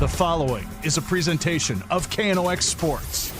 The following is a presentation of KNOX Sports.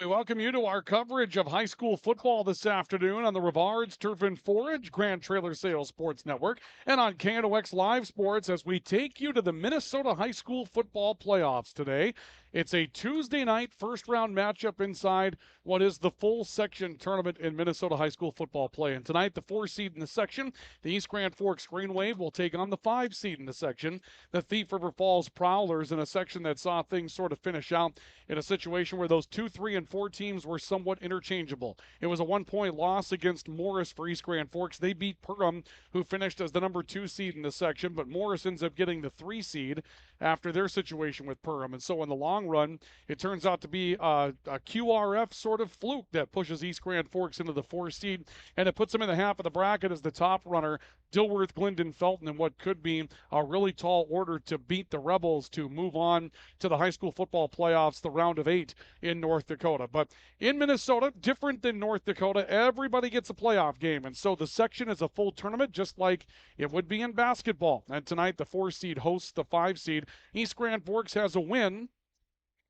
We welcome you to our coverage of high school football this afternoon on the Rivards Turf and Forage Grand Trailer Sales Sports Network and on KNOX Live Sports as we take you to the Minnesota High School Football Playoffs today. It's a Tuesday night first-round matchup inside what is the full section tournament in Minnesota high school football play. And tonight, the 4 seed in the section, the East Grand Forks Green Wave, will take on the 5 seed in the section, the Thief River Falls Prowlers, in a section that saw things sort of finish out in a situation where those 2, 3, and 4 teams were somewhat interchangeable. It was a 1-point loss against Morris for East Grand Forks. They beat Pregame, who finished as the number 2 seed in the section, but Morris ends up getting the 3 seed after their situation with Pregame. And so in the long run, it turns out to be a QRF sort of fluke that pushes East Grand Forks into the 4 seed, and it puts them in the half of the bracket as the top runner, Dilworth, Glendon, Felton, in what could be a really tall order to beat the Rebels to move on to the high school football playoffs, the round of 8 in North Dakota. But in Minnesota, different than North Dakota, everybody gets a playoff game, and so the section is a full tournament, just like it would be in basketball. And tonight, the 4 seed hosts the 5 seed. East Grand Forks has a win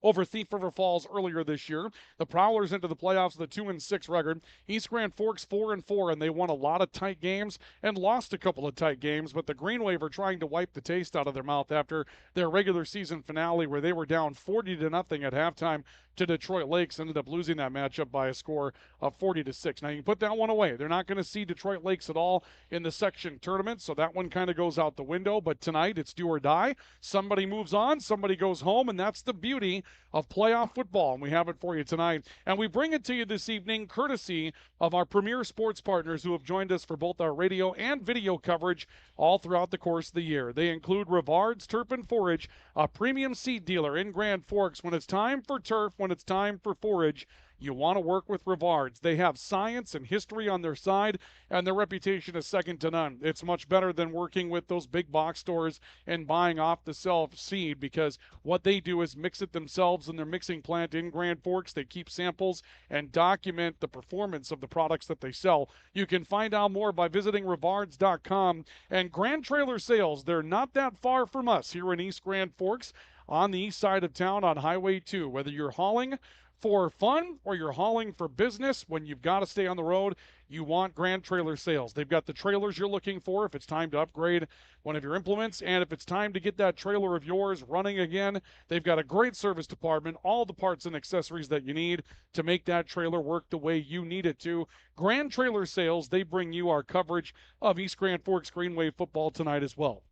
over Thief River Falls earlier this year. The Prowlers into the playoffs with a 2-6 record. East Grand Forks 4-4, and they won a lot of tight games and lost a couple of tight games, but the Green Wave are trying to wipe the taste out of their mouth after their regular season finale where they were down 40-0 at halftime to Detroit Lakes, ended up losing that matchup by a score of 40-6. Now, you can put that one away. They're not going to see Detroit Lakes at all in the section tournament, so that one kind of goes out the window. But tonight, it's do or die. Somebody moves on, somebody goes home, and that's the beauty of playoff football, and we have it for you tonight. And we bring it to you this evening courtesy of our premier sports partners who have joined us for both our radio and video coverage all throughout the course of the year. They include Rivards Turf and Forage, a premium seed dealer in Grand Forks. When it's time for turf, when it's time for forage, you want to work with Rivards. They have science and history on their side, and their reputation is second to none. It's much better than working with those big box stores and buying off-the-shelf seed, because what they do is mix it themselves in their mixing plant in Grand Forks. They keep samples and document the performance of the products that they sell. You can find out more by visiting Rivards.com. And Grand Trailer Sales, they're not that far from us here in East Grand Forks on the east side of town on Highway 2. Whether you're hauling for fun or you're hauling for business, when you've got to stay on the road, you want Grand Trailer Sales. They've got the trailers you're looking for if it's time to upgrade one of your implements, and if it's time to get that trailer of yours running again, they've got a great service department, all the parts and accessories that you need to make that trailer work the way you need it to. Grand Trailer Sales, they bring you our coverage of East Grand Forks Green Wave football tonight as well.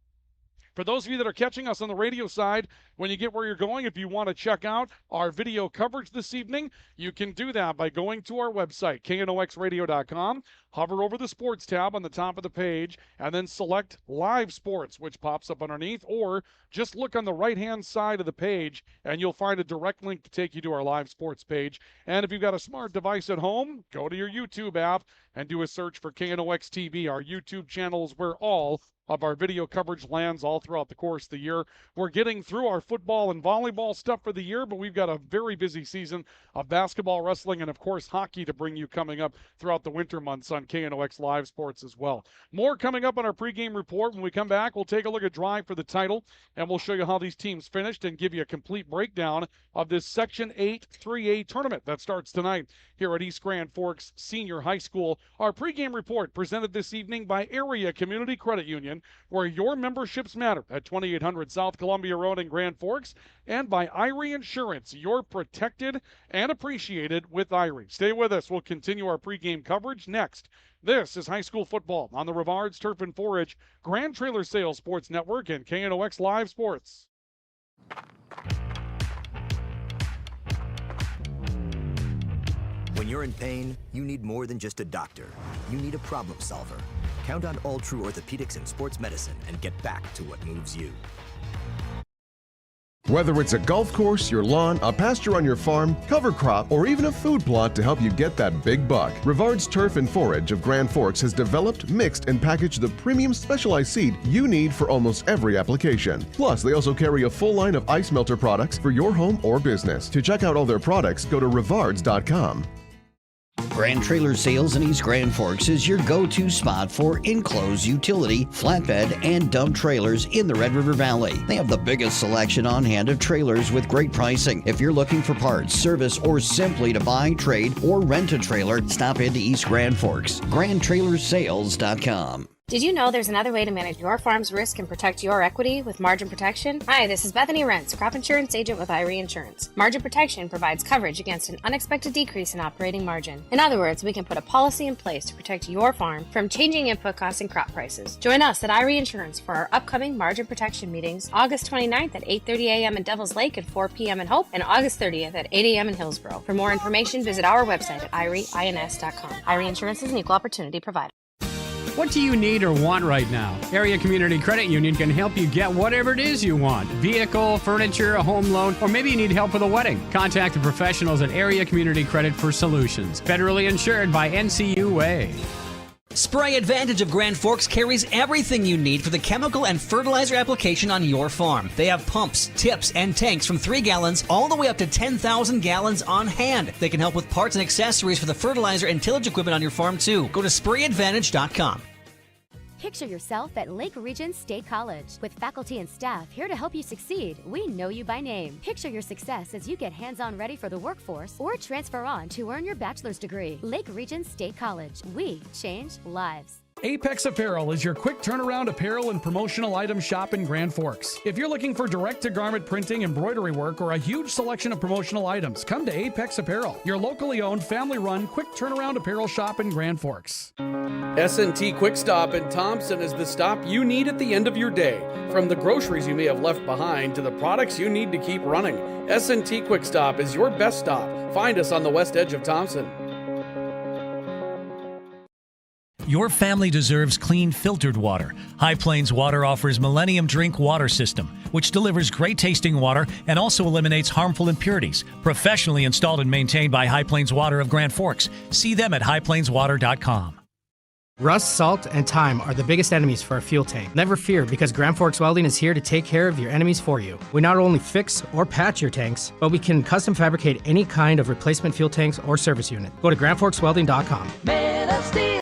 For those of you that are catching us on the radio side, when you get where you're going, if you want to check out our video coverage this evening, you can do that by going to our website, knoxradio.com, hover over the sports tab on the top of the page, and then select Live Sports, which pops up underneath, or just look on the right-hand side of the page, and you'll find a direct link to take you to our Live Sports page. And if you've got a smart device at home, go to your YouTube app and do a search for KNOX TV. Our YouTube channel is where all of our video coverage lands all throughout the course of the year. We're getting through our football and volleyball stuff for the year, but we've got a very busy season of basketball, wrestling, and of course hockey to bring you coming up throughout the winter months on KNOX Live Sports as well. More coming up on our pregame report. When we come back, we'll take a look at Drive for the title, and we'll show you how these teams finished and give you a complete breakdown of this Section 8 3A tournament that starts tonight here at East Grand Forks Senior High School. Our pregame report presented this evening by Area Community Credit Union, where your memberships matter, at 2800 South Columbia Road in Grand Forks, and by Irie Insurance. You're protected and appreciated with Irie. Stay with us. We'll continue our pregame coverage next. This is high school football on the Rivards Turf and Forage Grand Trailer Sales Sports Network and KNOX Live Sports. When you're in pain, you need more than just a doctor. You need a problem solver. Count on All True Orthopedics and Sports Medicine and get back to what moves you. Whether it's a golf course, your lawn, a pasture on your farm, cover crop, or even a food plot to help you get that big buck, Rivards Turf and Forage of Grand Forks has developed, mixed, and packaged the premium specialized seed you need for almost every application. Plus, they also carry a full line of ice melter products for your home or business. To check out all their products, go to Rivards.com. Grand Trailer Sales in East Grand Forks is your go-to spot for enclosed utility, flatbed, and dump trailers in the Red River Valley. They have the biggest selection on hand of trailers with great pricing. If you're looking for parts, service, or simply to buy, trade, or rent a trailer, stop into East Grand Forks. GrandTrailersSales.com. Did you know there's another way to manage your farm's risk and protect your equity with margin protection? Hi, this is Bethany Rentz, crop insurance agent with Irie Insurance. Margin protection provides coverage against an unexpected decrease in operating margin. In other words, we can put a policy in place to protect your farm from changing input costs and crop prices. Join us at Irie Insurance for our upcoming margin protection meetings, August 29th at 8:30 a.m. in Devils Lake and 4 p.m. in Hope, and August 30th at 8 a.m. in Hillsborough. For more information, visit our website at irieins.com. Irie Insurance is an equal opportunity provider. What do you need or want right now? Area Community Credit Union can help you get whatever it is you want. Vehicle, furniture, a home loan, or maybe you need help with a wedding. Contact the professionals at Area Community Credit for solutions. Federally insured by NCUA. Spray Advantage of Grand Forks carries everything you need for the chemical and fertilizer application on your farm. They have pumps, tips, and tanks from 3 gallons all the way up to 10,000 gallons on hand. They can help with parts and accessories for the fertilizer and tillage equipment on your farm too. Go to sprayadvantage.com. Picture yourself at Lake Region State College. With faculty and staff here to help you succeed, we know you by name. Picture your success as you get hands-on ready for the workforce or transfer on to earn your bachelor's degree. Lake Region State College. We change lives. Apex Apparel is your quick turnaround apparel and promotional item shop in Grand Forks. If you're looking for direct-to-garment printing, embroidery work, or a huge selection of promotional items, come to Apex Apparel, your locally owned, family-run, quick turnaround apparel shop in Grand Forks. S&T Quick Stop in Thompson is the stop you need at the end of your day. From the groceries you may have left behind to the products you need to keep running, S&T Quick Stop is your best stop. Find us on the west edge of Thompson. Your family deserves clean, filtered water. High Plains Water offers Millennium Drink Water System, which delivers great tasting water and also eliminates harmful impurities. Professionally installed and maintained by High Plains Water of Grand Forks. See them at highplainswater.com. Rust, salt, and time are the biggest enemies for a fuel tank. Never fear, because Grand Forks Welding is here to take care of your enemies for you. We not only fix or patch your tanks, but we can custom fabricate any kind of replacement fuel tanks or service unit. Go to grandforkswelding.com. Made of steel.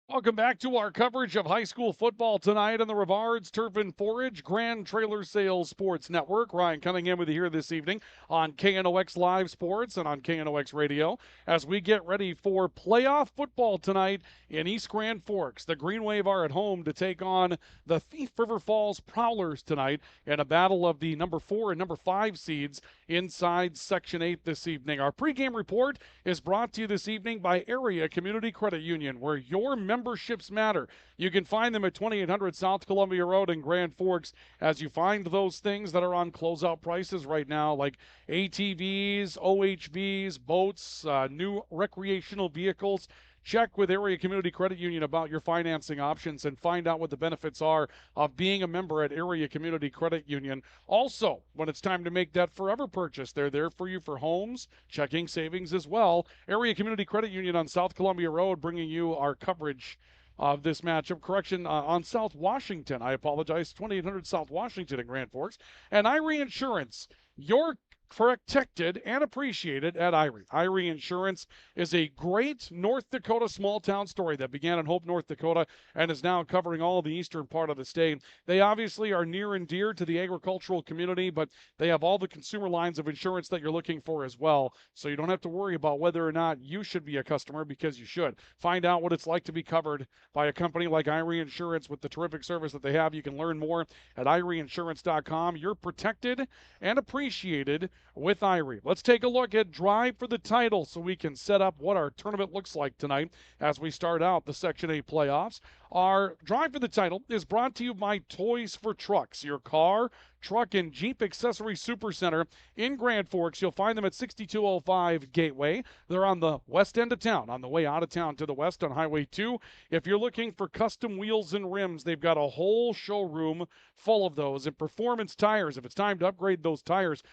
Welcome back to our coverage of high school football tonight on the Rivards Turf and Forage Grand Trailer Sales Sports Network. Ryan Cunningham with you here this evening on KNOX Live Sports and on KNOX Radio as we get ready for playoff football tonight in East Grand Forks. The Green Wave are at home to take on the Thief River Falls Prowlers tonight in a battle of the number 4 and number 5 seeds inside Section 8 this evening. Our pregame report is brought to you this evening by Area Community Credit Union, where your memberships matter. You can find them at 2800 South Columbia Road in Grand Forks as you find those things that are on closeout prices right now, like ATVs, OHVs, boats, new recreational vehicles. Check with Area Community Credit Union about your financing options and find out what the benefits are of being a member at Area Community Credit Union. Also, when it's time to make that forever purchase, they're there for you for homes, checking, savings as well. Area Community Credit Union on South Columbia Road, bringing you our coverage of this matchup. Correction, on South Washington. I apologize. 2800 South Washington in Grand Forks. And Irie Insurance, your protected and appreciated at Irie. Irie Insurance is a great North Dakota small town story that began in Hope, North Dakota, and is now covering all of the eastern part of the state. They obviously are near and dear to the agricultural community, but they have all the consumer lines of insurance that you're looking for as well, so you don't have to worry about whether or not you should be a customer, because you should. Find out what it's like to be covered by a company like Irie Insurance with the terrific service that they have. You can learn more at IrieInsurance.com. You're protected and appreciated with Irie. Let's take a look at Drive for the Title so we can set up what our tournament looks like tonight as we start out the Section 8 playoffs. Our Drive for the Title is brought to you by Toys for Trucks, your car, truck, and Jeep accessory supercenter in Grand Forks. You'll find them at 6205 Gateway. They're on the west end of town, on the way out of town to the west on Highway 2. If you're looking for custom wheels and rims, they've got a whole showroom full of those. And performance tires, if it's time to upgrade those tires,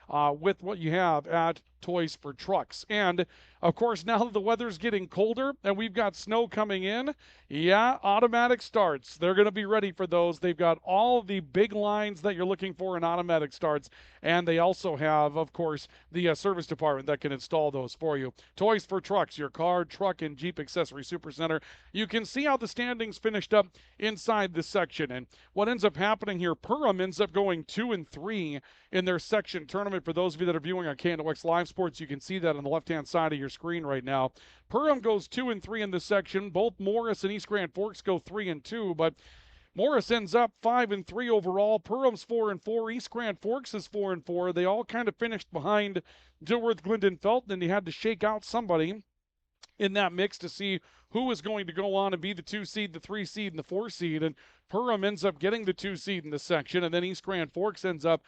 with what you have at Toys for Trucks. And, of course, now that the weather's getting colder and we've got snow coming in, automatic starts. They're going to be ready for those. They've got all the big lines that you're looking for in automatic starts, and they also have, of course, the service department that can install those for you. Toys for Trucks, your car, truck, and Jeep accessory supercenter. You can see how the standings finished up inside this section, and what ends up happening here, Perham ends up going 2-3 in their section tournament. For those of you that are viewing on KNOX Live Sports, you can see that on the left-hand side of your screen right now. Perham goes 2-3 in this section. Both Morris and East Grand Forks go 3-2, but Morris ends up 5-3 overall. Perham's 4-4. East Grand Forks is 4-4. They all kind of finished behind Dilworth, Glendon, Felton, and you had to shake out somebody in that mix to see who was going to go on and be the 2 seed, the 3 seed, and the 4 seed. And Perham ends up getting the 2 seed in this section, and then East Grand Forks ends up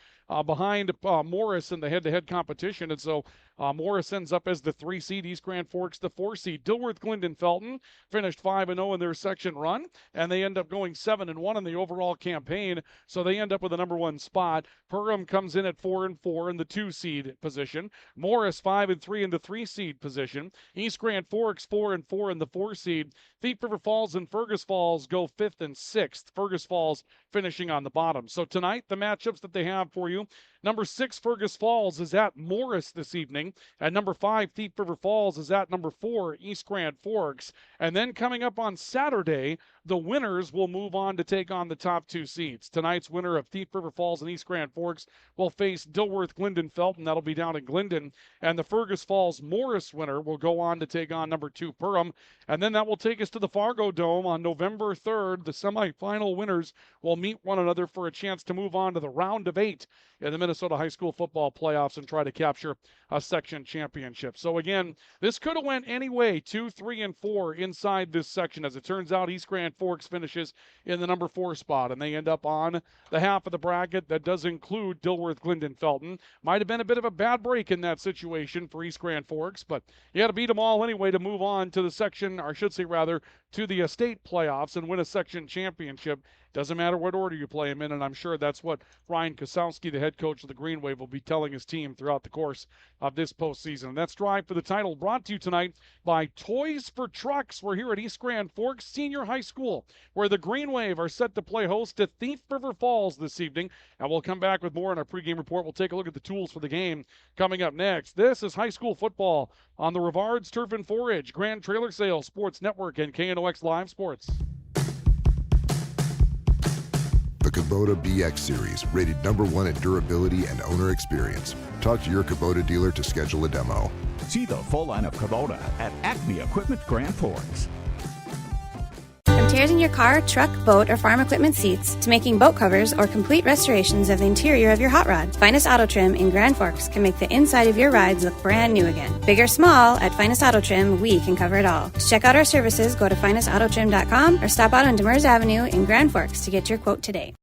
behind Morris in the head-to-head competition. And so Morris ends up as the 3 seed, East Grand Forks the 4 seed. Dilworth, Glendon, Felton finished 5-0 in their section run, and they end up going 7-1 in the overall campaign. So they end up with the number 1 spot. Perham comes in at 4-4 in the 2 seed position. Morris 5-3 in the 3 seed position. East Grand Forks 4-4 in the 4 seed. Thief River Falls and Fergus Falls go 5th and 6th. Fergus Falls finishing on the bottom. So tonight, the matchups that they have for you. Number 6, Fergus Falls, is at Morris this evening. At number 5, Thief River Falls is at number 4, East Grand Forks. And then coming up on Saturday, the winners will move on to take on the top 2 seeds. Tonight's winner of Thief River Falls and East Grand Forks will face Dilworth, Glendon, Felton. That'll be down in Glendon. And the Fergus Falls Morris winner will go on to take on number 2, Perham. And then that will take us to the Fargo Dome on November 3rd. The semifinal winners will meet one another for a chance to move on to the round of 8 in the Minnesota High School Football Playoffs and try to capture a section championship. So again, this could have went any way, 2, 3, and 4 inside this section. As it turns out, East Grand Forks finishes in the number 4 spot, and they end up on the half of the bracket that does include Dilworth, Glendon, Felton. Might have been a bit of a bad break in that situation for East Grand Forks, but you got to beat them all anyway to move on to the section, or I should say rather, to the state playoffs and win a section championship. Doesn't matter what order you play them in, and I'm sure that's what Ryan Kosowski, the head coach of the Green Wave, will be telling his team throughout the course of this postseason. And that strive for the title brought to you tonight by Toys for Trucks. We're here at East Grand Forks Senior High School, where the Green Wave are set to play host to Thief River Falls this evening. And we'll come back with more in our pregame report. We'll take a look at the tools for the game coming up next. This is high school football on the Rivards Turf and Forage, Grand Trailer Sales Sports Network, and KNOX Live Sports. The Kubota BX Series, rated #1 in durability and owner experience. Talk to your Kubota dealer to schedule a demo. See the full line of Kubota at Acme Equipment Grand Forks. From tears in your car, truck, boat, or farm equipment seats to making boat covers or complete restorations of the interior of your hot rod, Finest Auto Trim in Grand Forks can make the inside of your rides look brand new again. Big or small, at Finest Auto Trim, we can cover it all. To check out our services, go to finestautotrim.com or stop out on Demers Avenue in Grand Forks to get your quote today.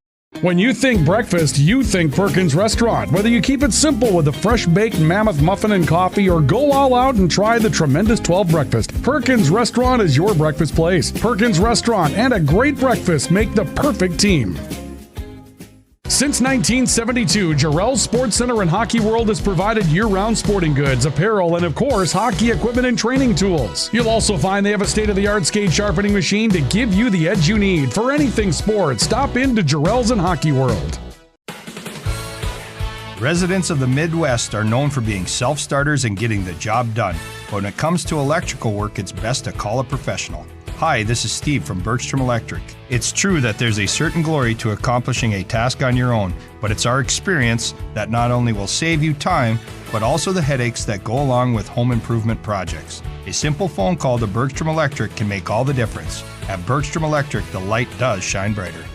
When you think breakfast, you think Perkins Restaurant. Whether you keep it simple with a fresh-baked mammoth muffin and coffee or go all out and try the tremendous 12 breakfast, Perkins Restaurant is your breakfast place. Perkins Restaurant and a great breakfast make the perfect team. Since 1972, Jarrell's Sports Center and Hockey World has provided year-round sporting goods, apparel, and of course, hockey equipment and training tools. You'll also find they have a state-of-the-art skate sharpening machine to give you the edge you need. For anything sports, stop into Jarrell's and Hockey World. Residents of the Midwest are known for being self-starters and getting the job done. But when it comes to electrical work, it's best to call a professional. Hi, this is Steve from Bergstrom Electric. It's true that there's a certain glory to accomplishing a task on your own, but it's our experience that not only will save you time, but also the headaches that go along with home improvement projects. A simple phone call to Bergstrom Electric can make all the difference. At Bergstrom Electric, the light does shine brighter.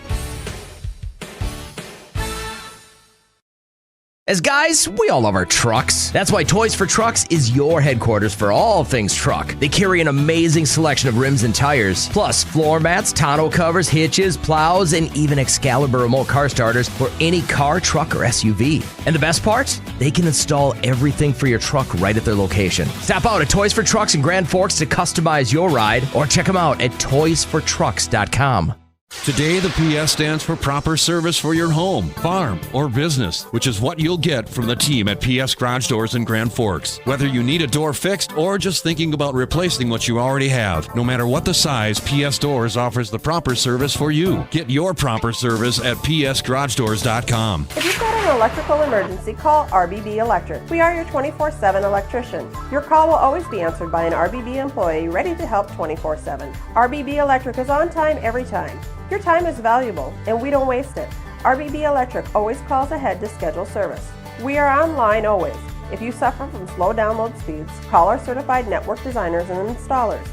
As guys, we all love our trucks. That's why Toys for Trucks is your headquarters for all things truck. They carry an amazing selection of rims and tires, plus floor mats, tonneau covers, hitches, plows, and even Excalibur remote car starters for any car, truck, or SUV. And the best part? They can install everything for your truck right at their location. Stop out at Toys for Trucks in Grand Forks to customize your ride, or check them out at toysfortrucks.com. Today, the PS stands for proper service for your home, farm, or business, which is what you'll get from the team at PS Garage Doors in Grand Forks. Whether you need a door fixed or just thinking about replacing what you already have, no matter what the size, PS Doors offers the proper service for you. Get your proper service at psgaragedoors.com. If you've got an electrical emergency, call RBB Electric. We are your 24/7 electrician. Your call will always be answered by an RBB employee ready to help 24/7. RBB Electric is on time every time. Your time is valuable, and we don't waste it. RBB Electric always calls ahead to schedule service. We are online always. If you suffer from slow download speeds, call our certified network designers and installers.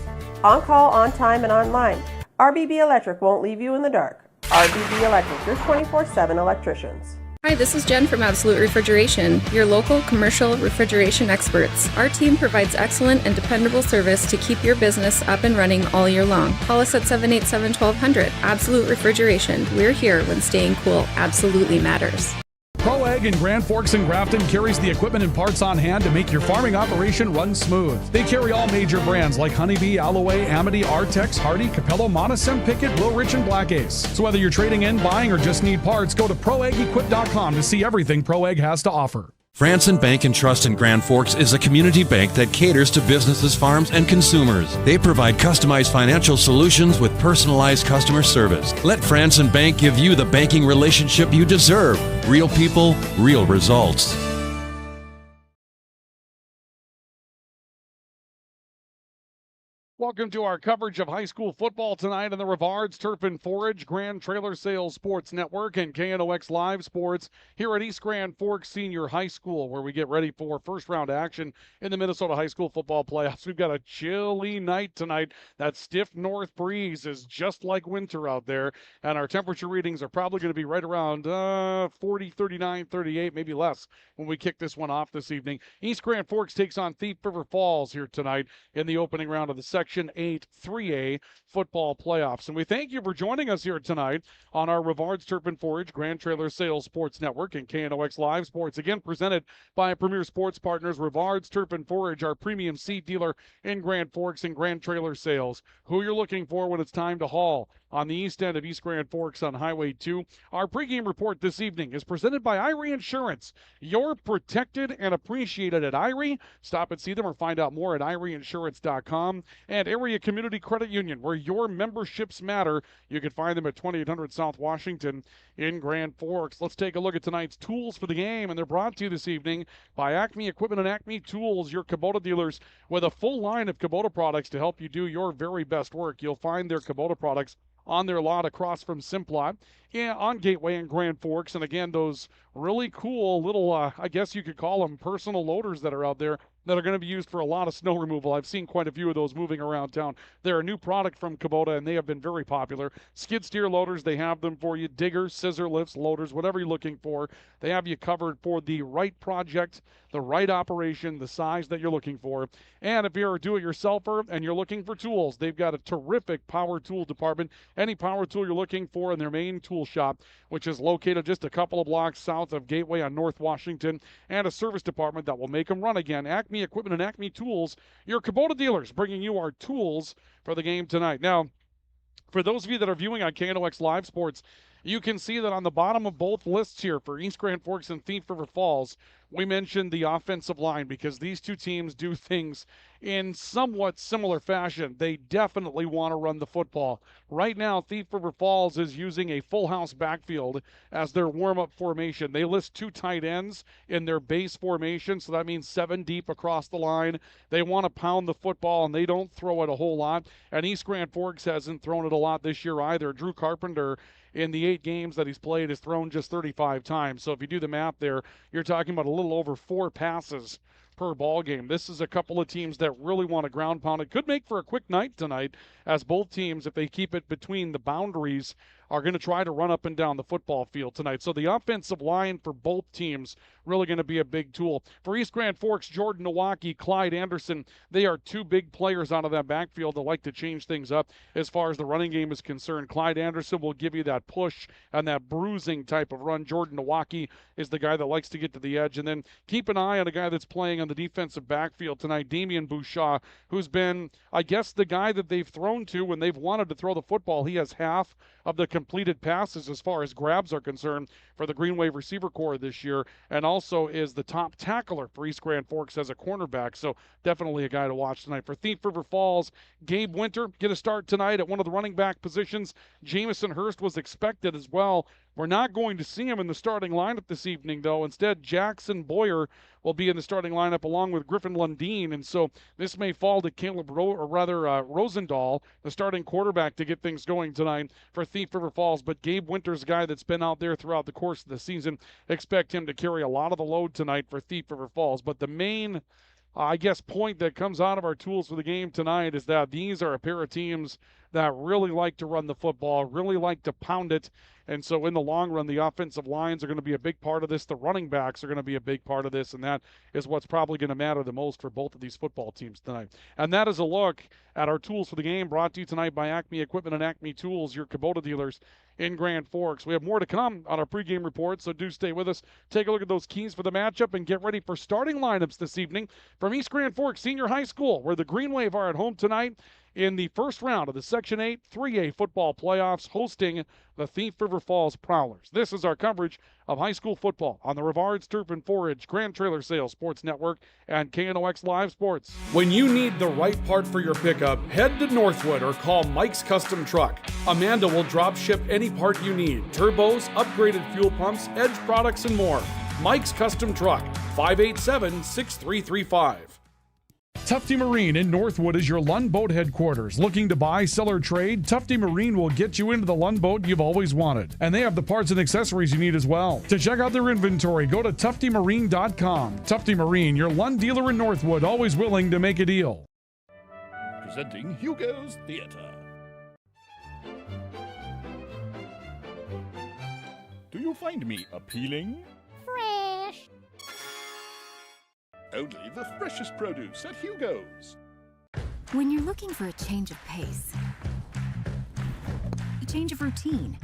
On call, on time, and online. RBB Electric won't leave you in the dark. RBB Electric, your 24/7 electricians. Hi, this is Jen from Absolute Refrigeration, your local commercial refrigeration experts. Our team provides excellent and dependable service to keep your business up and running all year long. Call us at 787-1200. Absolute Refrigeration. We're here when staying cool absolutely matters. Pro Ag in Grand Forks and Grafton carries the equipment and parts on hand to make your farming operation run smooth. They carry all major brands like Honeybee, Alloway, Amity, Artex, Hardy, Capello, Monosem, Pickett, Wilrich, and Black Ace. So whether you're trading in, buying, or just need parts, go to ProAgEquip.com to see everything Pro Ag has to offer. Franson Bank and Trust in Grand Forks is a community bank that caters to businesses, farms, and consumers. They provide customized financial solutions with personalized customer service. Let Franson Bank give you the banking relationship you deserve. Real people, real results. Welcome to our coverage of high school football tonight on the Rivards Turf and Forage Grand Trailer Sales Sports Network and KNOX Live Sports here at East Grand Forks Senior High School, where we get ready for first-round action in the Minnesota High School football playoffs. We've got a chilly night tonight. That stiff north breeze is just like winter out there, and our temperature readings are probably going to be right around 40, 39, 38, maybe less when we kick this one off this evening. East Grand Forks takes on Thief River Falls here tonight in the opening round of the Section 8 3A football playoffs. And we thank you for joining us here tonight on our Rivards Turf and Forage Grand Trailer Sales Sports Network and KNOX Live Sports, again presented by Premier Sports Partners, Rivards Turf and Forage, our premium seed dealer in Grand Forks and Grand Trailer Sales. Who you're looking for when it's time to haul on the east end of East Grand Forks on Highway 2. Our pregame report this evening is presented by Irie Insurance. You're protected and appreciated at Irie. Stop and see them or find out more at IrieInsurance.com. And Area Community Credit Union, where your memberships matter. You can find them at 2800 South Washington in Grand Forks. Let's take a look at tonight's tools for the game, and they're brought to you this evening by Acme Equipment and Acme Tools, your Kubota dealers with a full line of Kubota products to help you do your very best work. You'll find their Kubota products on their lot across from Simplot, on Gateway and Grand Forks. And again, those really cool little, I guess you could call them personal loaders that are out there that are going to be used for a lot of snow removal. I've seen quite a few of those moving around town. They're a new product from Kubota, and they have been very popular. Skid steer loaders, they have them for you. Diggers, scissor lifts, loaders, whatever you're looking for. They have you covered for the right project, the right operation, the size that you're looking for. And if you're a do-it-yourselfer and you're looking for tools, they've got a terrific power tool department. Any power tool you're looking for in their main tool shop, which is located just a couple of blocks south of Gateway on North Washington, and a service department that will make them run again. Acme Equipment and Acme Tools, your Kubota dealers, bringing you our tools for the game tonight. Now, for those of you that are viewing on KNOX Live Sports, you can see that on the bottom of both lists here for East Grand Forks and Thief River Falls, we mentioned the offensive line because these two teams do things in somewhat similar fashion. They definitely want to run the football. Right now, Thief River Falls is using a full house backfield as their warm-up formation. They list 2 tight ends in their base formation, so that means 7 deep across the line. They want to pound the football, and they don't throw it a whole lot. And East Grand Forks hasn't thrown it a lot this year either. Drew Carpenter, in the 8 games that he's played, has thrown just 35 times. So if you do the math there, you're talking about a little over 4 passes per ball game. This is a couple of teams that really want to ground pound. It could make for a quick night tonight, as both teams, if they keep it between the boundaries are going to try to run up and down the football field tonight. So the offensive line for both teams really going to be a big tool. For East Grand Forks, Jordan Nowacki, Clyde Anderson, they are two big players out of that backfield that like to change things up as far as the running game is concerned. Clyde Anderson will give you that push and that bruising type of run. Jordan Nowacki is the guy that likes to get to the edge. And then keep an eye on a guy that's playing on the defensive backfield tonight, Damian Bouchard, who's been, I guess, the guy that they've thrown to when they've wanted to throw the football. He has half of the completed passes as far as grabs are concerned for the Green Wave receiver corps this year, and also is the top tackler for East Grand Forks as a cornerback. So definitely a guy to watch tonight. For Thief River Falls, Gabe Winter get a start tonight at one of the running back positions. Jamison Hurst was expected as well. We're not going to see him in the starting lineup this evening, though. Instead, Jackson Boyer will be in the starting lineup along with Griffin Lundeen, and so this may fall to Caleb Rosendahl, the starting quarterback, to get things going tonight for Thief River Falls. But Gabe Winter's a guy that's been out there throughout the course of the season. Expect him to carry a lot of the load tonight for Thief River Falls. But the main, point that comes out of our tools for the game tonight is that these are a pair of teams that really like to run the football, really like to pound it. And so in the long run, the offensive lines are going to be a big part of this. The running backs are going to be a big part of this, and that is what's probably going to matter the most for both of these football teams tonight. And that is a look at our tools for the game, brought to you tonight by Acme Equipment and Acme Tools, your Kubota dealers in Grand Forks. We have more to come on our pregame report, so do stay with us. Take a look at those keys for the matchup and get ready for starting lineups this evening from East Grand Forks Senior High School, where the Green Wave are at home tonight in the first round of the Section 8 3A football playoffs, hosting the Thief River Falls Prowlers. This is our coverage of high school football on the Rivards Turf and Forage, Grand Trailer Sales Sports Network, and KNOX Live Sports. When you need the right part for your pickup, head to Northwood or call Mike's Custom Truck. Amanda will drop ship any part you need: turbos, upgraded fuel pumps, Edge products, and more. Mike's Custom Truck, 587-6335. Tufty Marine in Northwood is your Lund Boat headquarters. Looking to buy, sell, or trade? Tufty Marine will get you into the Lund boat you've always wanted. And they have the parts and accessories you need as well. To check out their inventory, go to tuftymarine.com. Tufty Marine, your Lund dealer in Northwood, always willing to make a deal. Presenting Hugo's Theater. Do you find me appealing? Fresh. Only the freshest produce at Hugo's. When you're looking for a change of pace, a change of routine,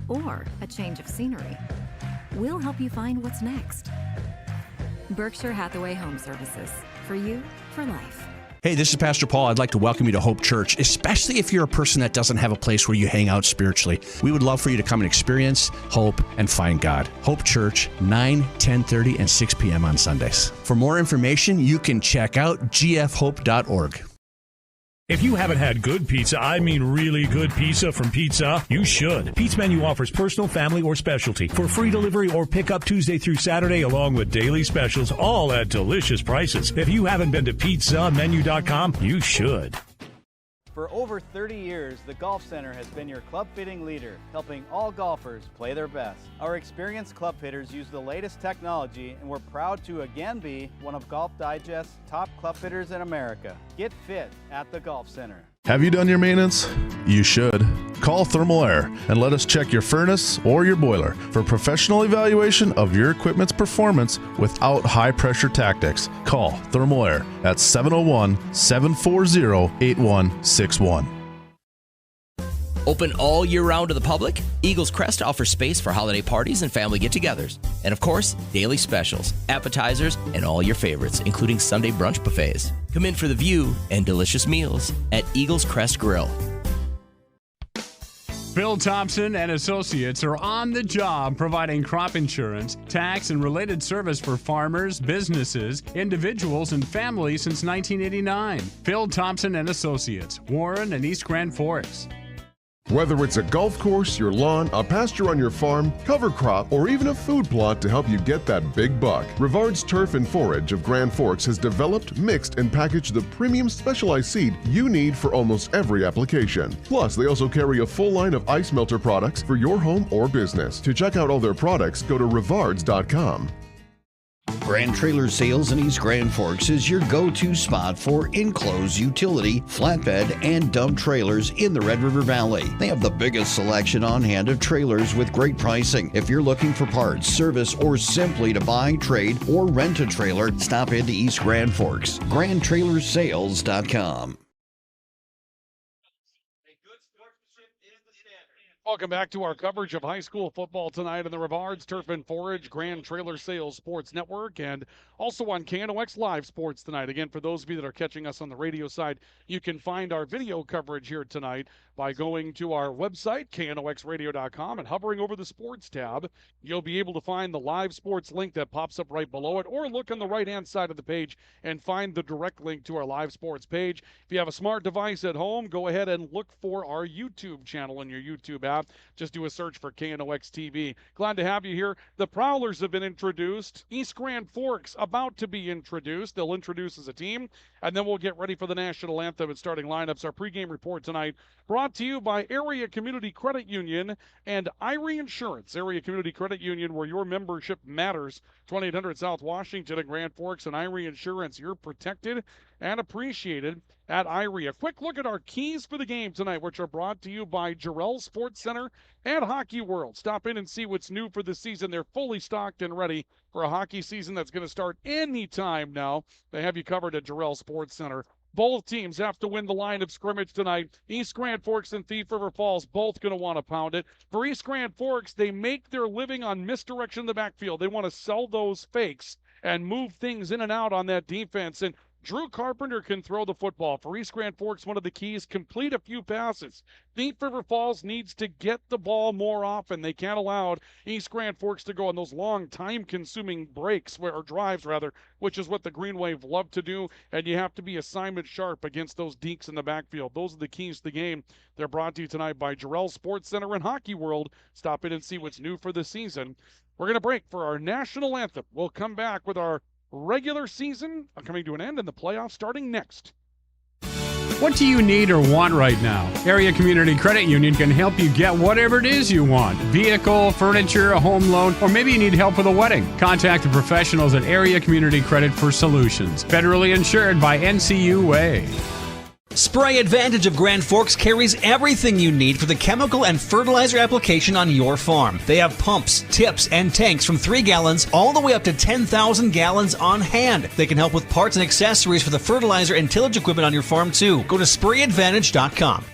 or a change of scenery, we'll help you find what's next. Berkshire Hathaway Home Services. For you, for life. Hey, this is Pastor Paul. I'd like to welcome you to Hope Church, especially if you're a person that doesn't have a place where you hang out spiritually. We would love for you to come and experience hope and find God. Hope Church, 9, 10:30, and 6 p.m. on Sundays. For more information, you can check out gfhope.org. If you haven't had good pizza, I mean really good pizza from Pizza, you should. Pizza Menu offers personal, family, or specialty for free delivery or pickup Tuesday through Saturday, along with daily specials, all at delicious prices. If you haven't been to pizzamenu.com, you should. For over 30 years, the Golf Center has been your club fitting leader, helping all golfers play their best. Our experienced club fitters use the latest technology, and we're proud to again be one of Golf Digest's top club fitters in America. Get fit at the Golf Center. Have you done your maintenance? You should. Call Thermal Air and let us check your furnace or your boiler for professional evaluation of your equipment's performance without high-pressure tactics. Call Thermal Air at 701-740-8161. Open all year round to the public, Eagles Crest offers space for holiday parties and family get-togethers. And of course, daily specials, appetizers, and all your favorites, including Sunday brunch buffets. Come in for the view and delicious meals at Eagles Crest Grill. Phil Thompson and Associates are on the job providing crop insurance, tax, and related service for farmers, businesses, individuals, and families since 1989. Phil Thompson and Associates, Warren and East Grand Forks. Whether it's a golf course, your lawn, a pasture on your farm, cover crop, or even a food plot to help you get that big buck, Rivards Turf and Forage of Grand Forks has developed, mixed, and packaged the premium specialized seed you need for almost every application. Plus, they also carry a full line of ice melter products for your home or business. To check out all their products, go to rivards.com. Grand Trailer Sales in East Grand Forks is your go-to spot for enclosed utility, flatbed, and dump trailers in the Red River Valley. They have the biggest selection on hand of trailers with great pricing. If you're looking for parts, service, or simply to buy, trade, or rent a trailer, stop into East Grand Forks. GrandTrailersSales.com. Welcome back to our coverage of high school football tonight on the Rivards Turf and Forage Grand Trailer Sales Sports Network and also on KNOX Live Sports tonight. Again, for those of you that are catching us on the radio side, you can find our video coverage here tonight by going to our website, knoxradio.com, and hovering over the sports tab. You'll be able to find the live sports link that pops up right below it, or look on the right-hand side of the page and find the direct link to our live sports page. If you have a smart device at home, go ahead and look for our YouTube channel in your YouTube app. Just do a search for KNOX TV. Glad to have you here. The Prowlers have been introduced. East Grand Forks about to be introduced. They'll introduce as a team, and then we'll get ready for the national anthem and starting lineups. Our pregame report tonight brought to you by Area Community Credit Union and Irie Insurance. Area Community Credit Union, where your membership matters. 2800 South Washington in Grand Forks, and Irie Insurance. You're protected and appreciated at Irie. A quick look at our keys for the game tonight, which are brought to you by Jarrell Sports Center and Hockey World. Stop in and see what's new for the season. They're fully stocked and ready for a hockey season that's going to start any time now. They have you covered at Jarrell Sports Center. Both teams have to win the line of scrimmage tonight. East Grand Forks and Thief River Falls both going to want to pound it. For East Grand Forks, they make their living on misdirection in the backfield. They want to sell those fakes and move things in and out on that defense. And Drew Carpenter can throw the football. For East Grand Forks, one of the keys, complete a few passes. Thief River Falls needs to get the ball more often. They can't allow East Grand Forks to go on those long, time-consuming breaks, or drives, rather, which is what the Green Wave love to do, and you have to be assignment sharp against those deeks in the backfield. Those are the keys to the game. They're brought to you tonight by Jarrell Sports Center and Hockey World. Stop in and see what's new for the season. We're going to break for our national anthem. We'll come back with our regular season coming to an end and the playoffs starting next. What do you need or want right now? Area Community Credit Union can help you get whatever it is you want. Vehicle, furniture, a home loan, or maybe you need help with a wedding. Contact the professionals at Area Community Credit for solutions. Federally insured by NCUA. Spray Advantage of Grand Forks carries everything you need for the chemical and fertilizer application on your farm. They have pumps, tips, and tanks from 3 gallons all the way up to 10,000 gallons on hand. They can help with parts and accessories for the fertilizer and tillage equipment on your farm too. Go to sprayadvantage.com.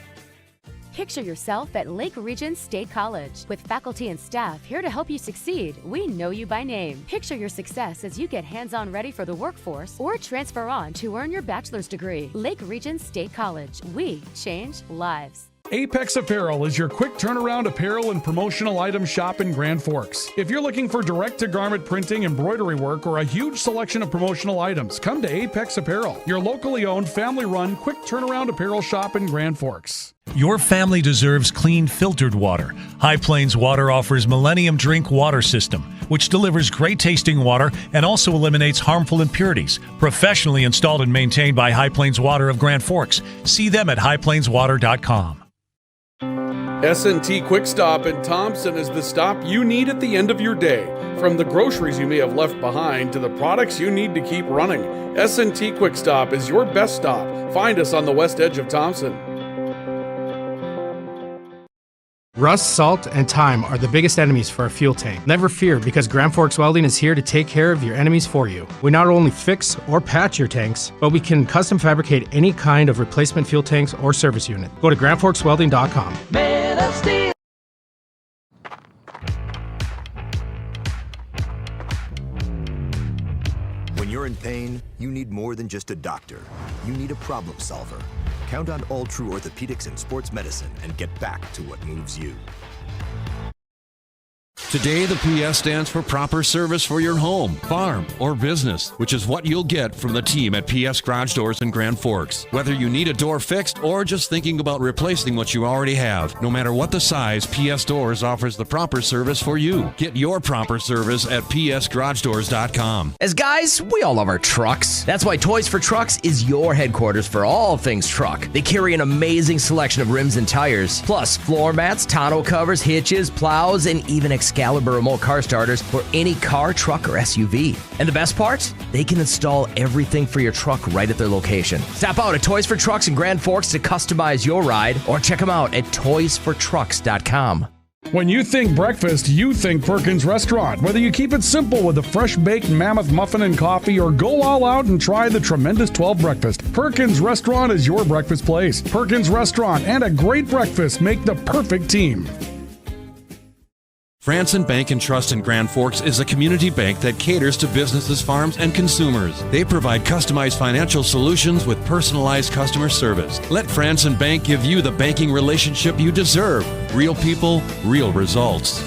Picture yourself at Lake Region State College. With faculty and staff here to help you succeed, we know you by name. Picture your success as you get hands-on ready for the workforce or transfer on to earn your bachelor's degree. Lake Region State College. We change lives. Apex Apparel is your quick turnaround apparel and promotional item shop in Grand Forks. If you're looking for direct-to-garment printing, embroidery work, or a huge selection of promotional items, come to Apex Apparel, your locally owned, family-run, quick turnaround apparel shop in Grand Forks. Your family deserves clean, filtered water. High Plains Water offers Millennium Drink Water System, which delivers great tasting water and also eliminates harmful impurities. Professionally installed and maintained by High Plains Water of Grand Forks. See them at highplainswater.com. S&T Quick Stop in Thompson is the stop you need at the end of your day. From the groceries you may have left behind to the products you need to keep running, S&T Quick Stop is your best stop. Find us on the west edge of Thompson. Rust, salt, and time are the biggest enemies for a fuel tank. Never fear, because Grand Forks Welding is here to take care of your enemies for you. We not only fix or patch your tanks, but we can custom fabricate any kind of replacement fuel tanks or service unit. Go to grandforkswelding.com. Man of Steel. When you're in pain, you need more than just a doctor. You need a problem solver. Count on All True Orthopedics and Sports Medicine and get back to what moves you. Today, the PS stands for proper service for your home, farm, or business, which is what you'll get from the team at PS Garage Doors in Grand Forks. Whether you need a door fixed or just thinking about replacing what you already have, no matter what the size, PS Doors offers the proper service for you. Get your proper service at psgaragedoors.com. As guys, we all love our trucks. That's why Toys for Trucks is your headquarters for all things truck. They carry an amazing selection of rims and tires, plus floor mats, tonneau covers, hitches, plows, and even excavation caliber remote car starters for any car, truck, or SUV. And the best part? They can install everything for your truck right at their location. Stop out at Toys for Trucks in Grand Forks to customize your ride, or check them out at toysfortrucks.com. When you think breakfast, you think Perkins Restaurant. Whether you keep it simple with a fresh baked mammoth muffin and coffee or go all out and try the tremendous 12 breakfast, Perkins Restaurant is your breakfast place. Perkins Restaurant and a great breakfast make the perfect team. Franson Bank and Trust in Grand Forks is a community bank that caters to businesses, farms, and consumers. They provide customized financial solutions with personalized customer service. Let Franson Bank give you the banking relationship you deserve. Real people, real results.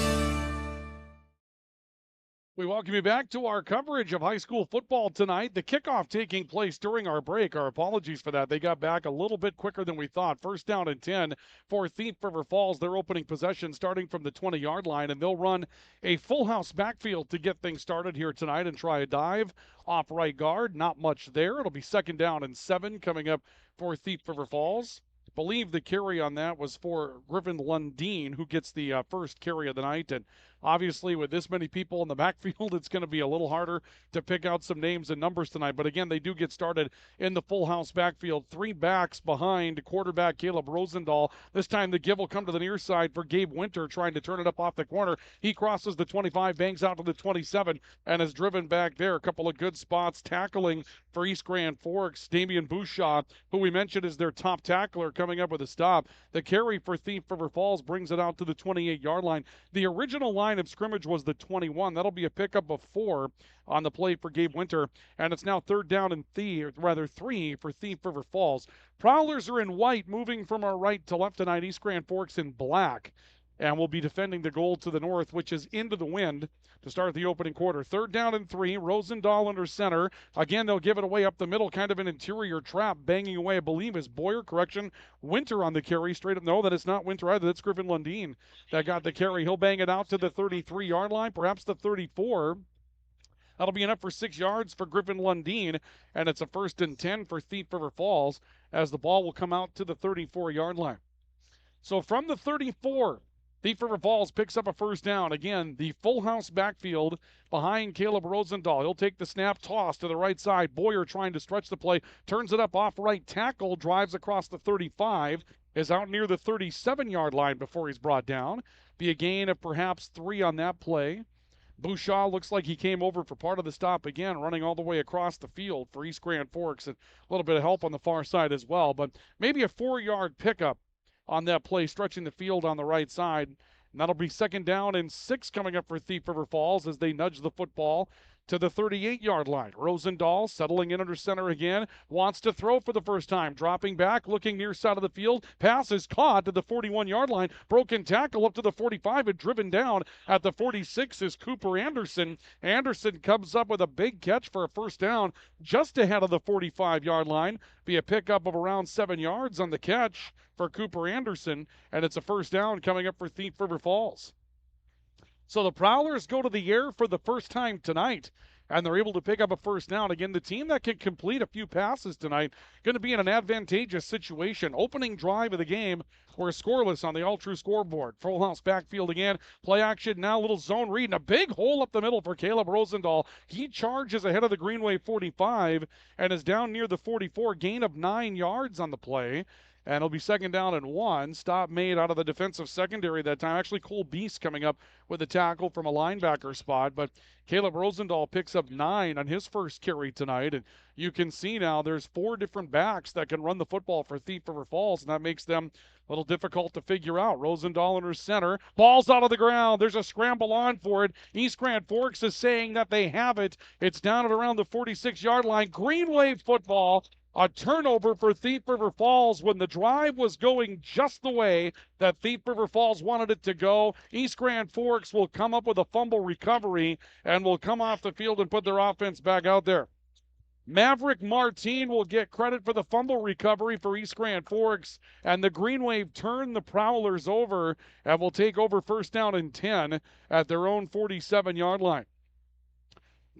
We welcome you back to our coverage of high school football tonight. The kickoff taking place during our break. Our apologies for that. They got back a little bit quicker than we thought. First down and 10 for Thief River Falls. Their opening possession starting from the 20-yard line, and they'll run a full house backfield to get things started here tonight and try a dive off right guard. Not much there. It'll be second down and 7 coming up for Thief River Falls. I believe the carry on that was for Griffin Lundeen, who gets the first carry of the night. And obviously, with this many people in the backfield, it's going to be a little harder to pick out some names and numbers tonight. But again, they do get started in the full house backfield. 3 backs behind quarterback Caleb Rosendahl. This time the give will come to the near side for Gabe Winter, trying to turn it up off the corner. He crosses the 25, bangs out to the 27, and is driven back there. A couple of good spots tackling for East Grand Forks. Damian Bouchard, who we mentioned is their top tackler, coming up with a stop. The carry for Thief River Falls brings it out to the 28-yard line. The original line of scrimmage was the 21. That'll be a pickup of 4 on the play for Gabe Winter, and it's now third down and 3 for Thief River Falls. Prowlers are in white, moving from our right to left tonight. East Grand Forks in black, and will be defending the goal to the north, which is into the wind to start the opening quarter. Third down and 3, Rosendahl under center. Again, they'll give it away up the middle, kind of an interior trap, banging away, I believe, is Boyer. Correction, Winter on the carry. Straight up, no, that is not Winter either. That's Griffin Lundeen that got the carry. He'll bang it out to the 33-yard line, perhaps the 34. That'll be enough for 6 yards for Griffin Lundeen, and it's a 1st and 10 for Thief River Falls as the ball will come out to the 34-yard line. So from the 34, Thief River Falls picks up a first down. Again, the full house backfield behind Caleb Rosendahl. He'll take the snap, toss to the right side. Boyer trying to stretch the play, turns it up off right tackle, drives across the 35, is out near the 37-yard line before he's brought down. Be a gain of perhaps 3 on that play. Bouchard looks like he came over for part of the stop again, running all the way across the field for East Grand Forks, and a little bit of help on the far side as well, but maybe a 4-yard pickup on that play, stretching the field on the right side. And that'll be second down and 6 coming up for Thief River Falls as they nudge the football to the 38-yard line. Rosendahl settling in under center again, wants to throw for the first time, dropping back, looking near side of the field. Pass is caught to the 41-yard line. Broken tackle up to the 45 and driven down at the 46 is Cooper Anderson. Anderson comes up with a big catch for a first down just ahead of the 45-yard line. Be a pickup of around 7 yards on the catch for Cooper Anderson, and it's a first down coming up for Thief River Falls. So the Prowlers go to the air for the first time tonight, and they're able to pick up a first down. Again, the team that can complete a few passes tonight going to be in an advantageous situation. Opening drive of the game, we're scoreless on the all-true scoreboard. Full house backfield again. Play action now, little zone read, and a big hole up the middle for Caleb Rosendahl. He charges ahead of the Greenway 45 and is down near the 44, gain of 9 yards on the play. And it'll be second down and 1. Stop made out of the defensive secondary that time. Actually, Cole Beast coming up with a tackle from a linebacker spot. But Caleb Rosendahl picks up 9 on his first carry tonight. And you can see now there's 4 different backs that can run the football for Thief River Falls, and that makes them a little difficult to figure out. Rosendahl under center. Ball's out of the ground. There's a scramble on for it. East Grand Forks is saying that they have it. It's down at around the 46-yard line. Greenway football. A turnover for Thief River Falls when the drive was going just the way that Thief River Falls wanted it to go. East Grand Forks will come up with a fumble recovery and will come off the field and put their offense back out there. Maverick Martin will get credit for the fumble recovery for East Grand Forks, and the Green Wave turn the Prowlers over and will take over first down and 10 at their own 47-yard line.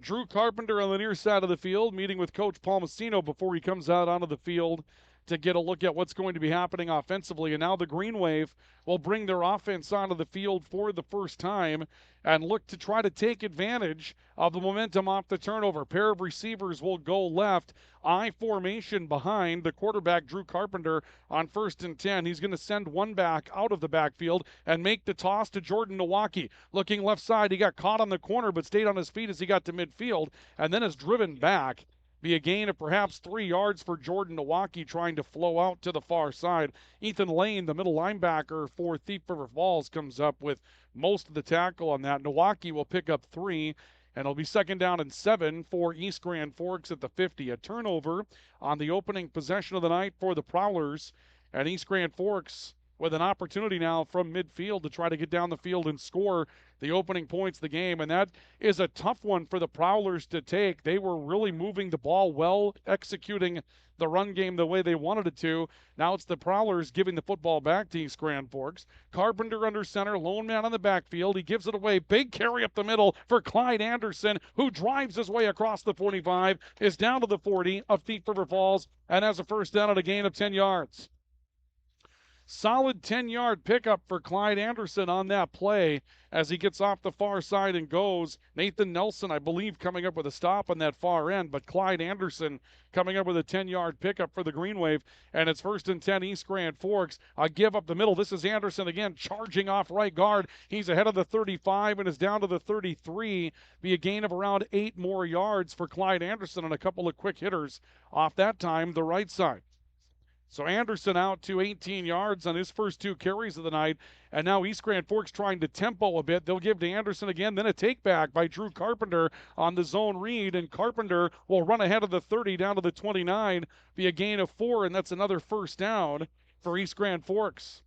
Drew Carpenter on the near side of the field, meeting with Coach Palmasino before he comes out onto the field to get a look at what's going to be happening offensively. And now the Green Wave will bring their offense onto the field for the first time and look to try to take advantage of the momentum off the turnover. Pair of receivers will go left. I formation behind the quarterback, Drew Carpenter, on 1st and 10. He's going to send one back out of the backfield and make the toss to Jordan Nowacki. Looking left side, he got caught on the corner but stayed on his feet as he got to midfield and then is driven back. Be a gain of perhaps 3 yards for Jordan Nowacki trying to flow out to the far side. Ethan Lane, the middle linebacker for Thief River Falls, comes up with most of the tackle on that. Nowacki will pick up 3, and it'll be 2nd down and 7 for East Grand Forks at the 50. A turnover on the opening possession of the night for the Prowlers, and East Grand Forks with an opportunity now from midfield to try to get down the field and score the opening points of the game. And that is a tough one for the Prowlers to take. They were really moving the ball well, executing the run game the way they wanted it to. Now it's the Prowlers giving the football back to East Grand Forks. Carpenter under center, lone man on the backfield. He gives it away. Big carry up the middle for Clyde Anderson, who drives his way across the 45, is down to the 40 of Thief River Falls, and has a first down at a gain of 10 yards. Solid 10-yard pickup for Clyde Anderson on that play as he gets off the far side and goes. Nathan Nelson, I believe, coming up with a stop on that far end, but Clyde Anderson coming up with a 10-yard pickup for the Green Wave, and it's 1st and 10 East Grand Forks. A give up the middle. This is Anderson again charging off right guard. He's ahead of the 35 and is down to the 33. Be a gain of around 8 more yards for Clyde Anderson and a couple of quick hitters off that time the right side. So Anderson out to 18 yards on his first 2 carries of the night. And now East Grand Forks trying to tempo a bit. They'll give to Anderson again, then a take back by Drew Carpenter on the zone read. And Carpenter will run ahead of the 30 down to the 29, be a gain of 4, and that's another first down for East Grand Forks.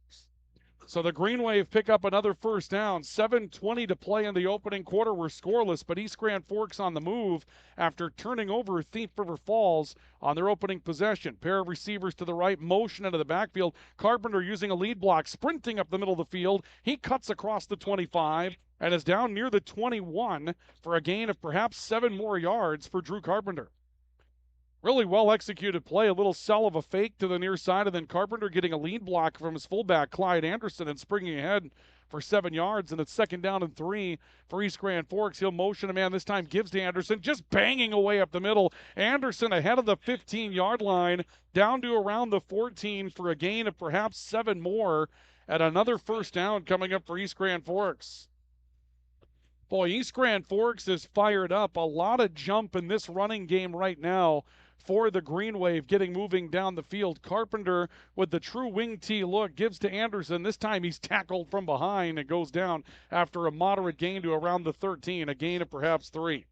So the Green Wave pick up another first down. 7:20 to play in the opening quarter. We're scoreless, but East Grand Forks on the move after turning over Thief River Falls on their opening possession. Pair of receivers to the right, motion into the backfield. Carpenter using a lead block, sprinting up the middle of the field. He cuts across the 25 and is down near the 21 for a gain of perhaps 7 more yards for Drew Carpenter. Really well-executed play, a little sell of a fake to the near side, and then Carpenter getting a lead block from his fullback, Clyde Anderson, and springing ahead for 7 yards, and it's 2nd down and 3 for East Grand Forks. He'll motion a man, this time gives to Anderson, just banging away up the middle. Anderson ahead of the 15-yard line, down to around the 14 for a gain of perhaps 7 more, and another first down coming up for East Grand Forks. Boy, East Grand Forks is fired up. A lot of jump in this running game right now for the Green Wave, getting moving down the field. Carpenter with the true wing tee look gives to Anderson. This time he's tackled from behind and goes down after a moderate gain to around the 13, a gain of perhaps 3.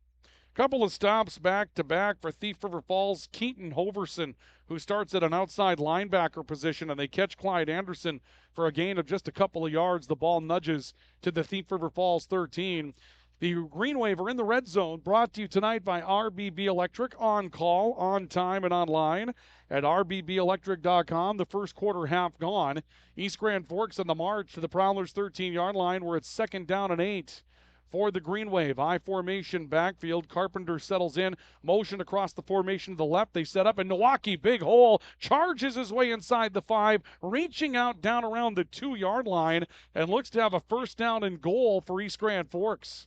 Couple of stops back to back for Thief River Falls. Keaton Hoverson, who starts at an outside linebacker position, and they catch Clyde Anderson for a gain of just a couple of yards. The ball nudges to the Thief River Falls 13. The Green Wave are in the red zone, brought to you tonight by RBB Electric, on call, on time, and online at rbbelectric.com. The first quarter half gone. East Grand Forks on the march to the Prowlers' 13-yard line, where it's 2nd down and 8 for the Green Wave. I formation backfield. Carpenter settles in, motion across the formation to the left. They set up, and Nowacki, big hole, charges his way inside the 5, reaching out down around the 2-yard line, and looks to have a first down and goal for East Grand Forks.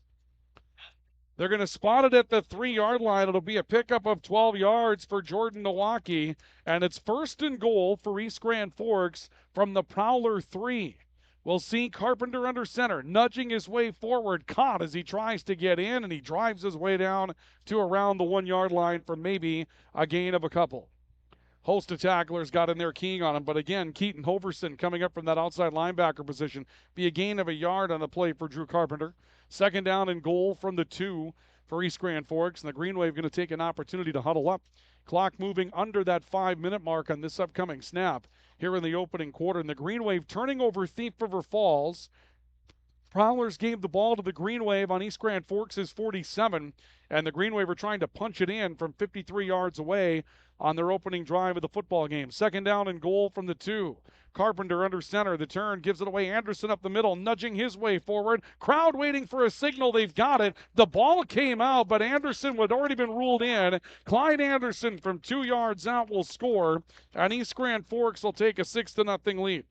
They're going to spot it at the 3-yard line. It'll be a pickup of 12 yards for Jordan Nowacki, and it's 1st and goal for East Grand Forks from the Prowler 3. We'll see Carpenter under center, nudging his way forward, caught as he tries to get in, and he drives his way down to around the 1-yard line for maybe a gain of a couple. Host of tacklers got in there keying on him, but again, Keaton Hoverson coming up from that outside linebacker position. Be a gain of a yard on the play for Drew Carpenter. 2nd down and goal from the 2 for East Grand Forks, and the Green Wave going to take an opportunity to huddle up. Clock moving under that 5-minute mark on this upcoming snap here in the opening quarter, and the Green Wave turning over Thief River Falls Prowlers gave the ball to the Green Wave on East Grand Forks' 47, and the Green Wave are trying to punch it in from 53 yards away on their opening drive of the football game. Second down and goal from the 2. Carpenter under center. The turn gives it away. Anderson up the middle, nudging his way forward. Crowd waiting for a signal. They've got it. The ball came out, but Anderson had already been ruled in. Clyde Anderson from 2 yards out will score, and East Grand Forks will take a 6-0 lead.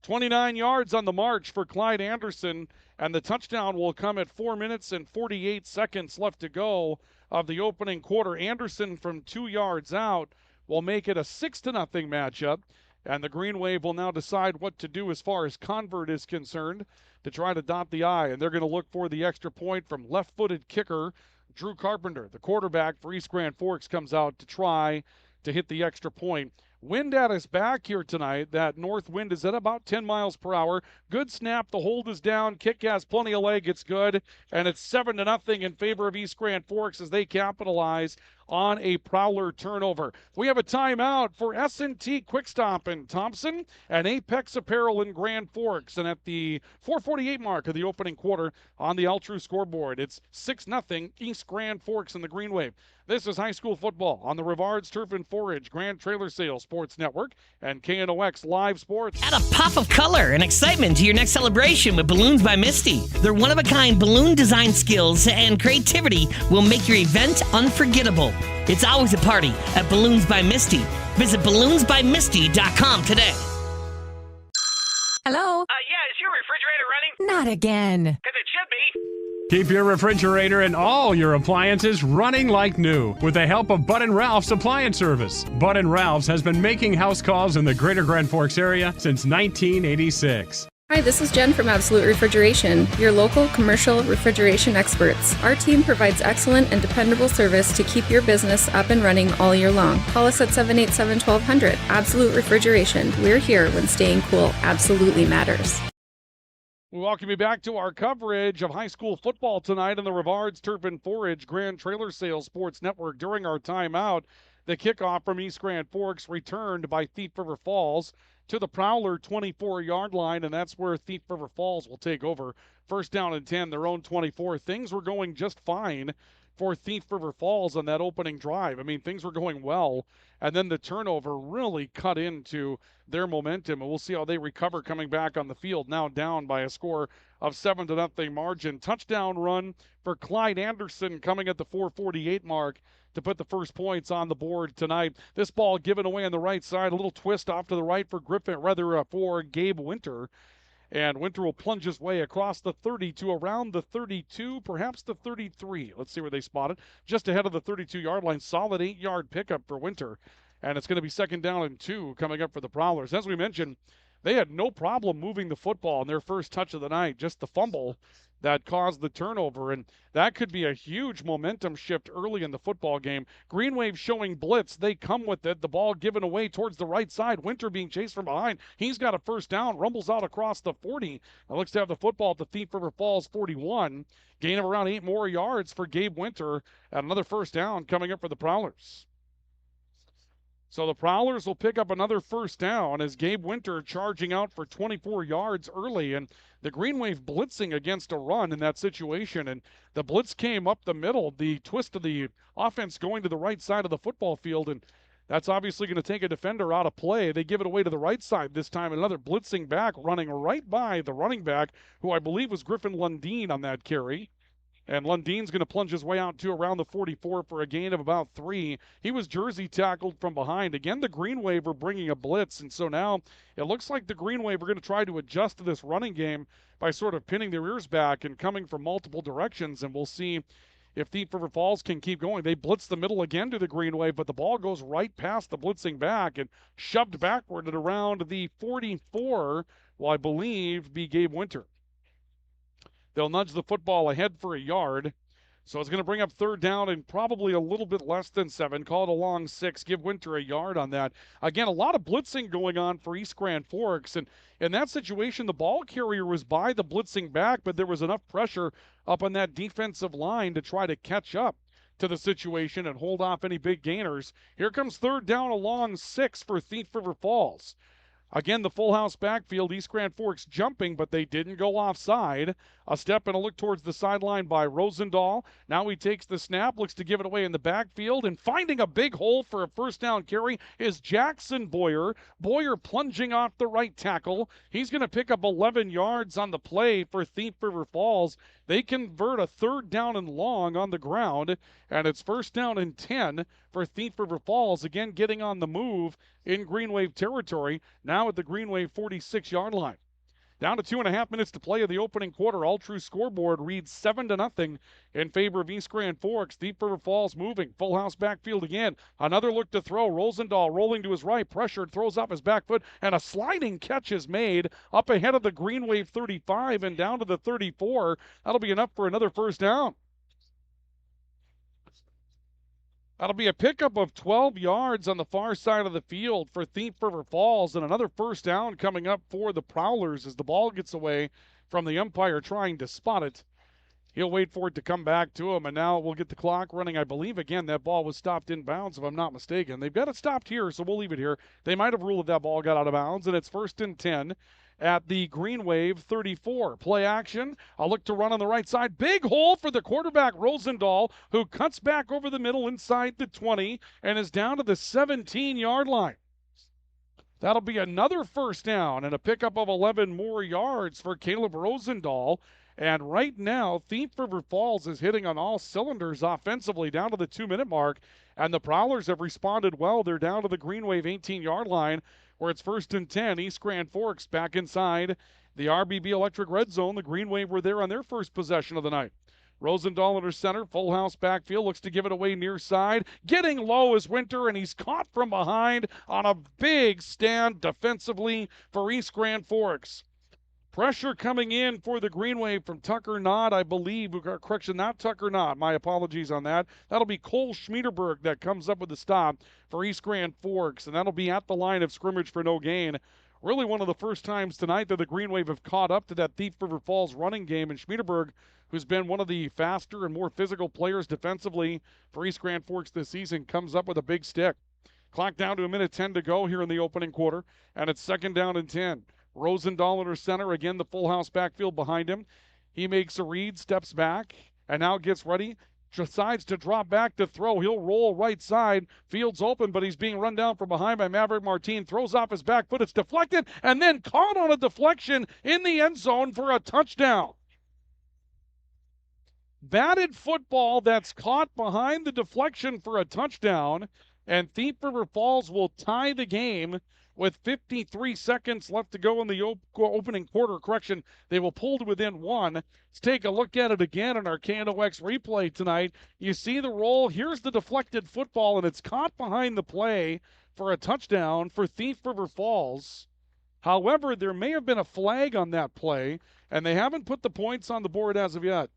29 yards on the march for Clyde Anderson, and the touchdown will come at 4 minutes and 48 seconds left to go of the opening quarter. Anderson from 2 yards out will make it a 6-0 matchup, and the Green Wave will now decide what to do as far as Convert is concerned to try to dot the I, and they're going to look for the extra point from left-footed kicker Drew Carpenter. The quarterback for East Grand Forks comes out to try to hit the extra point. Wind at us back here tonight. That north wind is at about 10 miles per hour. Good snap. The hold is down. Kick has plenty of leg. It's good. And it's 7-0 in favor of East Grand Forks as they capitalize on a Prowler turnover. We have a timeout for S&T Quick Stop in Thompson and Apex Apparel in Grand Forks. And at the 4:48 mark of the opening quarter on the Altru scoreboard, it's 6-0 East Grand Forks in the Green Wave. This is high school football on the Rivards Turf and Forage Grand Trailer Sales Sports Network and KNOX Live Sports. Add a pop of color and excitement to your next celebration with Balloons by Misty. Their one-of-a-kind balloon design skills and creativity will make your event unforgettable. It's always a party at Balloons by Misty. Visit balloonsbymisty.com today. Hello? Yeah, is your refrigerator running? Not again. Because it should be. Keep your refrigerator and all your appliances running like new with the help of Bud and Ralph's Appliance Service. Bud and Ralph's has been making house calls in the greater Grand Forks area since 1986. Hi, this is Jen from Absolute Refrigeration, your local commercial refrigeration experts. Our team provides excellent and dependable service to keep your business up and running all year long. Call us at 787-1200. Absolute Refrigeration. We're here when staying cool absolutely matters. We welcome you back to our coverage of high school football tonight on the Rivards Turf and Forage Grand Trailer Sales Sports Network. During our timeout, the kickoff from East Grand Forks returned by Thief River Falls to the Prowler 24-yard line, and that's where Thief River Falls will take over. First down and 10, their own 24. Things were going just fine for Thief River Falls on that opening drive. I mean, things were going well, and then the turnover really cut into their momentum, and we'll see how they recover coming back on the field, now down by a score of 7-0 margin. Touchdown run for Clyde Anderson coming at the 4:48 mark to put the first points on the board tonight. This ball given away on the right side, a little twist off to the right for for Gabe Winter. And Winter will plunge his way across the 30 to around the 32, perhaps the 33. Let's see where they spot it. Just ahead of the 32-yard line. Solid 8-yard pickup for Winter. And it's going to be 2nd down and 2 coming up for the Prowlers. As we mentioned, they had no problem moving the football in their first touch of the night. Just the fumble that caused the turnover, and that could be a huge momentum shift early in the football game. Green Wave showing blitz. They come with it. The ball given away towards the right side. Winter being chased from behind. He's got a first down. Rumbles out across the 40. Now looks to have the football at the Thief River Falls 41. Gain of around 8 more yards for Gabe Winter, and another first down coming up for the Prowlers. So the Prowlers will pick up another first down as Gabe Winter charging out for 24 yards early, and the Green Wave blitzing against a run in that situation, and the blitz came up the middle, the twist of the offense going to the right side of the football field, and that's obviously going to take a defender out of play. They give it away to the right side this time, another blitzing back running right by the running back, who I believe was Griffin Lundeen on that carry. And Lundeen's going to plunge his way out to around the 44 for a gain of about 3. He was jersey tackled from behind. Again, the Green Wave are bringing a blitz, and so now it looks like the Green Wave are going to try to adjust to this running game by sort of pinning their ears back and coming from multiple directions, and we'll see if Thief River Falls can keep going. They blitz the middle again to the Green Wave, but the ball goes right past the blitzing back and shoved backward at around the 44, will I believe be Gabe Winter. They'll nudge the football ahead for a yard. So it's going to bring up 3rd down and probably a little bit less than 7. Call it a long 6. Give Winter a yard on that. Again, a lot of blitzing going on for East Grand Forks. And in that situation, the ball carrier was by the blitzing back, but there was enough pressure up on that defensive line to try to catch up to the situation and hold off any big gainers. Here comes 3rd down, a long 6 for Thief River Falls. Again, the full house backfield, East Grand Forks jumping, but they didn't go offside. A step and a look towards the sideline by Rosendahl. Now he takes the snap, looks to give it away in the backfield, and finding a big hole for a first down carry is Jackson Boyer. Boyer plunging off the right tackle. He's going to pick up 11 yards on the play for Thief River Falls. They convert a third down and long on the ground, and it's first down and 10 for Thief River Falls, again getting on the move in Green Wave territory, now at the Green Wave 46-yard line. Down to 2.5 minutes to play of the opening quarter. All True scoreboard reads 7-0 in favor of East Grand Forks. Thief River Falls moving. Full house backfield again. Another look to throw. Rosendahl rolling to his right. Pressured. Throws off his back foot. And a sliding catch is made up ahead of the Green Wave 35 and down to the 34. That'll be enough for another first down. That'll be a pickup of 12 yards on the far side of the field for Thief River Falls, and another first down coming up for the Prowlers as the ball gets away from the umpire trying to spot it. He'll wait for it to come back to him, and now we'll get the clock running. I believe, again, that ball was stopped in bounds, if I'm not mistaken. They've got it stopped here, so we'll leave it here. They might have ruled that ball got out of bounds, and it's first and 10 at the Green Wave 34. Play action. A look to run on the right side. Big hole for the quarterback, Rosendahl, who cuts back over the middle inside the 20 and is down to the 17-yard line. That'll be another first down and a pickup of 11 more yards for Caleb Rosendahl. And right now, Thief River Falls is hitting on all cylinders offensively down to the 2-minute mark. And the Prowlers have responded well. They're down to the Green Wave 18-yard line, where it's first and 10. East Grand Forks back inside the RBB Electric Red Zone. The Green Wave were there on their first possession of the night. Rosendahl under center, full house backfield, looks to give it away near side. Getting low is Winter, and he's caught from behind on a big stand defensively for East Grand Forks. Pressure coming in for the Green Wave from Tucker Knott, I believe. Correction, not Tucker Knott. My apologies on that. That'll be Cole Schmiederberg that comes up with the stop for East Grand Forks, and that'll be at the line of scrimmage for no gain. Really one of the first times tonight that the Green Wave have caught up to that Thief River Falls running game, and Schmiederberg, who's been one of the faster and more physical players defensively for East Grand Forks this season, comes up with a big stick. Clock down to 1:10 to go here in the opening quarter, and it's second down and 10. Rosendahl under center, again the full house backfield behind him. He makes a read, steps back, and now gets ready. Decides to drop back to throw. He'll roll right side. Field's open, but he's being run down from behind by Maverick Martin. Throws off his back foot. It's deflected, and then caught on a deflection in the end zone for a touchdown. Batted football that's caught behind the deflection for a touchdown, and Thief River Falls will tie the game with 53 seconds left to go in the opening quarter. Correction, they will pull to within one. Let's take a look at it again in our KNOX replay tonight. You see the roll. Here's the deflected football, and it's caught behind the play for a touchdown for Thief River Falls. However, there may have been a flag on that play, and they haven't put the points on the board as of yet.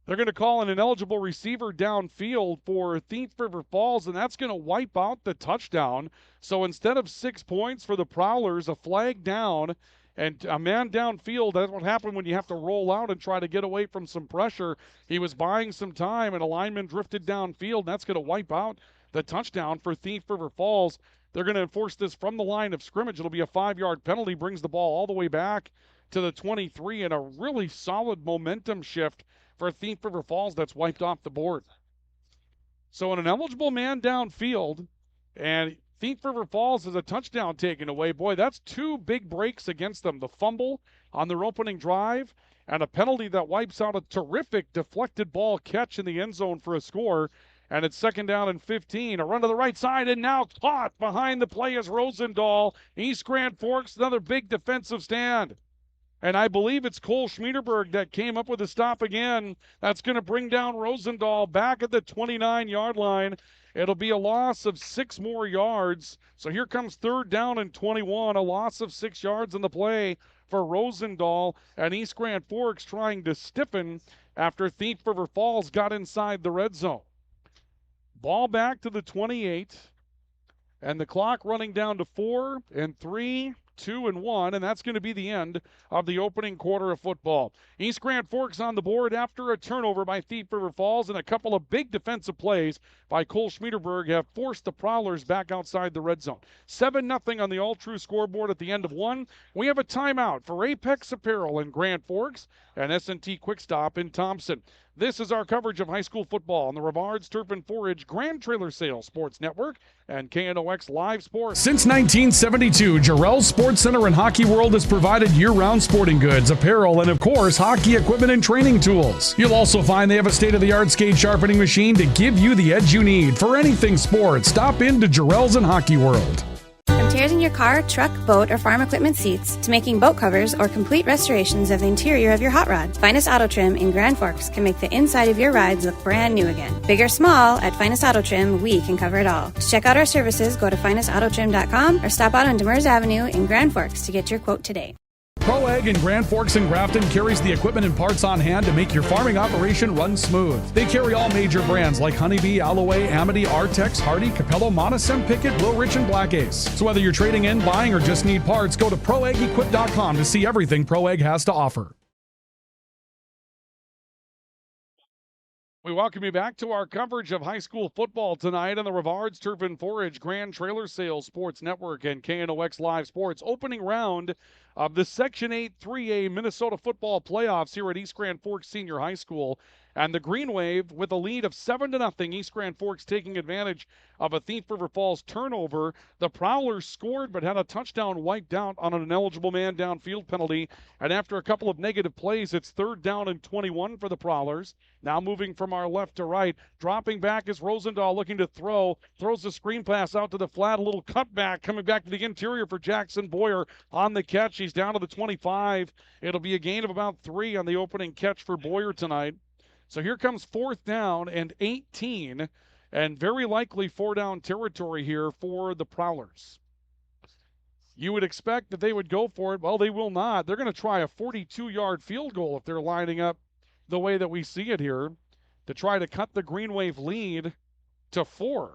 They're going to call an ineligible receiver downfield for Thief River Falls, and that's going to wipe out the touchdown. So instead of 6 points for the Prowlers, a flag down and a man downfield. That's what happened when you have to roll out and try to get away from some pressure. He was buying some time, and a lineman drifted downfield, and that's going to wipe out the touchdown for Thief River Falls. They're going to enforce this from the line of scrimmage. It'll be a 5-yard penalty, brings the ball all the way back to the 23, and a really solid momentum shift for Thief River Falls that's wiped off the board. So an ineligible man downfield, and Thief River Falls has a touchdown taken away. Boy, that's two big breaks against them. The fumble on their opening drive and a penalty that wipes out a terrific deflected ball catch in the end zone for a score. And it's second down and 15. A run to the right side, and now caught behind the play is Rosendahl. East Grand Forks, another big defensive stand. And I believe it's Cole Schmiederberg that came up with a stop again. That's going to bring down Rosendahl back at the 29-yard line. It'll be a loss of 6 more yards. So here comes third down and 21, a loss of 6 yards in the play for Rosendahl. And East Grand Forks trying to stiffen after Thief River Falls got inside the red zone. Ball back to the 28. And the clock running down to 4 and 3 2-1, and that's going to be the end of the opening quarter of football. East Grand Forks on the board after a turnover by Thief River Falls, and a couple of big defensive plays by Cole Schmiederberg have forced the Prowlers back outside the red zone. 7-0 on the all-true scoreboard at the end of one. We have a timeout for Apex Apparel in Grand Forks and S&T Quick Stop in Thompson. This is our coverage of high school football on the Rivards Turf and Forage Grand Trailer Sales Sports Network and KNOX Live Sports. Since 1972, Jarrell's Sports Center and Hockey World has provided year-round sporting goods, apparel, and of course, hockey equipment and training tools. You'll also find they have a state-of-the-art skate sharpening machine to give you the edge you need for anything sports. Stop into Jarrell's and Hockey World. From tears in your car, truck, boat, or farm equipment seats to making boat covers or complete restorations of the interior of your hot rod, Finest Auto Trim in Grand Forks can make the inside of your rides look brand new again. Big or small, at Finest Auto Trim, we can cover it all. To check out our services, go to finestautotrim.com or stop out on Demers Avenue in Grand Forks to get your quote today. Pro Ag in Grand Forks and Grafton carries the equipment and parts on hand to make your farming operation run smooth. They carry all major brands like Honeybee, Alloway, Amity, Artex, Hardy, Capello, Monosem, Pickett, Wilrich, and Black Ace. So whether you're trading in, buying, or just need parts, go to ProAgEquip.com to see everything Pro Ag has to offer. We welcome you back to our coverage of high school football tonight on the Rivards Turf and Forage Grand Trailer Sales Sports Network and KNOX Live Sports. Opening round of the Section 8 3A Minnesota football playoffs here at East Grand Forks Senior High School. And the Green Wave with a lead of 7-0. East Grand Forks taking advantage of a Thief River Falls turnover. The Prowlers scored but had a touchdown wiped out on an ineligible man downfield penalty. And after a couple of negative plays, it's 3rd down and 21 for the Prowlers. Now moving from our left to right. Dropping back is Rosendahl looking to throw. Throws the screen pass out to the flat. A little cutback coming back to the interior for Jackson Boyer on the catch. He's down to the 25. It'll be a gain of about 3 on the opening catch for Boyer tonight. So here comes 4th down and 18, and very likely 4-down territory here for the Prowlers. You would expect that they would go for it. Well, they will not. They're going to try a 42-yard field goal if they're lining up the way that we see it here to try to cut the Green Wave lead to 4.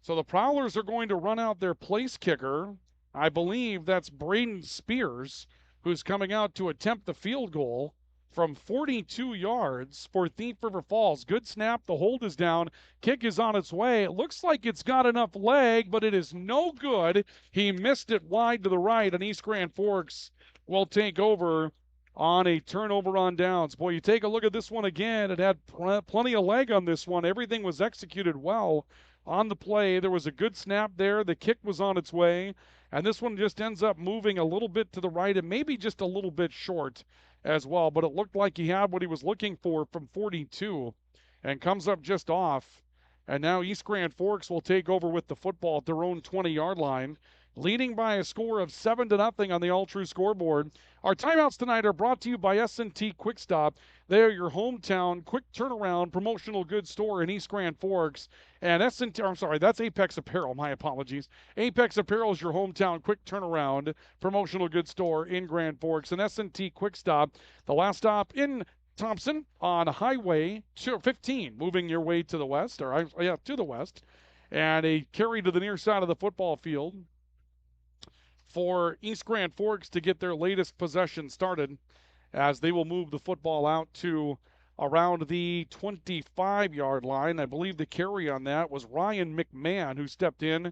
So the Prowlers are going to run out their place kicker. I believe that's Braden Spears, who's coming out to attempt the field goal from 42 yards for Thief River Falls. Good snap. The hold is down. Kick is on its way. It looks like it's got enough leg, but it is no good. He missed it wide to the right, and East Grand Forks will take over on a turnover on downs. Boy, you take a look at this one again. It had plenty of leg on this one. Everything was executed well on the play. There was a good snap there. The kick was on its way, and this one just ends up moving a little bit to the right and maybe just a little bit short as well, but it looked like he had what he was looking for from 42 and comes up just off. And now East Grand Forks will take over with the football at their own 20-yard line, leading by a score of 7-0 on the all-true scoreboard. Our timeouts tonight are brought to you by S&T Quick Stop. They are your hometown quick turnaround promotional goods store in East Grand Forks. And that's Apex Apparel, my apologies. Apex Apparel is your hometown quick turnaround promotional goods store in Grand Forks. And S&T Quick Stop, the last stop in Thompson on Highway 15, moving your way to the west, to the west. And a carry to the near side of the football field for East Grand Forks to get their latest possession started, as they will move the football out to around the 25-yard line. I believe the carry on that was Ryan McMahon, who stepped in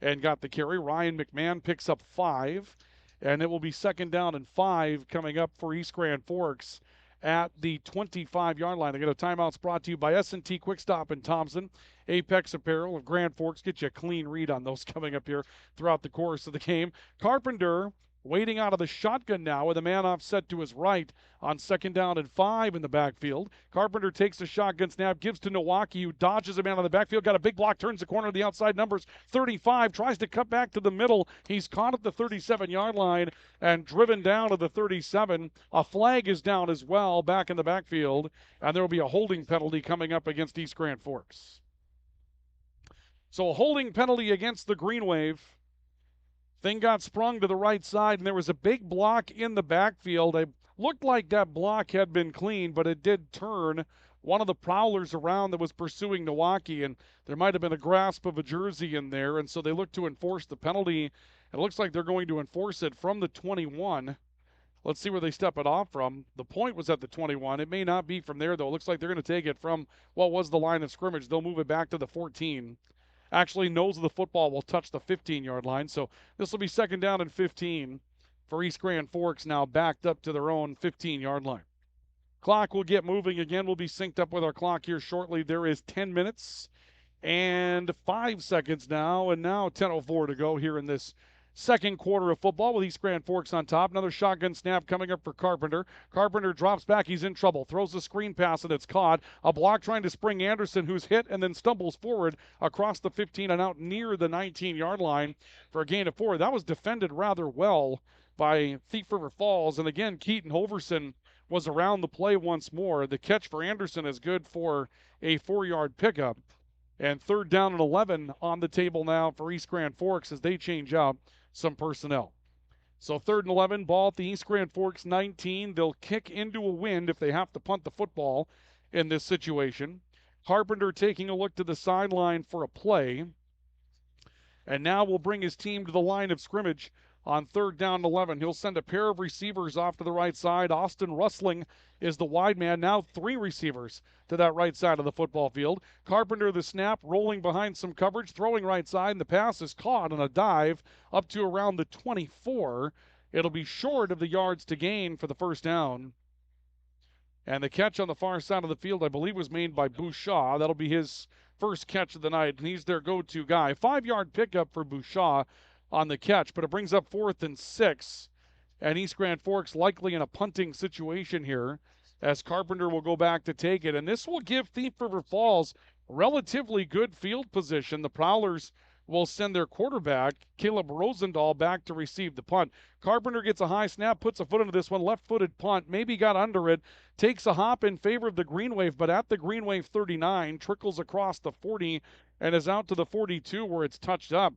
and got the carry. Ryan McMahon picks up 5, and it will be 2nd down and 5 coming up for East Grand Forks at the 25-yard line. Again, a timeout's brought to you by S&T Quick Stop in Thompson. Apex Apparel of Grand Forks. Get you a clean read on those coming up here throughout the course of the game. Carpenter waiting out of the shotgun now with a man offset to his right on 2nd down and 5 in the backfield. Carpenter takes the shotgun snap, gives to Nowaki, who dodges a man on the backfield, got a big block, turns the corner to the outside numbers, 35, tries to cut back to the middle. He's caught at the 37-yard line and driven down to the 37. A flag is down as well back in the backfield, and there will be a holding penalty coming up against East Grand Forks. So a holding penalty against the Green Wave. Thing got sprung to the right side, and there was a big block in the backfield. It looked like that block had been clean, but it did turn one of the Prowlers around that was pursuing Nowaki, and there might have been a grasp of a jersey in there, and so they looked to enforce the penalty It looks like they're going to enforce it from the 21. Let's see where they step it off from. The point was at the 21. It may not be from there, though. It looks like they're going to take it from what was the line of scrimmage. They'll move it back to the 14. Actually, nose of the football will touch the 15-yard line. So this will be 2nd down and 15 for East Grand Forks, now backed up to their own 15-yard line. Clock will get moving again. We'll be synced up with our clock here shortly. There is 10 minutes and 5 seconds now, and now 10:04 to go here in this second quarter of football with East Grand Forks on top. Another shotgun snap coming up for Carpenter. Carpenter drops back. He's in trouble. Throws the screen pass, and it's caught. A block trying to spring Anderson, who's hit and then stumbles forward across the 15 and out near the 19-yard line for a gain of 4. That was defended rather well by Thief River Falls. And again, Keaton Hoverson was around the play once more. The catch for Anderson is good for a 4-yard pickup. And 3rd down and 11 on the table now for East Grand Forks as they change out some personnel. So 3rd and 11, ball at the East Grand Forks 19. They'll kick into a wind if they have to punt the football in this situation. Carpenter taking a look to the sideline for a play. And now will bring his team to the line of scrimmage on 3rd down and 11. He'll send a pair of receivers off to the right side. Austin Rustling is the wide man. Now 3 receivers to that right side of the football field. Carpenter the snap, rolling behind some coverage, throwing right side, and the pass is caught on a dive up to around the 24. It'll be short of the yards to gain for the 1st down. And the catch on the far side of the field, I believe, was made by Bouchard. That'll be his first catch of the night, and he's their go-to guy. 5-yard pickup for Bouchard on the catch, but it brings up 4th and 6. And East Grand Forks likely in a punting situation here as Carpenter will go back to take it. And this will give Thief River Falls relatively good field position. The Prowlers will send their quarterback, Caleb Rosendahl, back to receive the punt. Carpenter gets a high snap, puts a foot into this one, left-footed punt, maybe got under it, takes a hop in favor of the Green Wave, but at the Green Wave 39, trickles across the 40 and is out to the 42 where it's touched up.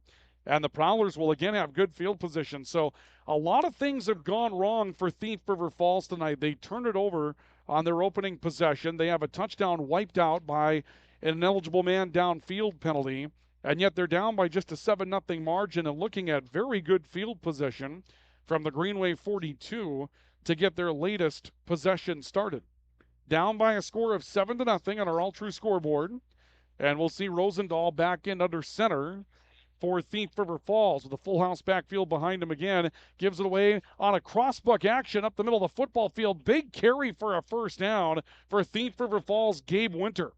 And the Prowlers will again have good field position. So a lot of things have gone wrong for Thief River Falls tonight. They turn it over on their opening possession. They have a touchdown wiped out by an ineligible man downfield penalty. And yet they're down by just a 7-0 margin and looking at very good field position from the Green Wave 42 to get their latest possession started. Down by a score of 7-0 on our all-true scoreboard. And we'll see Rosendahl back in under center for Thief River Falls with a full house backfield behind him again. Gives it away on a crossbuck action up the middle of the football field. Big carry for a 1st down for Thief River Falls' Gabe Winter.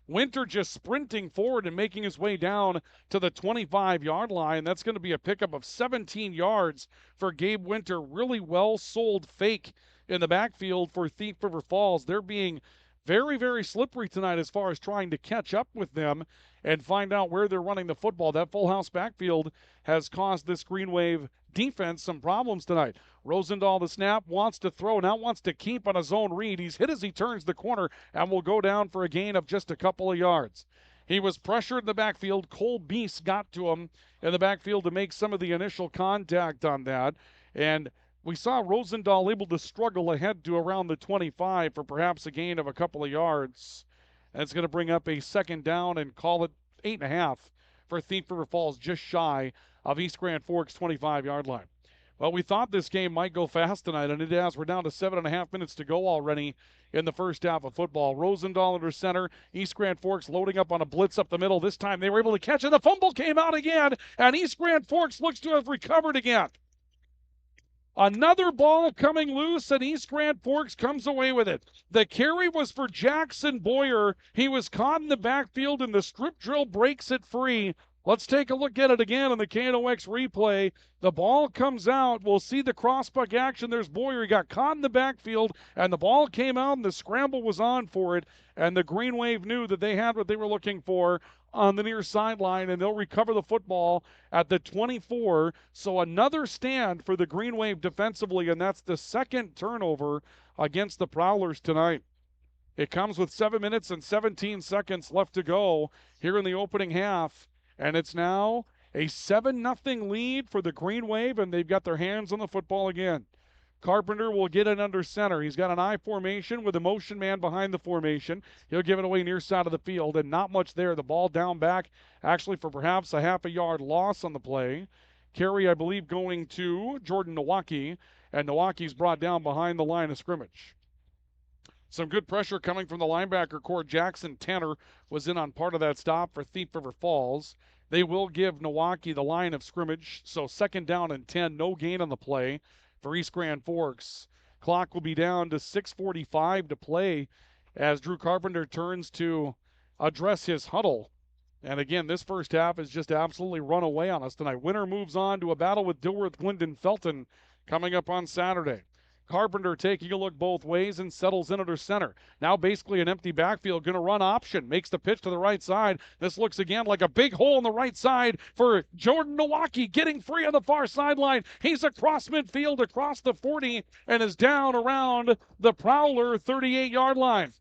Winter just sprinting forward and making his way down to the 25-yard line. That's going to be a pickup of 17 yards for Gabe Winter. Really well sold fake in the backfield for Thief River Falls. They're being very, very slippery tonight as far as trying to catch up with them and find out where they're running the football. That full house backfield has caused this Green Wave defense some problems tonight. Rosendahl, the snap, wants to throw, now wants to keep on a zone read. He's hit as he turns the corner and will go down for a gain of just a couple of yards. He was pressured in the backfield. Cole Beast got to him in the backfield to make some of the initial contact on that. And we saw Rosendahl able to struggle ahead to around the 25 for perhaps a gain of a couple of yards. And it's going to bring up a 2nd down and call it 8.5 for Thief River Falls, just shy of East Grand Forks' 25-yard line. Well, we thought this game might go fast tonight, and it has. We're down to 7.5 minutes to go already in the first half of football. Rosendahl under center. East Grand Forks loading up on a blitz up the middle. This time they were able to catch it. The fumble came out again, and East Grand Forks looks to have recovered again. Another ball coming loose, and East Grand Forks comes away with it. The carry was for Jackson Boyer. He was caught in the backfield, and the strip drill breaks it free. Let's take a look at it again on the KNOX replay. The ball comes out. We'll see the crossbuck action. There's Boyer. He got caught in the backfield, and the ball came out, and the scramble was on for it. And the Green Wave knew that they had what they were looking for on the near sideline, and they'll recover the football at the 24. So another stand for the Green Wave defensively, and that's the 2nd turnover against the Prowlers tonight. It comes with 7 minutes and 17 seconds left to go here in the opening half. And it's now a 7-0 lead for the Green Wave, and they've got their hands on the football again. Carpenter will get it under center. He's got an I formation with a motion man behind the formation. He'll give it away near side of the field, and not much there. The ball down back, actually for perhaps a half a yard loss on the play. Carry, I believe, going to Jordan Nowacki, and Nowaki's brought down behind the line of scrimmage. Some good pressure coming from the linebacker core. Jackson Tanner was in on part of that stop for Thief River Falls. They will give Nowacki the line of scrimmage, so 2nd down and 10, no gain on the play for East Grand Forks. Clock will be down to 6:45 to play as Drew Carpenter turns to address his huddle. And again, this first half has just absolutely run away on us tonight. Winner moves on to a battle with Dilworth Glendon Felton coming up on Saturday. Carpenter taking a look both ways and settles in under center. Now basically an empty backfield, going to run option, makes the pitch to the right side. This looks again like a big hole on the right side for Jordan Nowacki, getting free on the far sideline. He's across midfield, across the 40, and is down around the Prowler 38-yard line.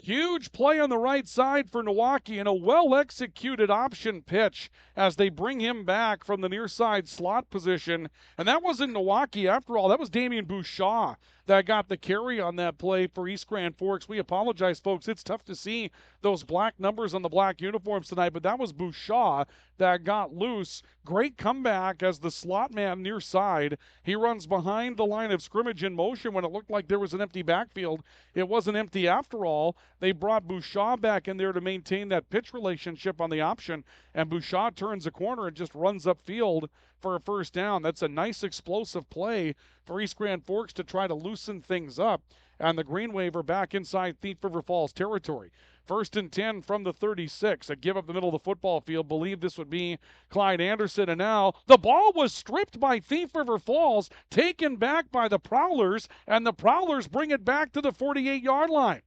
Huge play on the right side for Nowacki and a well-executed option pitch as they bring him back from the near side slot position. And that wasn't Nowacki after all. That was Damian Bouchaw that got the carry on that play for East Grand Forks. We apologize, folks. It's tough to see those black numbers on the black uniforms tonight, but that was Bouchaw that got loose. Great comeback as the slot man near side. He runs behind the line of scrimmage in motion when it looked like there was an empty backfield. It wasn't empty after all. They brought Bouchaw back in there to maintain that pitch relationship on the option, and Bouchaw turns a corner and just runs upfield for a first down. That's a nice explosive play for East Grand Forks to try to loosen things up, and the Green Wave are back inside Thief River Falls territory. 1st and 10 from the 36. A give up the middle of the football field. Believe this would be Clyde Anderson. And now the ball was stripped by Thief River Falls, taken back by the Prowlers, and the Prowlers bring it back to the 48-yard line.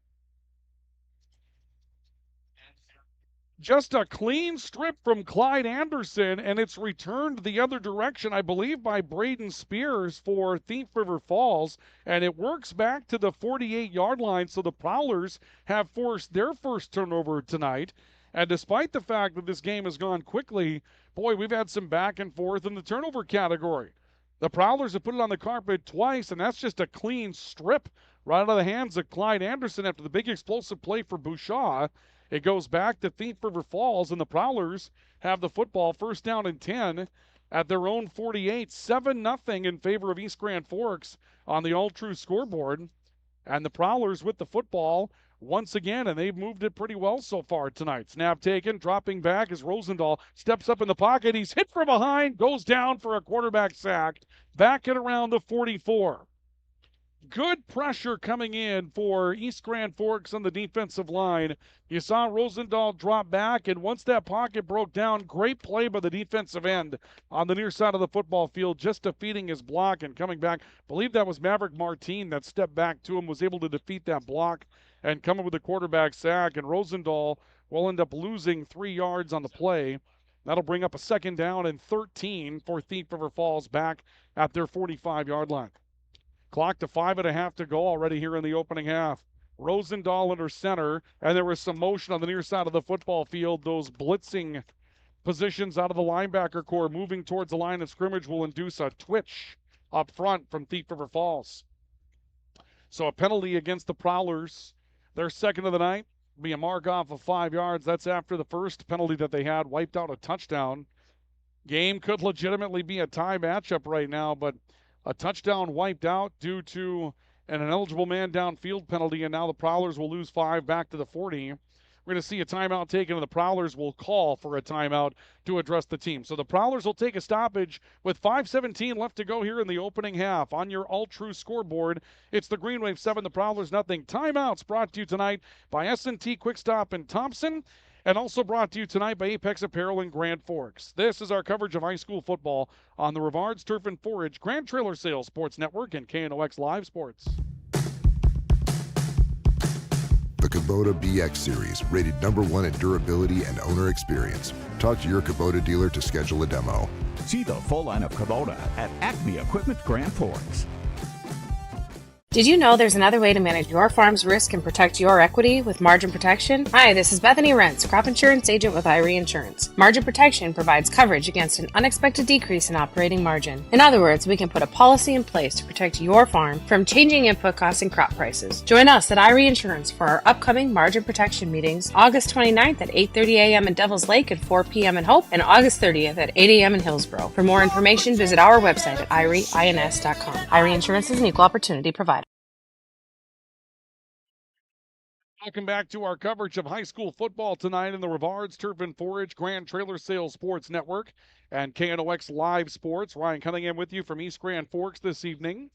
Just a clean strip from Clyde Anderson, and it's returned the other direction, I believe, by Braden Spears for Thief River Falls, and it works back to the 48-yard line, so the Prowlers have forced their first turnover tonight. And despite the fact that this game has gone quickly, boy, we've had some back and forth in the turnover category. The Prowlers have put it on the carpet twice, and that's just a clean strip right out of the hands of Clyde Anderson after the big explosive play for Bouchaw. It goes back to Thief River Falls, and the Prowlers have the football 1st down and 10 at their own 48, 7-0 in favor of East Grand Forks on the all-true scoreboard. And the Prowlers with the football once again, and they've moved it pretty well so far tonight. Snap taken, dropping back as Rosendahl steps up in the pocket. He's hit from behind, goes down for a quarterback sack, back at around the 44. Good pressure coming in for East Grand Forks on the defensive line. You saw Rosendahl drop back, and once that pocket broke down, great play by the defensive end on the near side of the football field, just defeating his block and coming back. I believe that was Maverick Martin that stepped back to him, was able to defeat that block and come up with a quarterback sack, and Rosendahl will end up losing 3 yards on the play. That'll bring up a 2nd down and 13 for Thief River Falls back at their 45-yard line. Clock to 5.5 to go already here in the opening half. Rosendahl under center, and there was some motion on the near side of the football field. Those blitzing positions out of the linebacker core moving towards the line of scrimmage will induce a twitch up front from Thief River Falls. So a penalty against the Prowlers. Their 2nd of the night will be a mark-off of 5 yards. That's after the first penalty that they had wiped out a touchdown. Game could legitimately be a tie matchup right now, but a touchdown wiped out due to an ineligible man downfield penalty, and now the Prowlers will lose 5 back to the 40. We're going to see a timeout taken, and the Prowlers will call for a timeout to address the team. So the Prowlers will take a stoppage with 5:17 left to go here in the opening half. On your all-true scoreboard, it's the Green Wave 7, the Prowlers nothing. Timeouts brought to you tonight by S&T Quick Stop in Thompson, and also brought to you tonight by Apex Apparel in Grand Forks. This is our coverage of high school football on the Rivards Turf and Forage Grand Trailer Sales Sports Network and KNOX Live Sports. The Kubota BX Series, rated #1 in durability and owner experience. Talk to your Kubota dealer to schedule a demo. See the full line of Kubota at Acme Equipment Grand Forks. Did you know there's another way to manage your farm's risk and protect your equity with margin protection? Hi, this is Bethany Rentz, crop insurance agent with Irie Insurance. Margin protection provides coverage against an unexpected decrease in operating margin. In other words, we can put a policy in place to protect your farm from changing input costs and crop prices. Join us at Irie Insurance for our upcoming margin protection meetings, August 29th at 8:30 a.m. in Devil's Lake and 4 p.m. in Hope, and August 30th at 8 a.m. in Hillsborough. For more information, visit our website at irieins.com. Irie Insurance is an equal opportunity provider. Welcome back to our coverage of high school football tonight in the Rivards Turf and Forage Grand Trailer Sales Sports Network and KNOX Live Sports. Ryan Cunningham with you from East Grand Forks this evening.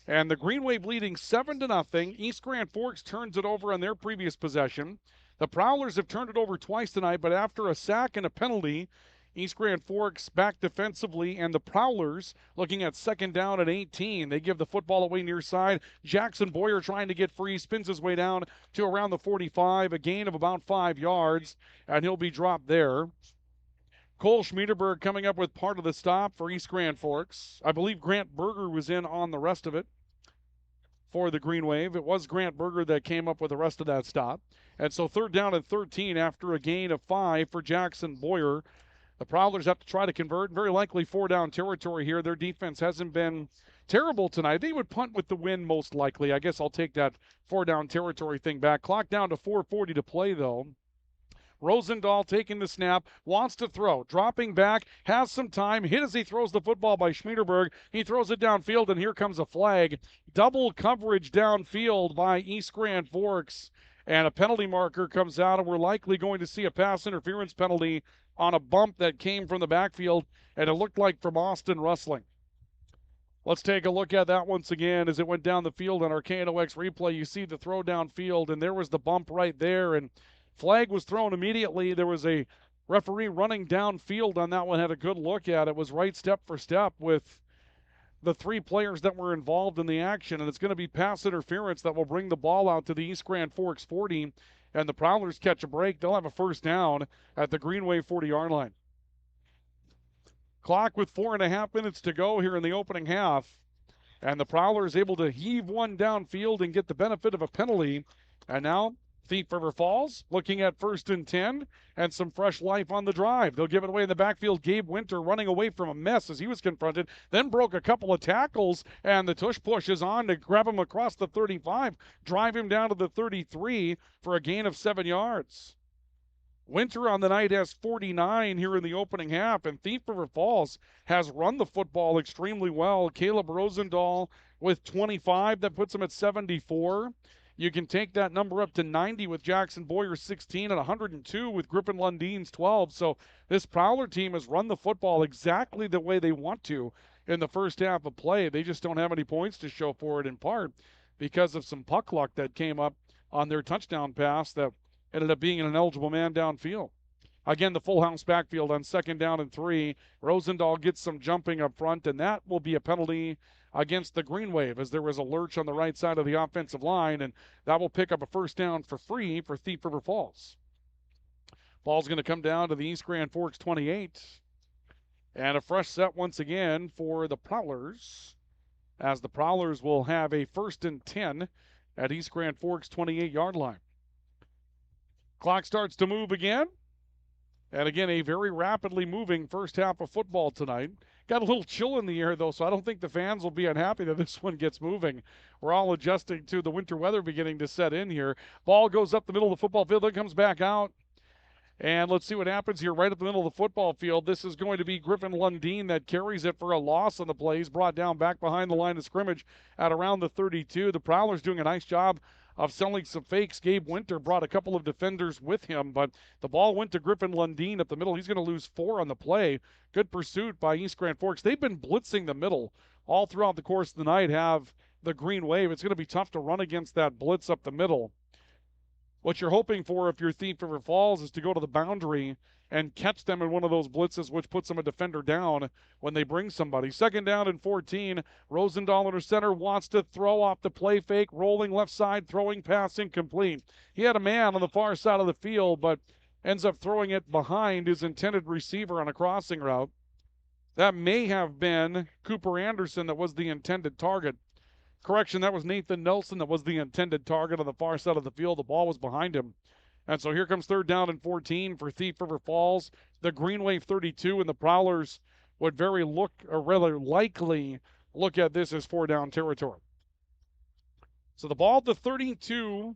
And the Green Wave leading 7-0. East Grand Forks turns it over on their previous possession. The Prowlers have turned it over twice tonight, but after a sack and a penalty, East Grand Forks back defensively, and the Prowlers looking at second down at 18. They give the football away near side. Jackson Boyer trying to get free, spins his way down to around the 45, a gain of about 5 yards, and he'll be dropped there. Cole Schmiederberg coming up with part of the stop for East Grand Forks. I believe Grant Berger was in on the rest of it for the Green Wave. It was Grant Berger that came up with the rest of that stop. And so third down and 13 after a gain of 5 for Jackson Boyer. The Prowlers have to try to convert. Very likely 4-down territory here. Their defense hasn't been terrible tonight. They would punt with the win most likely. I guess I'll take that 4-down territory thing back. Clock down to 4:40 to play, though. Rosendahl taking the snap, wants to throw, dropping back, has some time, hit as he throws the football by Schmiederberg. He throws it downfield, and here comes a flag. Double coverage downfield by East Grand Forks, and a penalty marker comes out, and we're likely going to see a pass interference penalty on a bump that came from the backfield, and it looked like from Austin Rustling. Let's take a look at that once again as it went down the field on our KNOX replay. You see the throw downfield, and there was the bump right there, and flag was thrown immediately. There was a referee running downfield on that one, had a good look at it. Was right step for step with the 3 players that were involved in the action, and it's going to be pass interference that will bring the ball out to the East Grand Forks 40, and the Prowlers catch a break. They'll have a first down at the Green Wave 40-yard line. Clock with 4.5 minutes to go here in the opening half, and the Prowlers able to heave one downfield and get the benefit of a penalty, and now Thief River Falls looking at 1st and 10 and some fresh life on the drive. They'll give it away in the backfield. Gabe Winter running away from a mess as he was confronted, then broke a couple of tackles, and the tush push is on to grab him across the 35, drive him down to the 33 for a gain of 7 yards. Winter on the night has 49 here in the opening half, and Thief River Falls has run the football extremely well. Caleb Rosendahl with 25, that puts him at 74. You can take that number up to 90 with Jackson Boyer 16 and 102 with Griffin Lundine's 12. So this Prowler team has run the football exactly the way they want to in the first half of play. They just don't have any points to show for it, in part because of some puck luck that came up on their touchdown pass that ended up being an ineligible man downfield. Again, the full house backfield on 2nd down and 3. Rosendahl gets some jumping up front, and that will be a penalty against the Green Wave as there was a lurch on the right side of the offensive line, and that will pick up a first down for free for Thief River Falls. Ball's going to come down to the East Grand Forks 28. And a fresh set once again for the Prowlers, as the Prowlers will have a 1st and 10 at East Grand Forks 28-yard line. Clock starts to move again. And again, a very rapidly moving first half of football tonight. Got a little chill in the air, though, so I don't think the fans will be unhappy that this one gets moving. We're all adjusting to the winter weather beginning to set in here. Ball goes up the middle of the football field, then comes back out. And let's see what happens here right up the middle of the football field. This is going to be Griffin Lundeen that carries it for a loss on the play. He's brought down back behind the line of scrimmage at around the 32. The Prowlers doing a nice job of selling some fakes. Gabe Winter brought a couple of defenders with him, but the ball went to Griffin Lundeen up the middle. He's going to lose 4 on the play. Good pursuit by East Grand Forks. They've been blitzing the middle all throughout the course of the night, have the Green Wave. It's going to be tough to run against that blitz up the middle. What you're hoping for if you're Thief River Falls is to go to the boundary and catch them in one of those blitzes, which puts them a defender down when they bring somebody. 2nd down and 14. Rosendahl under center wants to throw off the play fake, rolling left side, throwing pass incomplete. He had a man on the far side of the field, but ends up throwing it behind his intended receiver on a crossing route. That may have been Cooper Anderson that was the intended target. Correction, that was Nathan Nelson that was the intended target on the far side of the field. The ball was behind him. And so here comes 3rd down and 14 for Thief River Falls. The Green Wave 32 and the Prowlers would rather likely look at this as 4-down territory. So the ball at the 32,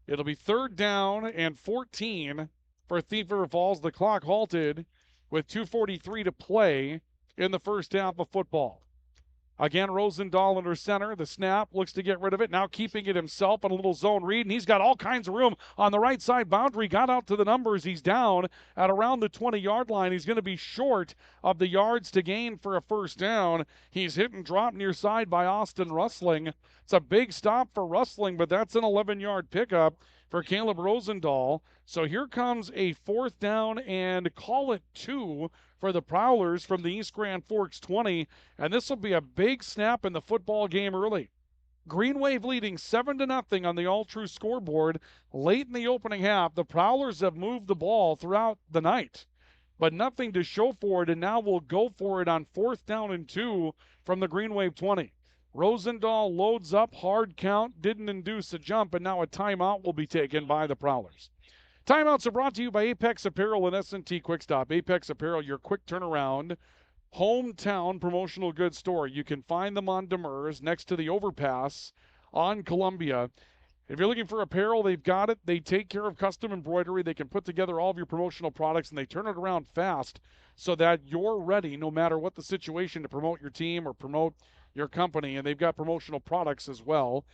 it'll be 3rd down and 14 for Thief River Falls. The clock halted with 2:43 to play in the first half of football. Again, Rosendahl under center. The snap looks to get rid of it. Now keeping it himself on a little zone read, and he's got all kinds of room on the right side boundary. Got out to the numbers. He's down at around the 20-yard line. He's going to be short of the yards to gain for a first down. He's hit and dropped near side by Austin Rustling. It's a big stop for Rustling, but that's an 11-yard pickup for Caleb Rosendahl. So here comes a 4th down and call it 2 for the Prowlers from the East Grand Forks 20, and this will be a big snap in the football game early. Green Wave leading 7-0 on the all-true scoreboard. Late in the opening half, the Prowlers have moved the ball throughout the night, but nothing to show for it, and now we'll go for it on 4th down and 2 from the Green Wave 20. Rosendahl loads up, hard count, didn't induce a jump, and now a timeout will be taken by the Prowlers. Timeouts are brought to you by Apex Apparel and S&T Quick Stop. Apex Apparel, your quick turnaround, hometown promotional goods store. You can find them on Demers next to the overpass on Columbia. If you're looking for apparel, they've got it. They take care of custom embroidery. They can put together all of your promotional products, and they turn it around fast so that you're ready no matter what the situation to promote your team or promote your company. And they've got promotional products as well.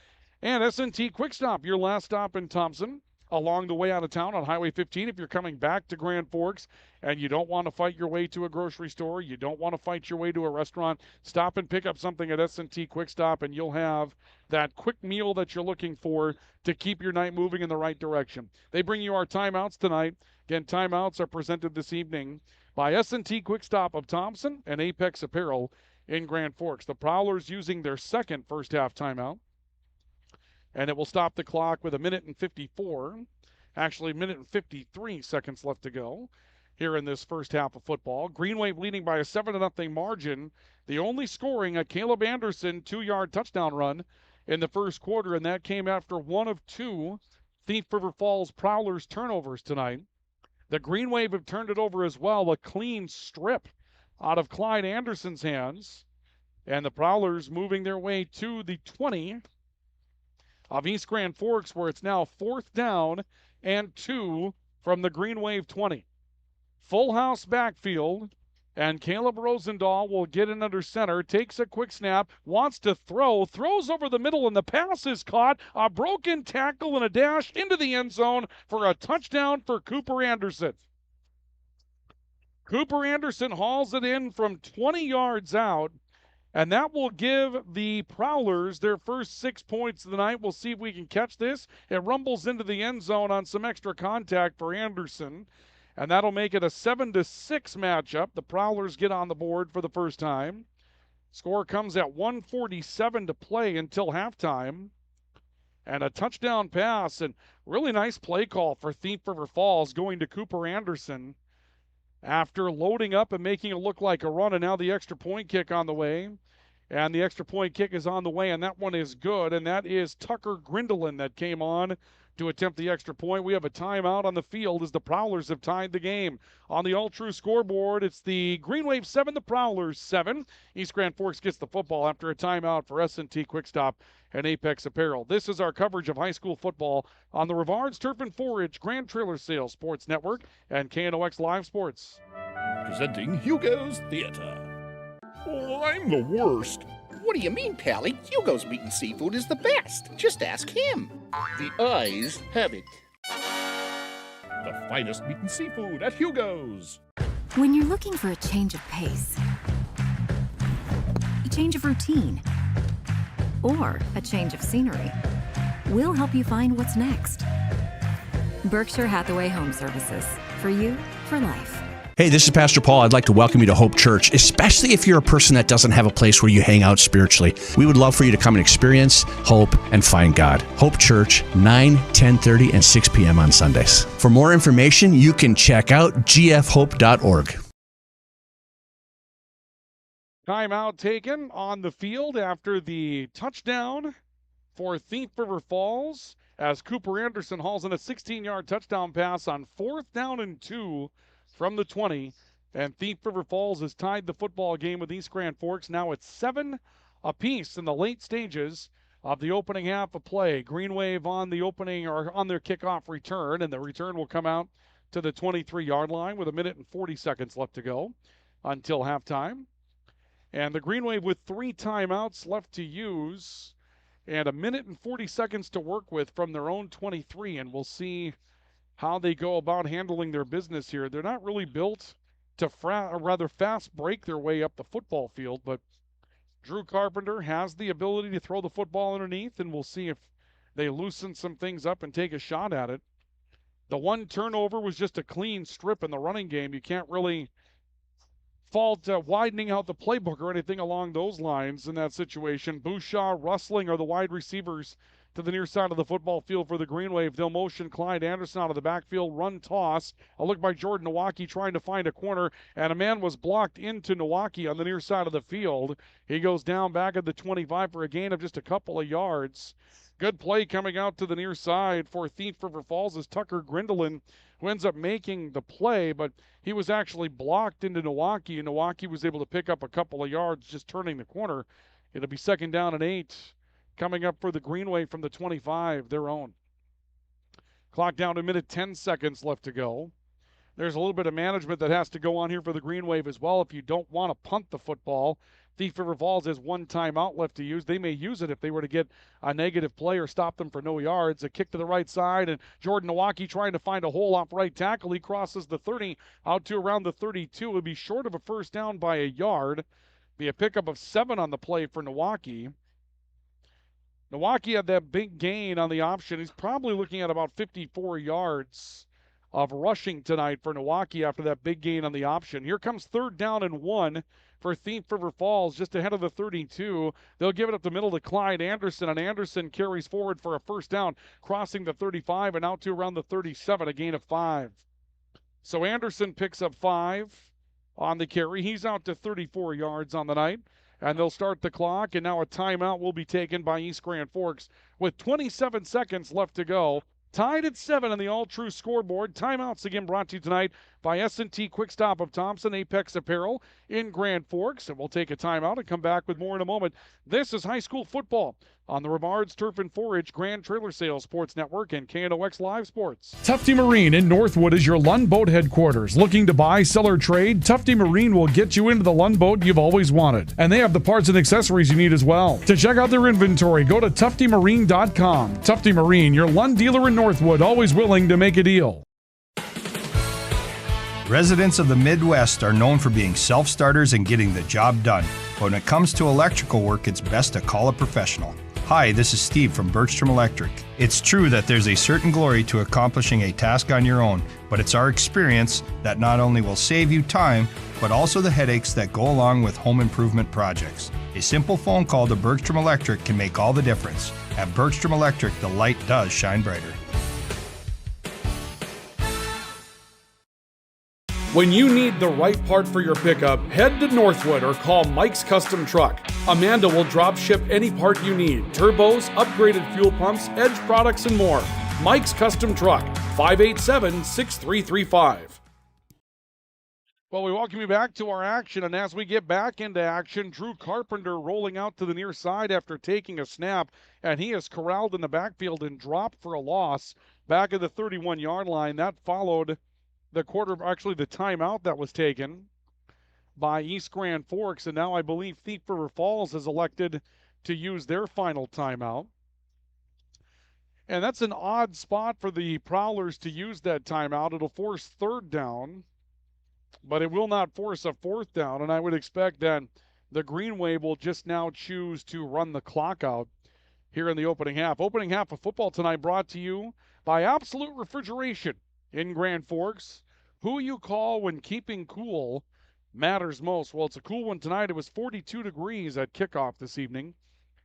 And S&T Quick Stop, your last stop in Thompson. Along the way out of town on Highway 15, if you're coming back to Grand Forks and you don't want to fight your way to a grocery store, you don't want to fight your way to a restaurant, stop and pick up something at S&T Quick Stop, and you'll have that quick meal that you're looking for to keep your night moving in the right direction. They bring you our timeouts tonight. Again, timeouts are presented this evening by S&T Quick Stop of Thompson and Apex Apparel in Grand Forks. The Prowlers using their second first half timeout. And it will stop the clock with 1:54, actually 1:53 seconds left to go here in this first half of football. Green Wave leading by a 7-0 margin. The only scoring, a Caleb Anderson 2-yard touchdown run in the first quarter, and that came after one of 2 Thief River Falls Prowlers turnovers tonight. The Green Wave have turned it over as well, a clean strip out of Clyde Anderson's hands. And the Prowlers moving their way to the 20 of East Grand Forks, where it's now 4th down and 2 from the Green Wave 20. Full house backfield, and Caleb Rosendahl will get in under center, takes a quick snap, wants to throw, throws over the middle, and the pass is caught. A broken tackle and a dash into the end zone for a touchdown for Cooper Anderson. Cooper Anderson hauls it in from 20 yards out. And that will give the Prowlers their first 6 points of the night. We'll see if we can catch this. It rumbles into the end zone on some extra contact for Anderson. And that'll make it a 7-6 matchup. The Prowlers get on the board for the first time. Score comes at 1:47 to play until halftime. And a touchdown pass and really nice play call for Thief River Falls going to Cooper Anderson. After loading up and making it look like a run, and now the extra point kick on the way. And the extra point kick is on the way, and that one is good. And that is Tucker Grindelin that came on to attempt the extra point. We have a timeout on the field as the Prowlers have tied the game. On the all-true scoreboard, it's the Green Wave 7, the Prowlers 7. East Grand Forks gets the football after a timeout for S&T Quick Stop and Apex Apparel. This is our coverage of high school football on the Rivards Turf and Forage Grand Trailer Sales Sports Network and KNOX Live Sports. Presenting Hugo's Theater. Oh, I'm the worst. What do you mean, Pally? Hugo's Meat and Seafood is the best. Just ask him. The eyes have it. The finest meat and seafood at Hugo's. When you're looking for a change of pace, a change of routine, or a change of scenery, we'll help you find what's next. Berkshire Hathaway Home Services. For you, for life. Hey, this is Pastor Paul. I'd like to welcome you to Hope Church, especially if you're a person that doesn't have a place where you hang out spiritually. We would love for you to come and experience hope and find God. Hope Church, 9, 10:30, and 6 p.m. on Sundays. For more information, you can check out gfhope.org. Timeout taken on the field after the touchdown for Thief River Falls as Cooper Anderson hauls in a 16-yard touchdown pass on 4th down and 2 from the 20. And Thief River Falls has tied the football game with East Grand Forks. Now it's 7 apiece in the late stages of the opening half of play. Green Wave on the opening or on their kickoff return, and the return will come out to the 23-yard line with 1 minute and 40 seconds left to go until halftime. And the Green Wave with 3 timeouts left to use and 1 minute and 40 seconds to work with from their own 23, and we'll see how they go about handling their business here. They're not really built to rather fast break their way up the football field, but Drew Carpenter has the ability to throw the football underneath, and we'll see if they loosen some things up and take a shot at it. The one turnover was just a clean strip in the running game. You can't really fault widening out the playbook or anything along those lines in that situation. Bouchard, Rustling are the wide receivers to the near side of the football field for the Green Wave. They'll motion Clyde Anderson out of the backfield, run toss. A look by Jordan Nowaki trying to find a corner, and a man was blocked into Nowaki on the near side of the field. He goes down back at the 25 for a gain of just a couple of yards. Good play coming out to the near side for Thief River Falls is Tucker Grindelin, who ends up making the play, but he was actually blocked into Nowaki, and Nowaki was able to pick up a couple of yards just turning the corner. It'll be 2nd down and 8 coming up for the Green Wave from the 25, their own. Clock down to 1 minute 10 seconds left to go. There's a little bit of management that has to go on here for the Green Wave as well. If you don't want to punt the football, Thief River Falls has 1 timeout left to use. They may use it if they were to get a negative play or stop them for no yards. A kick to the right side, and Jordan Nowaki trying to find a hole off right tackle. He crosses the 30 out to around the 32. It would be short of a first down by a yard. Be a pickup of 7 on the play for Nowaki. Nowaki had that big gain on the option. He's probably looking at about 54 yards of rushing tonight for Nowaki after that big gain on the option. Here comes 3rd down and 1 for Thief River Falls, just ahead of the 32. They'll give it up the middle to Clyde Anderson, and Anderson carries forward for a first down, crossing the 35 and out to around the 37, a gain of 5. So Anderson picks up 5 on the carry. He's out to 34 yards on the night. And they'll start the clock, and now a timeout will be taken by East Grand Forks with 27 seconds left to go. Tied at 7 on the All-True scoreboard. Timeouts again brought to you tonight by S&T Quick Stop of Thompson, Apex Apparel in Grand Forks. And we'll take a timeout and come back with more in a moment. This is high school football on the Rivards Turf and Forage Grand Trailer Sales Sports Network and KNOX Live Sports. Tufty Marine in Northwood is your Lund Boat headquarters. Looking to buy, sell, or trade? Tufty Marine will get you into the Lund boat you've always wanted. And they have the parts and accessories you need as well. To check out their inventory, go to tuftymarine.com. Tufty Marine, your Lund dealer in Northwood, always willing to make a deal. Residents of the Midwest are known for being self-starters and getting the job done. But when it comes to electrical work, it's best to call a professional. Hi, this is Steve from Bergstrom Electric. It's true that there's a certain glory to accomplishing a task on your own, but it's our experience that not only will save you time, but also the headaches that go along with home improvement projects. A simple phone call to Bergstrom Electric can make all the difference. At Bergstrom Electric, the light does shine brighter. When you need the right part for your pickup, head to Northwood or call Mike's Custom Truck. Amanda will drop ship any part you need. Turbos, upgraded fuel pumps, Edge products, and more. Mike's Custom Truck, 587-6335. Well, we welcome you back to our action, and as we get back into action, Drew Carpenter rolling out to the near side after taking a snap, and he is corralled in the backfield and dropped for a loss back at the 31-yard line. That followed the timeout that was taken by East Grand Forks, and now I believe Thief River Falls has elected to use their final timeout. And that's an odd spot for the Prowlers to use that timeout. It'll force 3rd down, but it will not force a 4th down, and I would expect that the Green Wave will just now choose to run the clock out here in the opening half. Opening half of football tonight brought to you by Absolute Refrigeration in Grand Forks. Who you call when keeping cool matters most. Well, it's a cool one tonight. It was 42 degrees at kickoff this evening,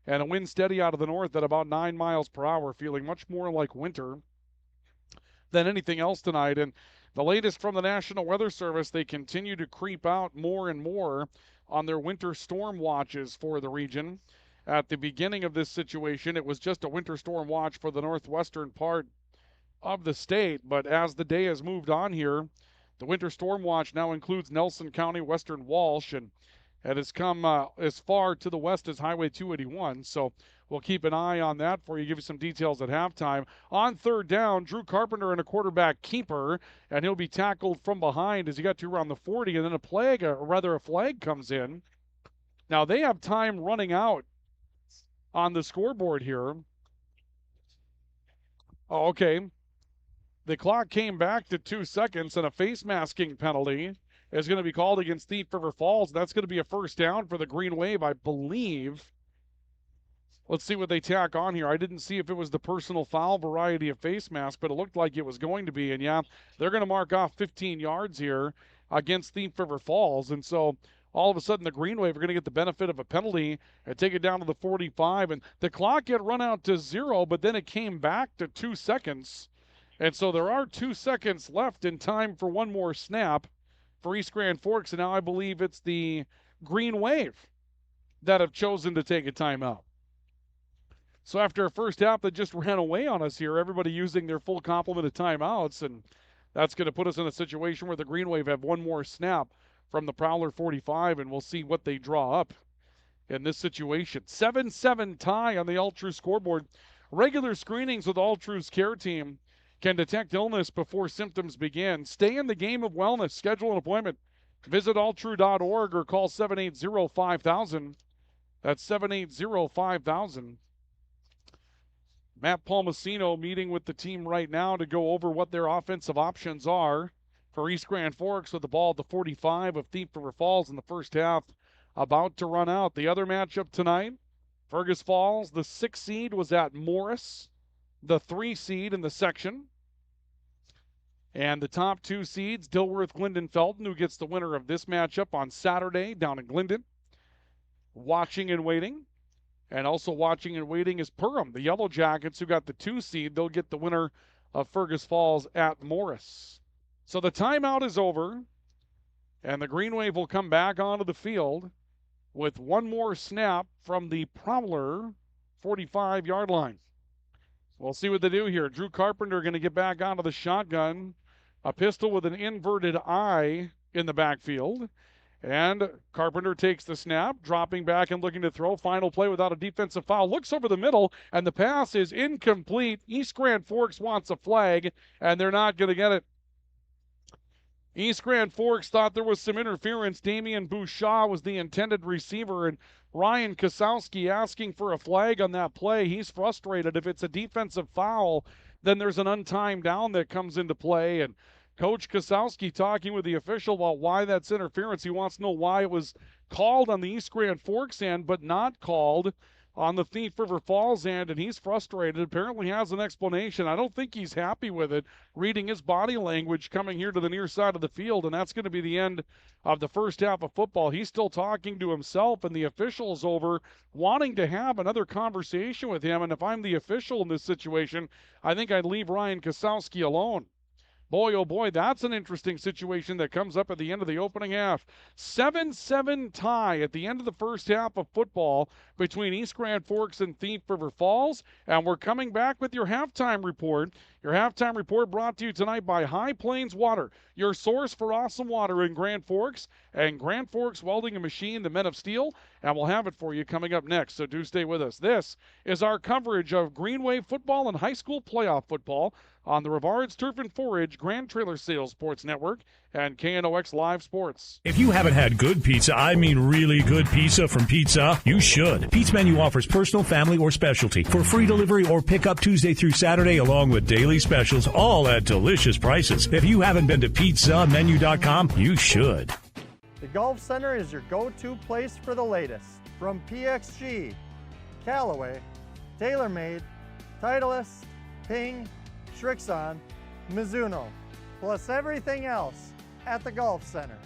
and a wind steady out of the north at about 9 miles per hour, feeling much more like winter than anything else tonight. And the latest from the National Weather Service, they continue to creep out more and more on their winter storm watches for the region. at the beginning of this situation. It was just a winter storm watch for the northwestern part of the state, but as the day has moved on here, the winter storm watch now includes Nelson County, western Walsh, and it has come as far to the west as Highway 281. So we'll keep an eye on that for you, give you some details at halftime. On third down, Drew Carpenter and a quarterback keeper, and he'll be tackled from behind as he got to around the 40, and then a flag comes in. Now they have time running out on the scoreboard here. Oh, okay. The clock came back to 2 seconds, and a face masking penalty is going to be called against Thief River Falls. That's going to be a first down for the Green Wave, I believe. Let's see what they tack on here. I didn't see if it was the personal foul variety of face mask, but it looked like it was going to be. And yeah, they're going to mark off 15 yards here against Thief River Falls. And so all of a sudden the Green Wave are going to get the benefit of a penalty and take it down to the 45. And the clock had run out to 0, but then it came back to 2 seconds. And so there are 2 seconds left in time for one more snap for East Grand Forks. And now I believe it's the Green Wave that have chosen to take a timeout. So after a first half that just ran away on us here, everybody using their full complement of timeouts, and that's going to put us in a situation where the Green Wave have one more snap from the Prowler 45, and we'll see what they draw up in this situation. 7-7 tie on the All-True scoreboard. Regular screenings with All-True's care team can detect illness before symptoms begin. Stay in the game of wellness. Schedule an appointment. Visit alltrue.org or call 780-5000. That's 780-5000. Matt Palmasino meeting with the team right now to go over what their offensive options are for East Grand Forks with the ball at the 45 of Thief River Falls in the first half, about to run out. The other matchup tonight, Fergus Falls, the 6 seed, was at Morris, the 3 seed in the section. And the top 2 seeds, Dilworth, Glendon, Felton, who gets the winner of this matchup on Saturday down in Glendon. Watching and waiting. And also watching and waiting is Perham, the Yellow Jackets, who got the 2 seed. They'll get the winner of Fergus Falls at Morris. So the timeout is over, and the Green Wave will come back onto the field with one more snap from the Prowler 45-yard line. We'll see what they do here. Drew Carpenter going to get back onto the shotgun. A pistol with an inverted I in the backfield. And Carpenter takes the snap, dropping back and looking to throw. Final play without a defensive foul. Looks over the middle, and the pass is incomplete. East Grand Forks wants a flag, and they're not going to get it. East Grand Forks thought there was some interference. Damian Bouchard was the intended receiver, and Ryan Kosowski asking for a flag on that play. He's frustrated. If it's a defensive foul, then there's an untimed down that comes into play, and Coach Kosowski talking with the official about why that's interference. He wants to know why it was called on the East Grand Forks end, but not called on the Thief River Falls end, and he's frustrated. Apparently has an explanation. I don't think he's happy with it, reading his body language coming here to the near side of the field, and that's going to be the end of the first half of football. He's still talking to himself, and the official's over wanting to have another conversation with him, and if I'm the official in this situation, I think I'd leave Ryan Kosowski alone. Boy, oh boy, that's an interesting situation that comes up at the end of the opening half. 7-7 tie at the end of the first half of football between East Grand Forks and Thief River Falls. And we're coming back with your halftime report. Your halftime report brought to you tonight by High Plains Water, your source for awesome water in Grand Forks, and Grand Forks Welding and Machine, the Men of Steel. And we'll have it for you coming up next, so do stay with us. This is our coverage of Green Wave football and high school playoff football on the Rivards Turf and Forage Grand Trailer Sales Sports Network and KNOX Live Sports. If you haven't had good pizza, I mean really good pizza from Pizza, you should. Pete's Menu offers personal, family, or specialty for free delivery or pickup Tuesday through Saturday, along with daily specials, all at delicious prices. If you haven't been to pizzamenu.com, you should. The Golf Center is your go-to place for the latest. From PXG, Callaway, TaylorMade, Titleist, Ping, Srixon, Mizuno, plus everything else at the Golf Center.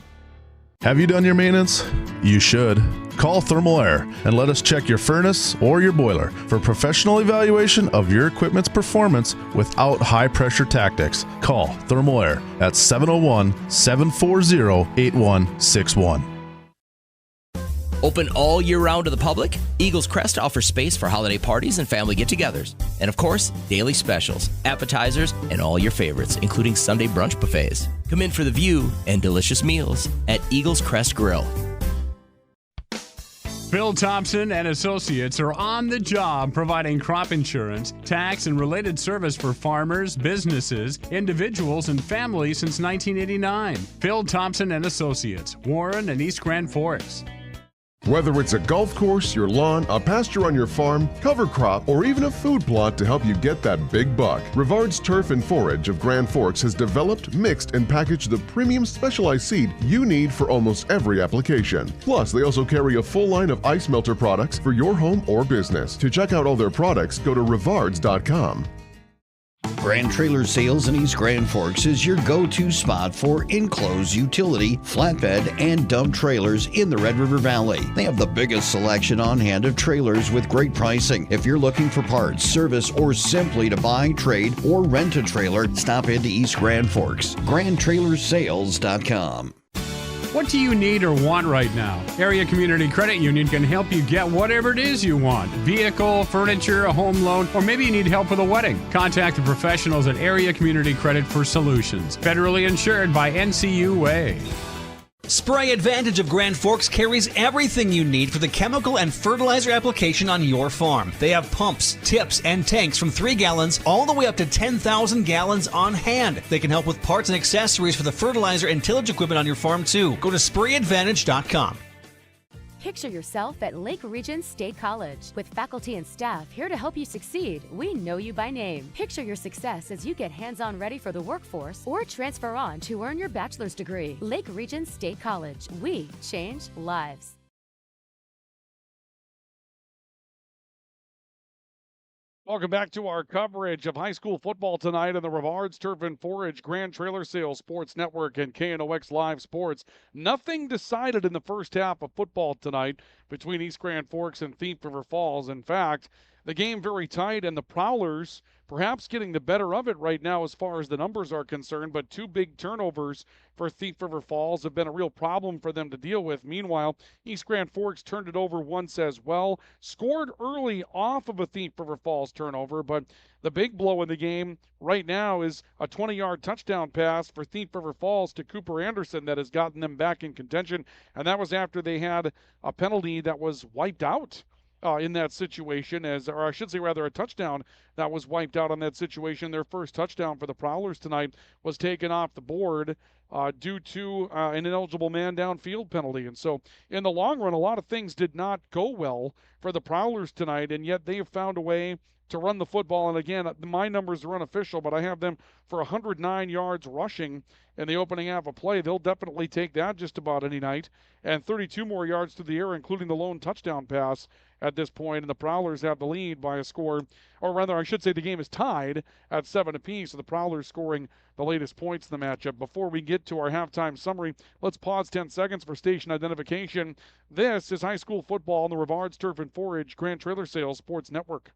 Have you done your maintenance? You should. Call Thermal Air and let us check your furnace or your boiler for professional evaluation of your equipment's performance without high-pressure tactics. Call Thermal Air at 701-740-8161. Open all year round to the public, Eagles Crest offers space for holiday parties and family get-togethers. And of course, daily specials, appetizers, and all your favorites, including Sunday brunch buffets. Come in for the view and delicious meals at Eagles Crest Grill. Phil Thompson and Associates are on the job providing crop insurance, tax, and related service for farmers, businesses, individuals, and families since 1989. Phil Thompson and Associates, Warren and East Grand Forks. Whether it's a golf course, your lawn, a pasture on your farm, cover crop, or even a food plot to help you get that big buck, Rivard's Turf and Forage of Grand Forks has developed, mixed, and packaged the premium specialized seed you need for almost every application. Plus, they also carry a full line of ice melter products for your home or business. To check out all their products, go to rivards.com. Grand Trailer Sales in East Grand Forks is your go-to spot for enclosed utility, flatbed, and dump trailers in the Red River Valley. They have the biggest selection on hand of trailers with great pricing. If you're looking for parts, service, or simply to buy, trade, or rent a trailer, stop into East Grand Forks. GrandTrailersales.com. What do you need or want right now? Area Community Credit Union can help you get whatever it is you want. Vehicle, furniture, a home loan, or maybe you need help with a wedding. Contact the professionals at Area Community Credit for solutions. Federally insured by NCUA. Spray Advantage of Grand Forks carries everything you need for the chemical and fertilizer application on your farm. They have pumps, tips, and tanks from 3 gallons all the way up to 10,000 gallons on hand. They can help with parts and accessories for the fertilizer and tillage equipment on your farm too. Go to sprayadvantage.com. Picture yourself at Lake Region State College. With faculty and staff here to help you succeed, we know you by name. Picture your success as you get hands-on ready for the workforce or transfer on to earn your bachelor's degree. Lake Region State College. We change lives. Welcome back to our coverage of high school football tonight on the Rivards Turf and Forage Grand Trailer Sales Sports Network and KNOX Live Sports. Nothing decided in the first half of football tonight between East Grand Forks and Thief River Falls. In fact, the game very tight, and the Prowlers perhaps getting the better of it right now as far as the numbers are concerned, but 2 big turnovers for Thief River Falls have been a real problem for them to deal with. Meanwhile, East Grand Forks turned it over once as well, scored early off of a Thief River Falls turnover, but the big blow in the game right now is a 20-yard touchdown pass for Thief River Falls to Cooper Anderson that has gotten them back in contention, and that was after they had a penalty that was wiped out in that situation, or I should say rather a touchdown that was wiped out on that situation. Their first touchdown for the Prowlers tonight was taken off the board due to an ineligible man downfield penalty. And so in the long run, a lot of things did not go well for the Prowlers tonight, and yet they have found a way to run the football. And again, my numbers are unofficial, but I have them for 109 yards rushing in the opening half of play. They'll definitely take that just about any night. And 32 more yards through the air, including the lone touchdown pass at this point. And the Prowlers have the lead by a score, or rather, I should say the game is tied at 7 apiece. So the Prowlers scoring the latest points in the matchup. Before we get to our halftime summary, let's pause 10 seconds for station identification. This is high school football on the Rivards Turf and Forage Grand Trailer Sales Sports Network.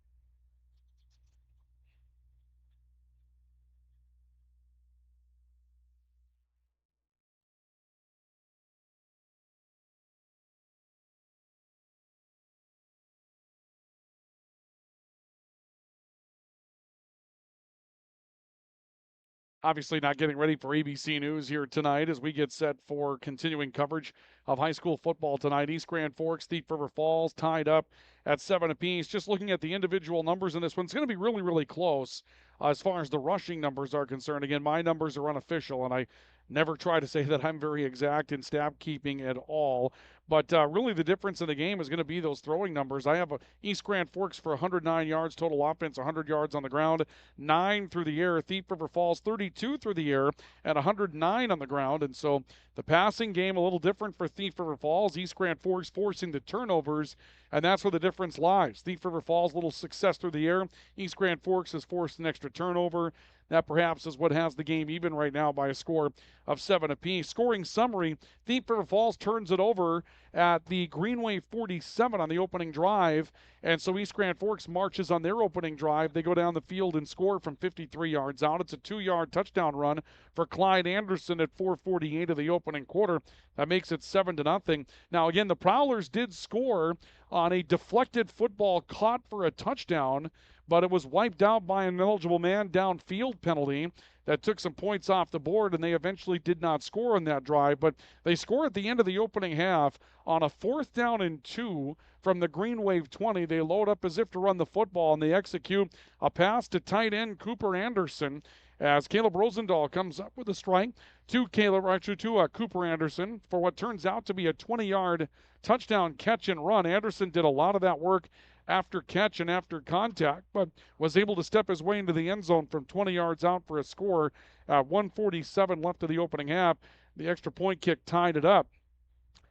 Obviously not getting ready for ABC News here tonight as we get set for continuing coverage of high school football tonight. East Grand Forks, Thief River Falls tied up at 7 apiece. Just looking at the individual numbers in this one, it's going to be really, really close as far as the rushing numbers are concerned. Again, my numbers are unofficial, and I never try to say that I'm very exact in stat keeping at all. But really the difference in the game is going to be those throwing numbers. I have East Grand Forks for 109 yards total offense, 100 yards on the ground, 9 through the air. Thief River Falls 32 through the air and 109 on the ground. And so the passing game a little different for Thief River Falls. East Grand Forks forcing the turnovers, and that's where the difference lies. Thief River Falls, little success through the air. East Grand Forks has forced an extra turnover. That perhaps is what has the game even right now by a score of 7 apiece. Scoring summary, Thief River Falls turns it over at the Greenway 47 on the opening drive. And so East Grand Forks marches on their opening drive. They go down the field and score from 53 yards out. It's a 2-yard touchdown run for Clyde Anderson at 4:48 of the opening quarter. That makes it 7-0. Now, again, the Prowlers did score on a deflected football caught for a touchdown, but it was wiped out by an ineligible man downfield penalty that took some points off the board, and they eventually did not score on that drive. But they score at the end of the opening half on a 4th down and 2 from the Green Wave 20. They load up as if to run the football, and they execute a pass to tight end Cooper Anderson as Caleb Rosendahl comes up with a strike to Cooper Anderson for what turns out to be a 20-yard touchdown catch and run. Anderson did a lot of that work after catch and after contact, but was able to step his way into the end zone from 20 yards out for a score. 1:47 left of the opening half. The extra point kick tied it up.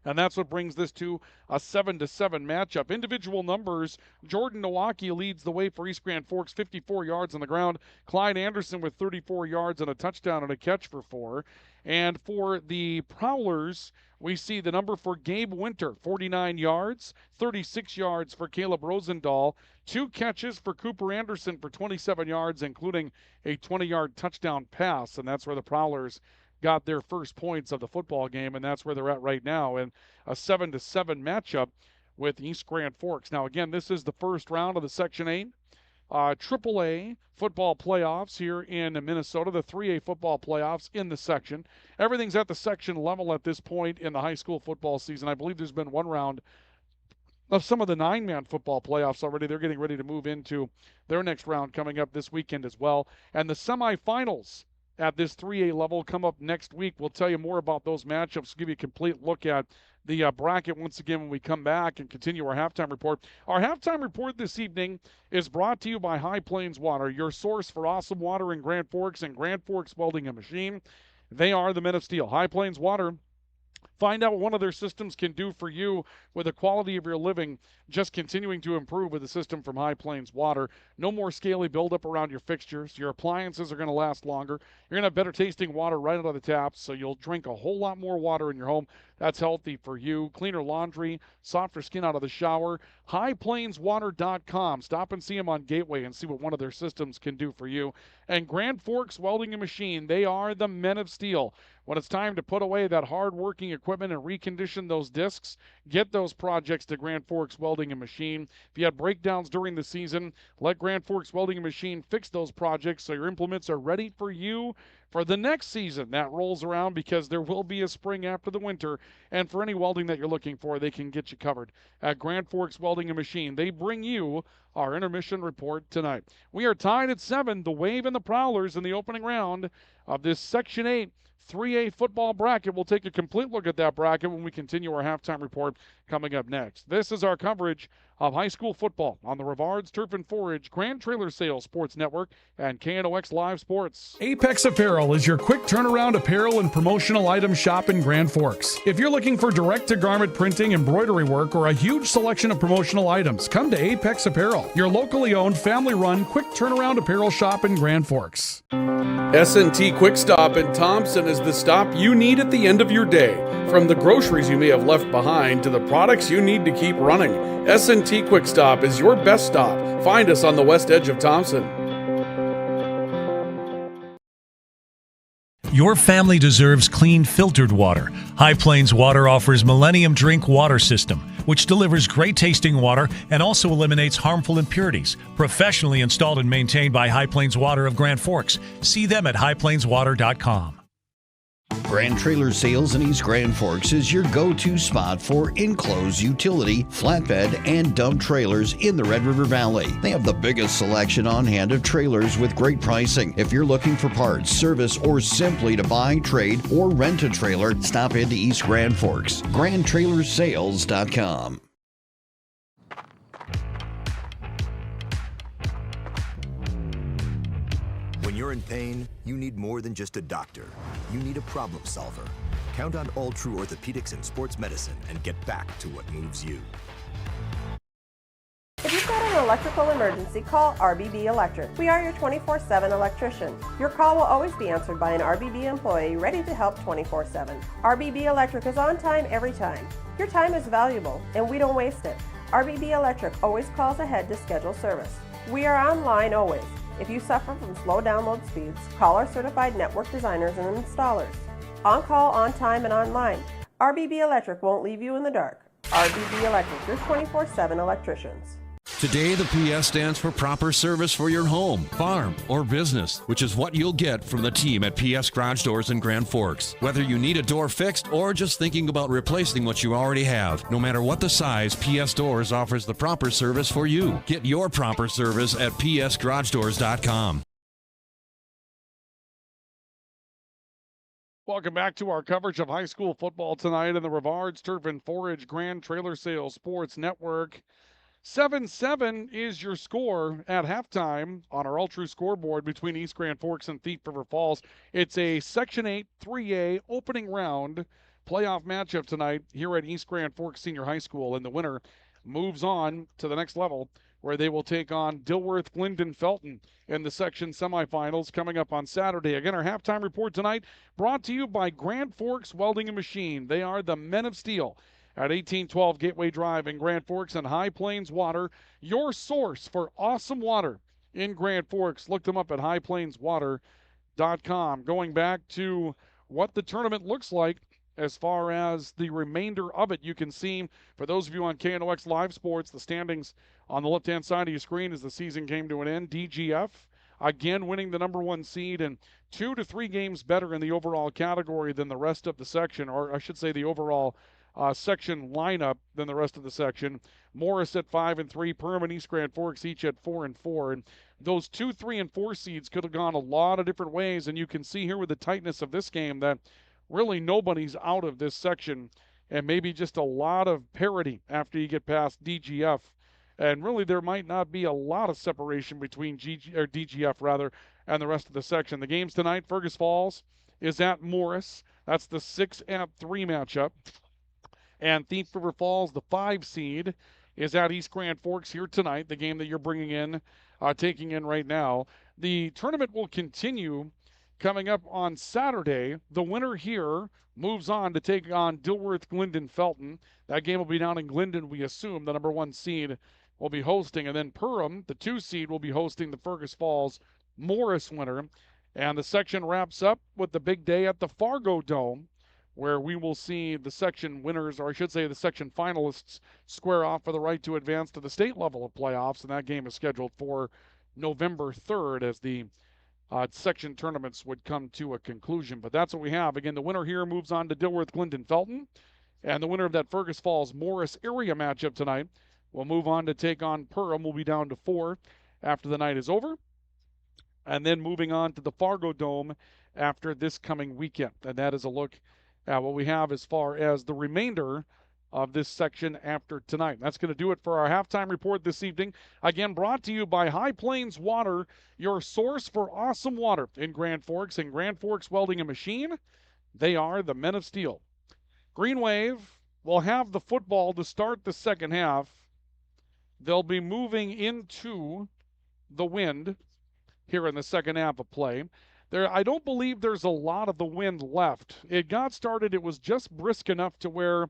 And that's what brings this to a 7-7 matchup. Individual numbers, Jordan Nowaki leads the way for East Grand Forks, 54 yards on the ground. Clyde Anderson with 34 yards and a touchdown and a catch for 4. And for the Prowlers, we see the number for Gabe Winter, 49 yards, 36 yards for Caleb Rosendahl, 2 catches for Cooper Anderson for 27 yards, including a 20-yard touchdown pass. And that's where the Prowlers got their first points of the football game, and that's where they're at right now in a 7-7 matchup with East Grand Forks. Now, again, this is the first round of the Section 8 AAA football playoffs here in Minnesota, the 3A football playoffs in the section. Everything's at the section level at this point in the high school football season. I believe there's been one round of some of the 9-man football playoffs already. They're getting ready to move into their next round coming up this weekend as well. And the semifinals at this 3A level come up next week. We'll tell you more about those matchups, give you a complete look at the bracket once again when we come back and continue our halftime report. Our halftime report this evening is brought to you by High Plains Water, your source for awesome water in Grand Forks and Grand Forks Welding and Machine. They are the men of steel. High Plains Water. Find out what one of their systems can do for you with the quality of your living, just continuing to improve with the system from High Plains Water. No more scaly buildup around your fixtures. Your appliances are going to last longer. You're going to have better tasting water right out of the taps, so you'll drink a whole lot more water in your home. That's healthy for you. Cleaner laundry, softer skin out of the shower. HighPlainsWater.com. Stop and see them on Gateway and see what one of their systems can do for you. And Grand Forks Welding and Machine, they are the men of steel. When it's time to put away that hard-working equipment and recondition those discs, get those projects to Grand Forks Welding and Machine. If you had breakdowns during the season, let Grand Forks Welding and Machine fix those projects so your implements are ready for you for the next season that rolls around, because there will be a spring after the winter. And for any welding that you're looking for, they can get you covered at Grand Forks Welding and Machine. They bring you our intermission report tonight. We are tied at 7, the Wave and the Prowlers in the opening round of this Section 8 3A football bracket. We'll take a complete look at that bracket when we continue our halftime report coming up next. This is our coverage of high school football on the Rivards Turf and Forage Grand Trailer Sales Sports Network and KNOX Live Sports. Apex Apparel is your quick turnaround apparel and promotional item shop in Grand Forks. If you're looking for direct-to-garment printing, embroidery work, or a huge selection of promotional items, come to Apex Apparel, your locally owned, family-run, quick turnaround apparel shop in Grand Forks. S&T Quick Stop in Thompson is the stop you need at the end of your day. From the groceries you may have left behind to the products you need to keep running, S&T Quick Stop is your best stop. Find us on the west edge of Thompson. Your family deserves clean, filtered water. High Plains Water offers Millennium Drink Water System, which delivers great tasting water and also eliminates harmful impurities. Professionally installed and maintained by High Plains Water of Grand Forks. See them at highplainswater.com. Grand Trailer Sales in East Grand Forks is your go-to spot for enclosed utility, flatbed, and dump trailers in the Red River Valley. They have the biggest selection on hand of trailers with great pricing. If you're looking for parts, service, or simply to buy, trade, or rent a trailer, stop into East Grand Forks. GrandTrailersSales.com. When you're in pain, you need more than just a doctor. You need a problem solver. Count on All True Orthopedics and Sports Medicine and get back to what moves you. If you've got an electrical emergency, call RBB Electric. We are your 24/7 electrician. Your call will always be answered by an RBB employee ready to help 24/7. RBB Electric is on time every time. Your time is valuable, and we don't waste it. RBB Electric always calls ahead to schedule service. We are online always. If you suffer from slow download speeds, call our certified network designers and installers. On call, on time, and online. RBB Electric won't leave you in the dark. RBB Electric, your 24/7 electricians. Today, the PS stands for proper service for your home, farm, or business, which is what you'll get from the team at PS Garage Doors in Grand Forks. Whether you need a door fixed or just thinking about replacing what you already have, no matter what the size, PS Doors offers the proper service for you. Get your proper service at psgaragedoors.com. Welcome back to our coverage of high school football tonight in the Rivards Turf and Forage Grand Trailer Sales Sports Network. 7-7 is your score at halftime on our All-True scoreboard between East Grand Forks and Thief River Falls. It's a Section 8 3A opening round playoff matchup tonight here at East Grand Forks Senior High School, and the winner moves on to the next level where they will take on Dilworth Glendon Felton in the section semifinals coming up on Saturday. Again, our halftime report tonight brought to you by Grand Forks Welding and Machine. They are the Men of Steel at 1812 Gateway Drive in Grand Forks and High Plains Water, your source for awesome water in Grand Forks. Look them up at highplainswater.com. Going back to what the tournament looks like as far as the remainder of it, you can see, for those of you on KNOX Live Sports, the standings on the left-hand side of your screen as the season came to an end. DGF, again, winning the number 1 seed and 2 to 3 games better in the overall category than the rest of the section, or I should say the overall section lineup than the rest of the section. Morris at 5-3, Perham and East Grand Forks each at 4-4, and those 2, 3, and 4 seeds could have gone a lot of different ways, and you can see here with the tightness of this game that really nobody's out of this section, and maybe just a lot of parity after you get past DGF. And really, there might not be a lot of separation between DGF and the rest of the section. The games tonight, Fergus Falls is at Morris. That's the 6-3 matchup. And Thief River Falls, the 5 seed, is at East Grand Forks here tonight, the game that you're bringing in, taking in right now. The tournament will continue coming up on Saturday. The winner here moves on to take on Dilworth Glendon Felton. That game will be down in Glendon, we assume. The number 1 seed will be hosting. And then Perham, the 2 seed, will be hosting the Fergus Falls Morris winner. And the section wraps up with the big day at the Fargo Dome, where we will see the section winners, or I should say the section finalists, square off for the right to advance to the state level of playoffs. And that game is scheduled for November 3rd as the section tournaments would come to a conclusion. But that's what we have. Again, the winner here moves on to Dilworth Glendon Felton. And the winner of that Fergus Falls Morris area matchup tonight will move on to take on Perham. We'll be down to 4 after the night is over. And then moving on to the Fargo Dome after this coming weekend. And that is a look at what we have as far as the remainder of this section after tonight. That's going to do it for our halftime report this evening. Again, brought to you by High Plains Water, your source for awesome water in Grand Forks and Grand Forks Welding and Machine. They are the Men of Steel. Green Wave will have the football to start the second half. They'll be moving into the wind here in the second half of play. I don't believe there's a lot of the wind left. It got started, it was just brisk enough to where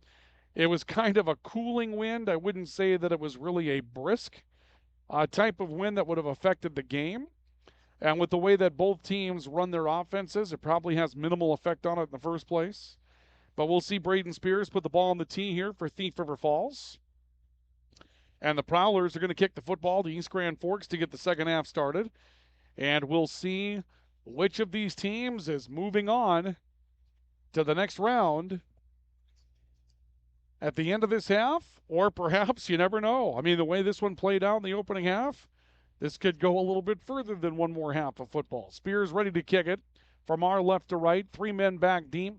it was kind of a cooling wind. I wouldn't say that it was really a brisk type of wind that would have affected the game. And with the way that both teams run their offenses, it probably has minimal effect on it in the first place. But we'll see Braden Spears put the ball on the tee here for Thief River Falls. And the Prowlers are going to kick the football to East Grand Forks to get the second half started. And we'll see which of these teams is moving on to the next round at the end of this half, or perhaps, you never know. I mean, the way this one played out in the opening half, this could go a little bit further than one more half of football. Spears ready to kick it from our left to right. 3 men back deep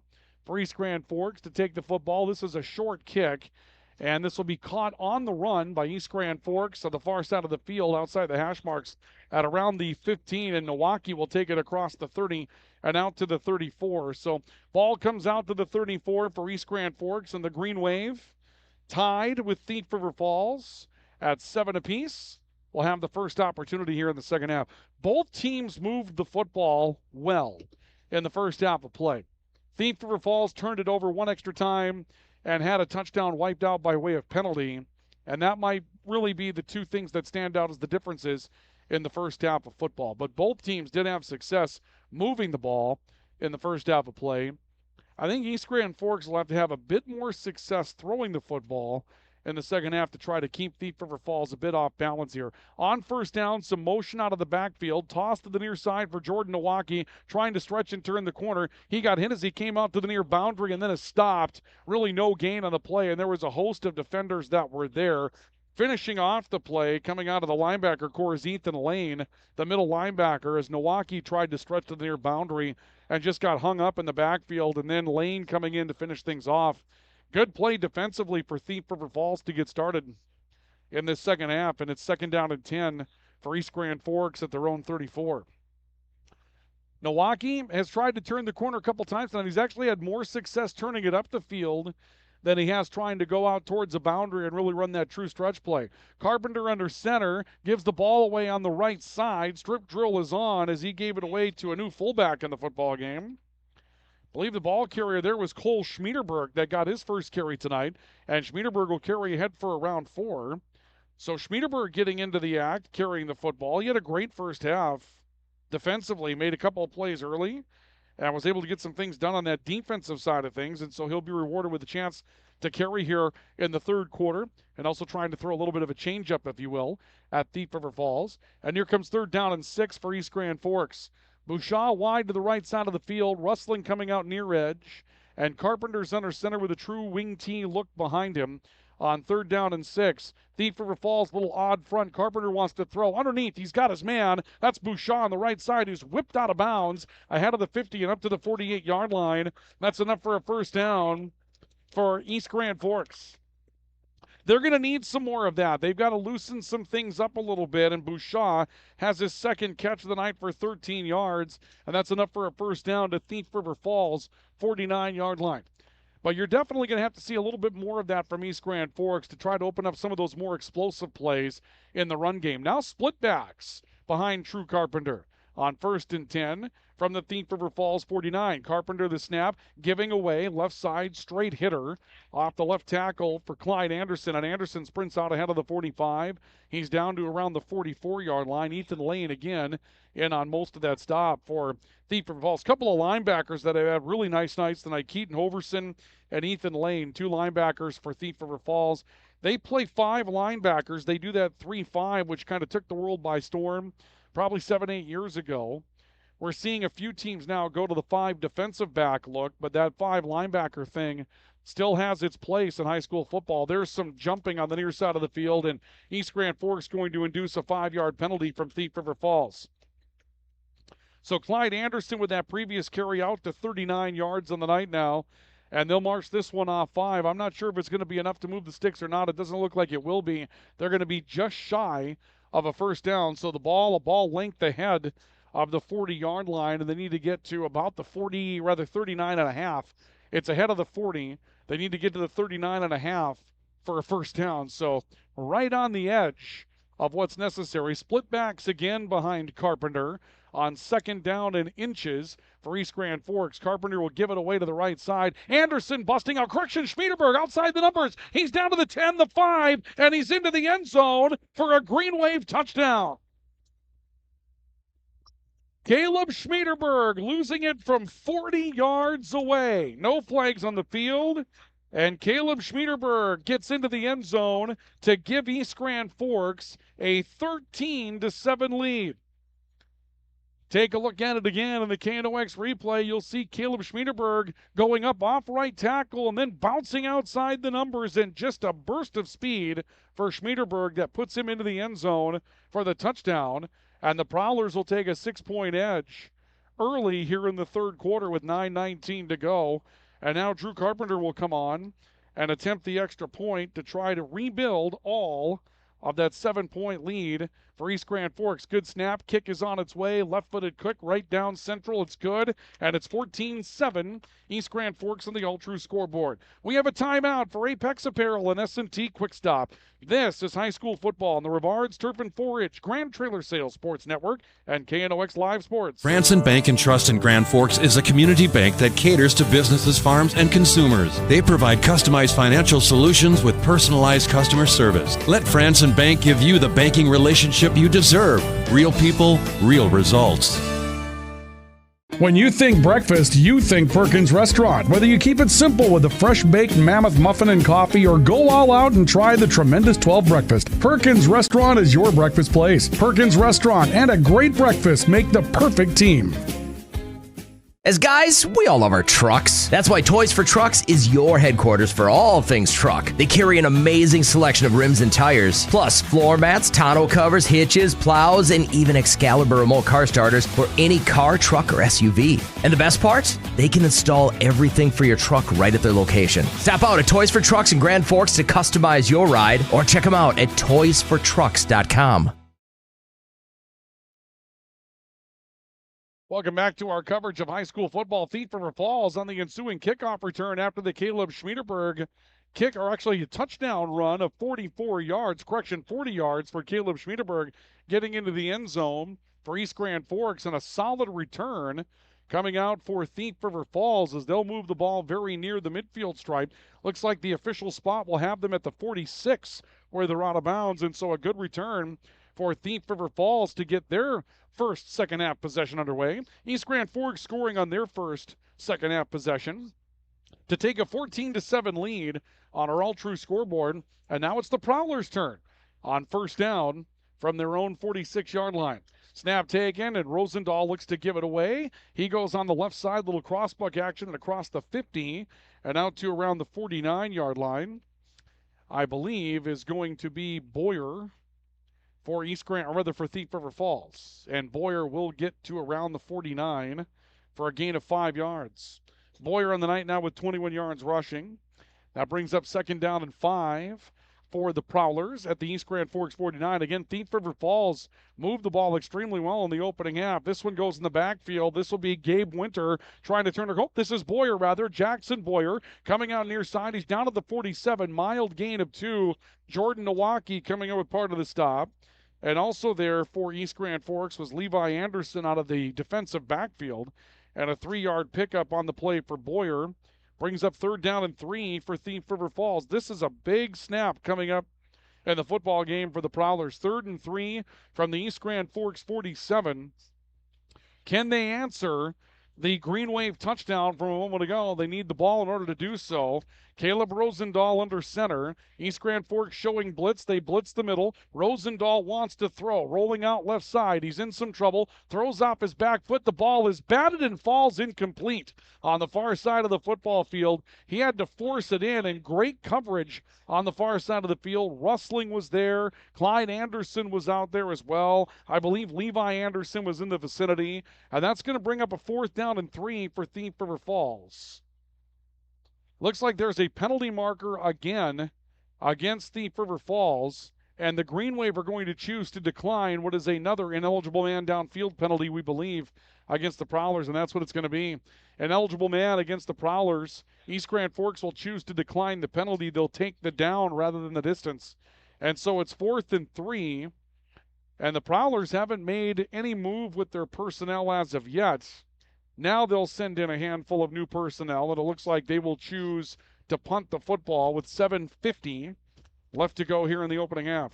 for East Grand Forks to take the football. This is a short kick, and this will be caught on the run by East Grand Forks on the far side of the field outside the hash marks at around the 15, and Milwaukee will take it across the 30 and out to the 34. So ball comes out to the 34 for East Grand Forks, and the Green Wave tied with Thief River Falls at 7 apiece. will have the first opportunity here in the second half. Both teams moved the football well in the first half of play. Thief River Falls turned it over one extra time and had a touchdown wiped out by way of penalty. And that might really be the two things that stand out as the differences in the first half of football. But both teams did have success moving the ball in the first half of play. I think East Grand Forks will have to have a bit more success throwing the football in the second half to try to keep Thief River Falls a bit off balance here. On first down, some motion out of the backfield. Toss to the near side for Jordan Nowaki, trying to stretch and turn the corner. He got hit as he came out to the near boundary and then is stopped. Really no gain on the play, and there was a host of defenders that were there. Finishing off the play, coming out of the linebacker core is Ethan Lane, the middle linebacker, as Nowaki tried to stretch to the near boundary and just got hung up in the backfield, and then Lane coming in to finish things off. Good play defensively for Thief River Falls to get started in this second half, and it's second down and 10 for East Grand Forks at their own 34. Nowaki has tried to turn the corner a couple times, and he's actually had more success turning it up the field than he has trying to go out towards the boundary and really run that true stretch play. Carpenter under center, gives the ball away on the right side. Strip drill is on as he gave it away to a new fullback in the football game. I believe the ball carrier there was Cole Schmiederberg that got his first carry tonight, and Schmiederberg will carry ahead for around 4. So Schmiederberg getting into the act, carrying the football. He had a great first half defensively, made a couple of plays early, and was able to get some things done on that defensive side of things, and so he'll be rewarded with a chance to carry here in the third quarter, and also trying to throw a little bit of a change-up, if you will, at Thief River Falls. And here comes third down and 6 for East Grand Forks. Bouchard wide to the right side of the field, Rustling coming out near edge, and Carpenter's under center with a true wing T look behind him on third down and 6. Thief River Falls, little odd front. Carpenter wants to throw underneath. He's got his man. That's Bouchard on the right side, who's whipped out of bounds ahead of the 50 and up to the 48-yard line. That's enough for a first down for East Grand Forks. They're going to need some more of that. They've got to loosen some things up a little bit, and Bouchard has his second catch of the night for 13 yards, and that's enough for a first down to Thief River Falls, 49-yard line. But you're definitely going to have to see a little bit more of that from East Grand Forks to try to open up some of those more explosive plays in the run game. Now split backs behind True Carpenter on first and 10 from the Thief River Falls 49. Carpenter the snap, giving away left side straight hitter off the left tackle for Clyde Anderson, and Anderson sprints out ahead of the 45. He's down to around the 44-yard line. Ethan Lane again in on most of that stop for Thief River Falls. Couple of linebackers that have had really nice nights tonight. Keaton Hoverson and Ethan Lane, two linebackers for Thief River Falls. They play 5 linebackers. They do that 3-5, which kind of took the world by storm probably 7-8 years ago. We're seeing a few teams now go to the 5 defensive back look, but that 5 linebacker thing still has its place in high school football. There's some jumping on the near side of the field, and East Grand Forks going to induce a 5-yard penalty from Thief River Falls. So Clyde Anderson with that previous carry out to 39 yards on the night now, and they'll march this one off 5. I'm not sure if it's going to be enough to move the sticks or not. It doesn't look like it will be. They're going to be just shy of a first down, so a ball length ahead of the 40-yard line, and they need to get to about the 39 and a half. It's ahead of the 40. They need to get to the 39 and a half for a first down. So right on the edge of what's necessary. Split backs again behind Carpenter on second down and inches for East Grand Forks. Carpenter will give it away to the right side. Anderson busting out. Correction, Schmiederberg outside the numbers. He's down to the 10, the 5, and he's into the end zone for a Green Wave touchdown. Caleb Schmiederberg losing it from 40 yards away. No flags on the field. And Caleb Schmiederberg gets into the end zone to give East Grand Forks a 13-7 lead. Take a look at it again in the KNOX replay. You'll see Caleb Schmiederberg going up off right tackle and then bouncing outside the numbers in just a burst of speed for Schmiederberg that puts him into the end zone for the touchdown. And the Prowlers will take a 6-point edge early here in the third quarter with 9:19 to go. And now Drew Carpenter will come on and attempt the extra point to try to rebuild all of that 7-point lead for East Grand Forks. Good snap. Kick is on its way. Left-footed quick right down central. It's good. And it's 14-7. East Grand Forks on the All-True scoreboard. We have a timeout for Apex Apparel and S&T Quick Stop. This is high school football on the Rivards Turf and 4-H Grand Trailer Sales Sports Network and KNOX Live Sports. Branson Bank and Trust in Grand Forks is a community bank that caters to businesses, farms, and consumers. They provide customized financial solutions with personalized customer service. Let Branson Bank give you the banking relationship you deserve. Real people, real results. When you think breakfast, you think Perkins Restaurant. Whether you keep it simple with a fresh-baked mammoth muffin and coffee or go all out and try the tremendous 12 breakfast, Perkins Restaurant is your breakfast place. Perkins Restaurant and a great breakfast make the perfect team. As guys, we all love our trucks. That's why Toys for Trucks is your headquarters for all things truck. They carry an amazing selection of rims and tires, plus floor mats, tonneau covers, hitches, plows, and even Excalibur remote car starters for any car, truck, or SUV. And the best part? They can install everything for your truck right at their location. Stop out at Toys for Trucks in Grand Forks to customize your ride, or check them out at toysfortrucks.com. Welcome back to our coverage of high school football. Thief River Falls on the ensuing kickoff return after the Caleb Schmiederberg kick, or actually a touchdown run of 44 yards, 40 yards for Caleb Schmiederberg getting into the end zone for East Grand Forks, and a solid return coming out for Thief River Falls as they'll move the ball very near the midfield stripe. Looks like the official spot will have them at the 46 where they're out of bounds, and so a good return for Thief River Falls to get their first second half possession underway. East Grand Forks scoring on their first second half possession to take a 14-7 lead on our all-true scoreboard. And now it's the Prowlers' turn on first down from their own 46-yard line. Snap taken, and Rosendahl looks to give it away. He goes on the left side, little crossbuck action, and across the 50 and out to around the 49-yard line. I believe is going to be Boyer for East Grand, or rather for Thief River Falls. And Boyer will get to around the 49 for a gain of 5 yards. Boyer on the night now with 21 yards rushing. That brings up second down and 5 for the Prowlers at the East Grand Forks 49. Again, Thief River Falls moved the ball extremely well in the opening half. This one goes in the backfield. This will be Gabe Winter trying to turn it. Oh, this is Boyer, rather. Jackson Boyer coming out near side. He's down to the 47. Mild gain of 2. Jordan Nowaki coming in with part of the stop. And also there for East Grand Forks was Levi Anderson out of the defensive backfield. And a 3-yard pickup on the play for Boyer. Brings up third down and 3 for Thief River Falls. This is a big snap coming up in the football game for the Prowlers. 3rd and 3 from the East Grand Forks 47. Can they answer the Green Wave touchdown from a moment ago? They need the ball in order to do so. Caleb Rosendahl under center. East Grand Forks showing blitz. They blitz the middle. Rosendahl wants to throw. Rolling out left side. He's in some trouble. Throws off his back foot. The ball is batted and falls incomplete on the far side of the football field. He had to force it in, and great coverage on the far side of the field. Rustling was there. Clyde Anderson was out there as well. I believe Levi Anderson was in the vicinity. And that's going to bring up a 4th down and 3 for Thief River Falls. Looks like there's a penalty marker again against Thief River Falls, and the Green Wave are going to choose to decline what is another ineligible man downfield penalty, we believe, against the Prowlers, and that's what it's going to be. An eligible man against the Prowlers. East Grand Forks will choose to decline the penalty. They'll take the down rather than the distance. And so it's 4th and 3, and the Prowlers haven't made any move with their personnel as of yet. Now they'll send in a handful of new personnel, and it looks like they will choose to punt the football with 7:50 left to go here in the opening half.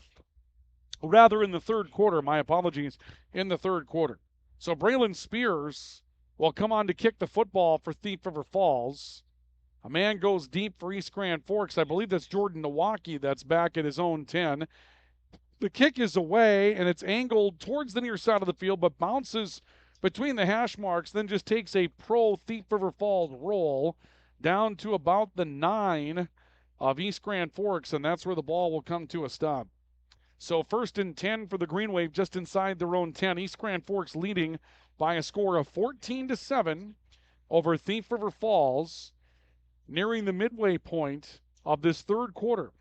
Rather, in the third quarter, my apologies, in the third quarter. So Braylon Spears will come on to kick the football for Thief River Falls. A man goes deep for East Grand Forks. I believe that's Jordan Nowaki that's back at his own 10. The kick is away, and it's angled towards the near side of the field, but bounces between the hash marks, then just takes a pro Thief River Falls roll down to about the 9 of East Grand Forks, and that's where the ball will come to a stop. So 1st and 10 for the Green Wave just inside their own 10. East Grand Forks leading by a score of 14-7 over Thief River Falls, nearing the midway point of this third quarter.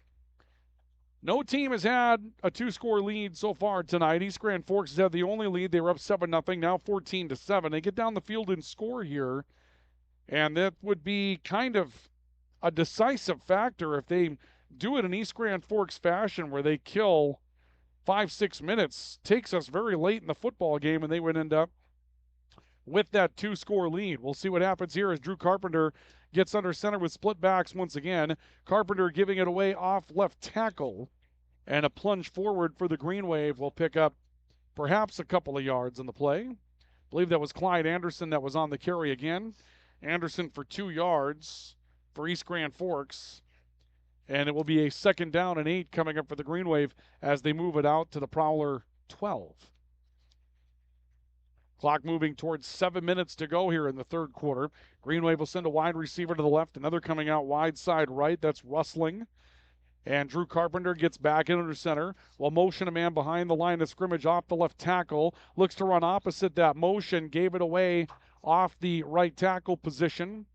No team has had a two-score lead so far tonight. East Grand Forks has had the only lead. They were up 7-0, now 14-7. They get down the field and score here, and that would be kind of a decisive factor if they do it in East Grand Forks fashion where they kill 5-6 minutes. Takes us very late in the football game, and they would end up with that two-score lead. We'll see what happens here as Drew Carpenter gets under center with split backs once again. Carpenter giving it away off left tackle, and a plunge forward for the Green Wave will pick up perhaps a couple of yards in the play. I believe that was Clyde Anderson that was on the carry again. Anderson for 2 yards for East Grand Forks. And it will be a 2nd down and 8 coming up for the Green Wave as they move it out to the Prowler 12. Clock moving towards 7 minutes to go here in the third quarter. Green Wave will send a wide receiver to the left, another coming out wide side right. That's Rustling. And Drew Carpenter gets back in under center. Will motion a man behind the line of scrimmage off the left tackle. Looks to run opposite that motion. Gave it away off the right tackle position.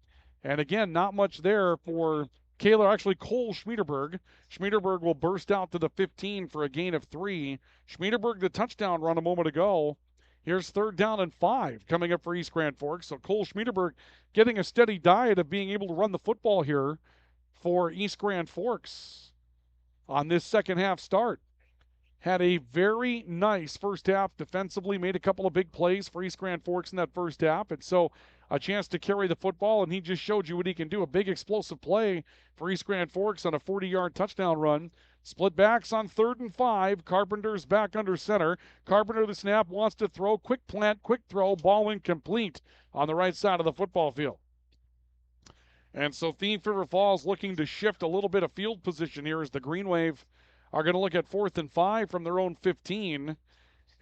And again, not much there for Cole Schmiederberg. Schmiederberg will burst out to the 15 for a gain of 3. Schmiederberg, the touchdown run a moment ago. Here's 3rd down and 5 coming up for East Grand Forks. So Cole Schmiederberg getting a steady diet of being able to run the football here for East Grand Forks on this second half start. Had a very nice first half defensively, made a couple of big plays for East Grand Forks in that first half. And so a chance to carry the football, and he just showed you what he can do. A big explosive play for East Grand Forks on a 40-yard touchdown run. Split backs on 3rd and 5. Carpenter's back under center. Carpenter, the snap, wants to throw. Quick plant, quick throw. Ball incomplete on the right side of the football field. And so Thief River Falls looking to shift a little bit of field position here as the Green Wave are going to look at 4th and 5 from their own 15.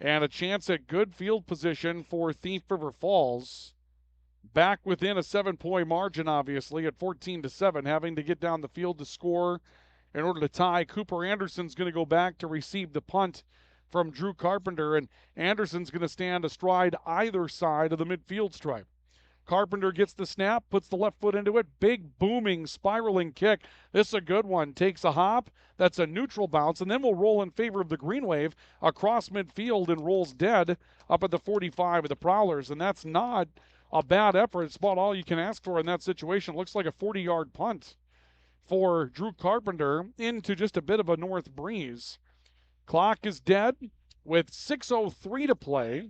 And a chance at good field position for Thief River Falls. Back within a 7-point margin, obviously, at 14-7, having to get down the field to score in order to tie. Cooper Anderson's going to go back to receive the punt from Drew Carpenter, and Anderson's going to stand astride either side of the midfield stripe. Carpenter gets the snap, puts the left foot into it. Big, booming, spiraling kick. This is a good one. Takes a hop. That's a neutral bounce, and then will roll in favor of the Green Wave across midfield and rolls dead up at the 45 of the Prowlers, and that's not a bad effort. It's about all you can ask for in that situation. It looks like a 40-yard punt for Drew Carpenter into just a bit of a north breeze. Clock is dead with 6:03 to play.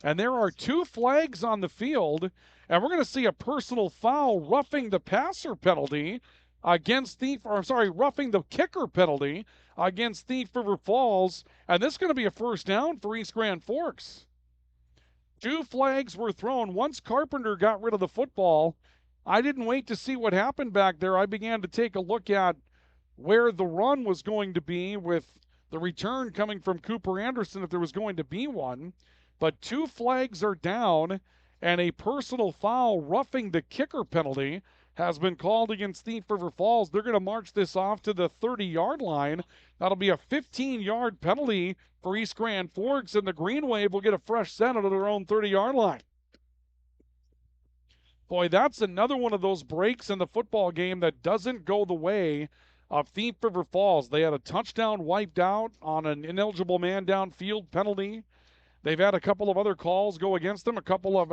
And there are 2 flags on the field, and we're going to see a personal foul, roughing the passer penalty against roughing the kicker penalty against Thief River Falls, and this is going to be a 1st down for East Grand Forks. 2 flags were thrown. Once Carpenter got rid of the football, I didn't wait to see what happened back there. I began to take a look at where the run was going to be with the return coming from Cooper Anderson if there was going to be one. But 2 flags are down, and a personal foul roughing the kicker penalty has been called against Thief River Falls. They're going to march this off to the 30-yard line. That'll be a 15-yard penalty for East Grand Forks, and the Green Wave will get a fresh set out of their own 30-yard line. Boy, that's another one of those breaks in the football game that doesn't go the way of Thief River Falls. They had a touchdown wiped out on an ineligible man downfield penalty. They've had a couple of other calls go against them,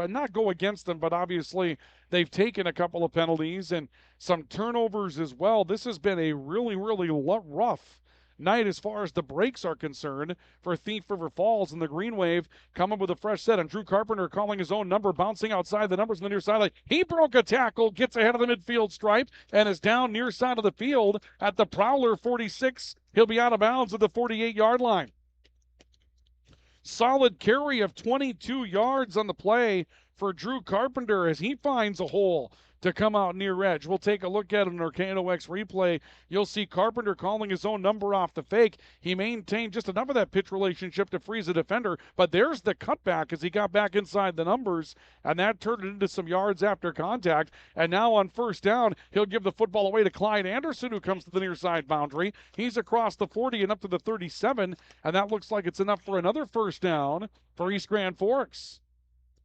not go against them, but obviously they've taken a couple of penalties and some turnovers as well. This has been a really, really rough night as far as the breaks are concerned for Thief River Falls, and the Green Wave coming with a fresh set, and Drew Carpenter calling his own number, bouncing outside the numbers on the near sideline. He broke a tackle, gets ahead of the midfield stripe, and is down near side of the field at the Prowler 46. He'll be out of bounds at the 48-yard line. Solid carry of 22 yards on the play for Drew Carpenter as he finds a hole to come out near edge. We'll take a look at it in our KNOX replay. You'll see Carpenter calling his own number off the fake. He maintained just enough of that pitch relationship to freeze the defender, but there's the cutback as he got back inside the numbers, and that turned it into some yards after contact. And now on 1st down, he'll give the football away to Clyde Anderson, who comes to the near side boundary. He's across the 40 and up to the 37, and that looks like it's enough for another 1st down for East Grand Forks.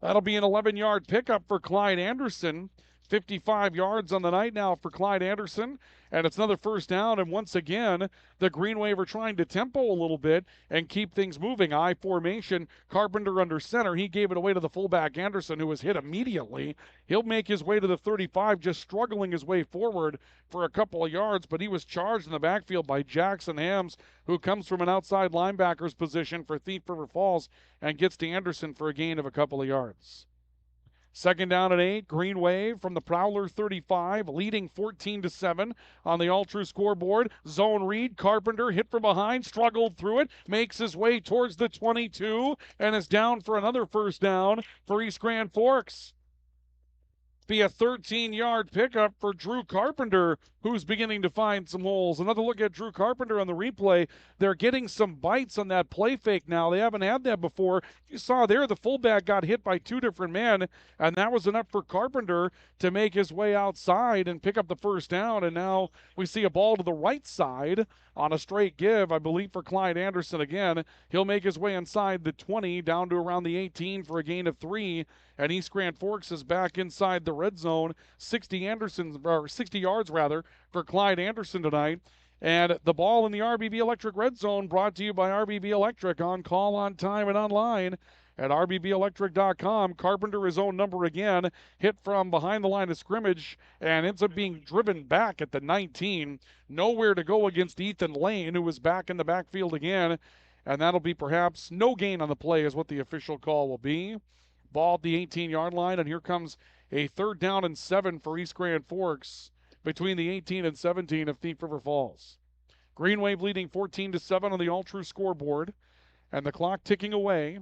That'll be an 11-yard pickup for Clyde Anderson. 55 yards on the night now for Clyde Anderson, and it's another first down. And once again, the Green Wave are trying to tempo a little bit and keep things moving. I formation, Carpenter under center. He gave it away to the fullback Anderson, who was hit immediately. He'll make his way to the 35, just struggling his way forward for a couple of yards, but he was charged in the backfield by Jackson Hams, who comes from an outside linebacker's position for Thief River Falls and gets to Anderson for a gain of a couple of yards. Second down and 8, Green Wave from the Prowler 35, leading 14-7 on the All-True scoreboard. Zone read, Carpenter hit from behind, struggled through it, makes his way towards the 22, and is down for another first down for East Grand Forks. Be a 13-yard pickup for Drew Carpenter, who's beginning to find some holes. Another look at Drew Carpenter on the replay. They're getting some bites on that play fake now. They haven't had that before. You saw there the fullback got hit by two different men, and that was enough for Carpenter to make his way outside and pick up the first down. And now we see a ball to the right side on a straight give, I believe, for Clyde Anderson again. He'll make his way inside the 20, down to around the 18 for a gain of 3. And East Grand Forks is back inside the red zone. 60 yards for Clyde Anderson tonight. And the ball in the RBB Electric red zone, brought to you by RBB Electric, on call, on time, and online at rbbelectric.com. Carpenter, his own number again, hit from behind the line of scrimmage and ends up being driven back at the 19. Nowhere to go against Ethan Lane, who was back in the backfield again. And that'll be perhaps no gain on the play is what the official call will be. Ball at the 18-yard line, and here comes a 3rd down and 7 for East Grand Forks between the 18 and 17 of Thief River Falls. Green Wave leading 14-7 on the All-True scoreboard, and the clock ticking away.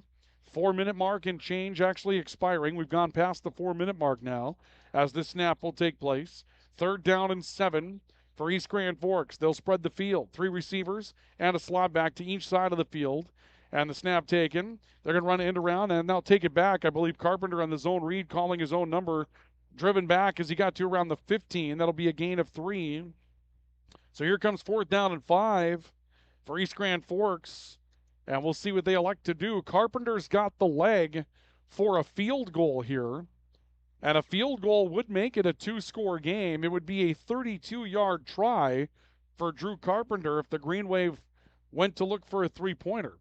4-minute mark and change actually expiring. We've gone past the 4-minute mark now as this snap will take place. 3rd down and 7 for East Grand Forks. They'll spread the field. 3 receivers and a slot back to each side of the field. And the snap taken. They're going to run end around, and they'll take it back. I believe Carpenter on the zone read, calling his own number, driven back as he got to around the 15. That'll be a gain of 3. So here comes 4th down and 5 for East Grand Forks, and we'll see what they elect to do. Carpenter's got the leg for a field goal here, and a field goal would make it a 2-score game. It would be a 32-yard try for Drew Carpenter if the Green Wave went to look for a 3-pointer.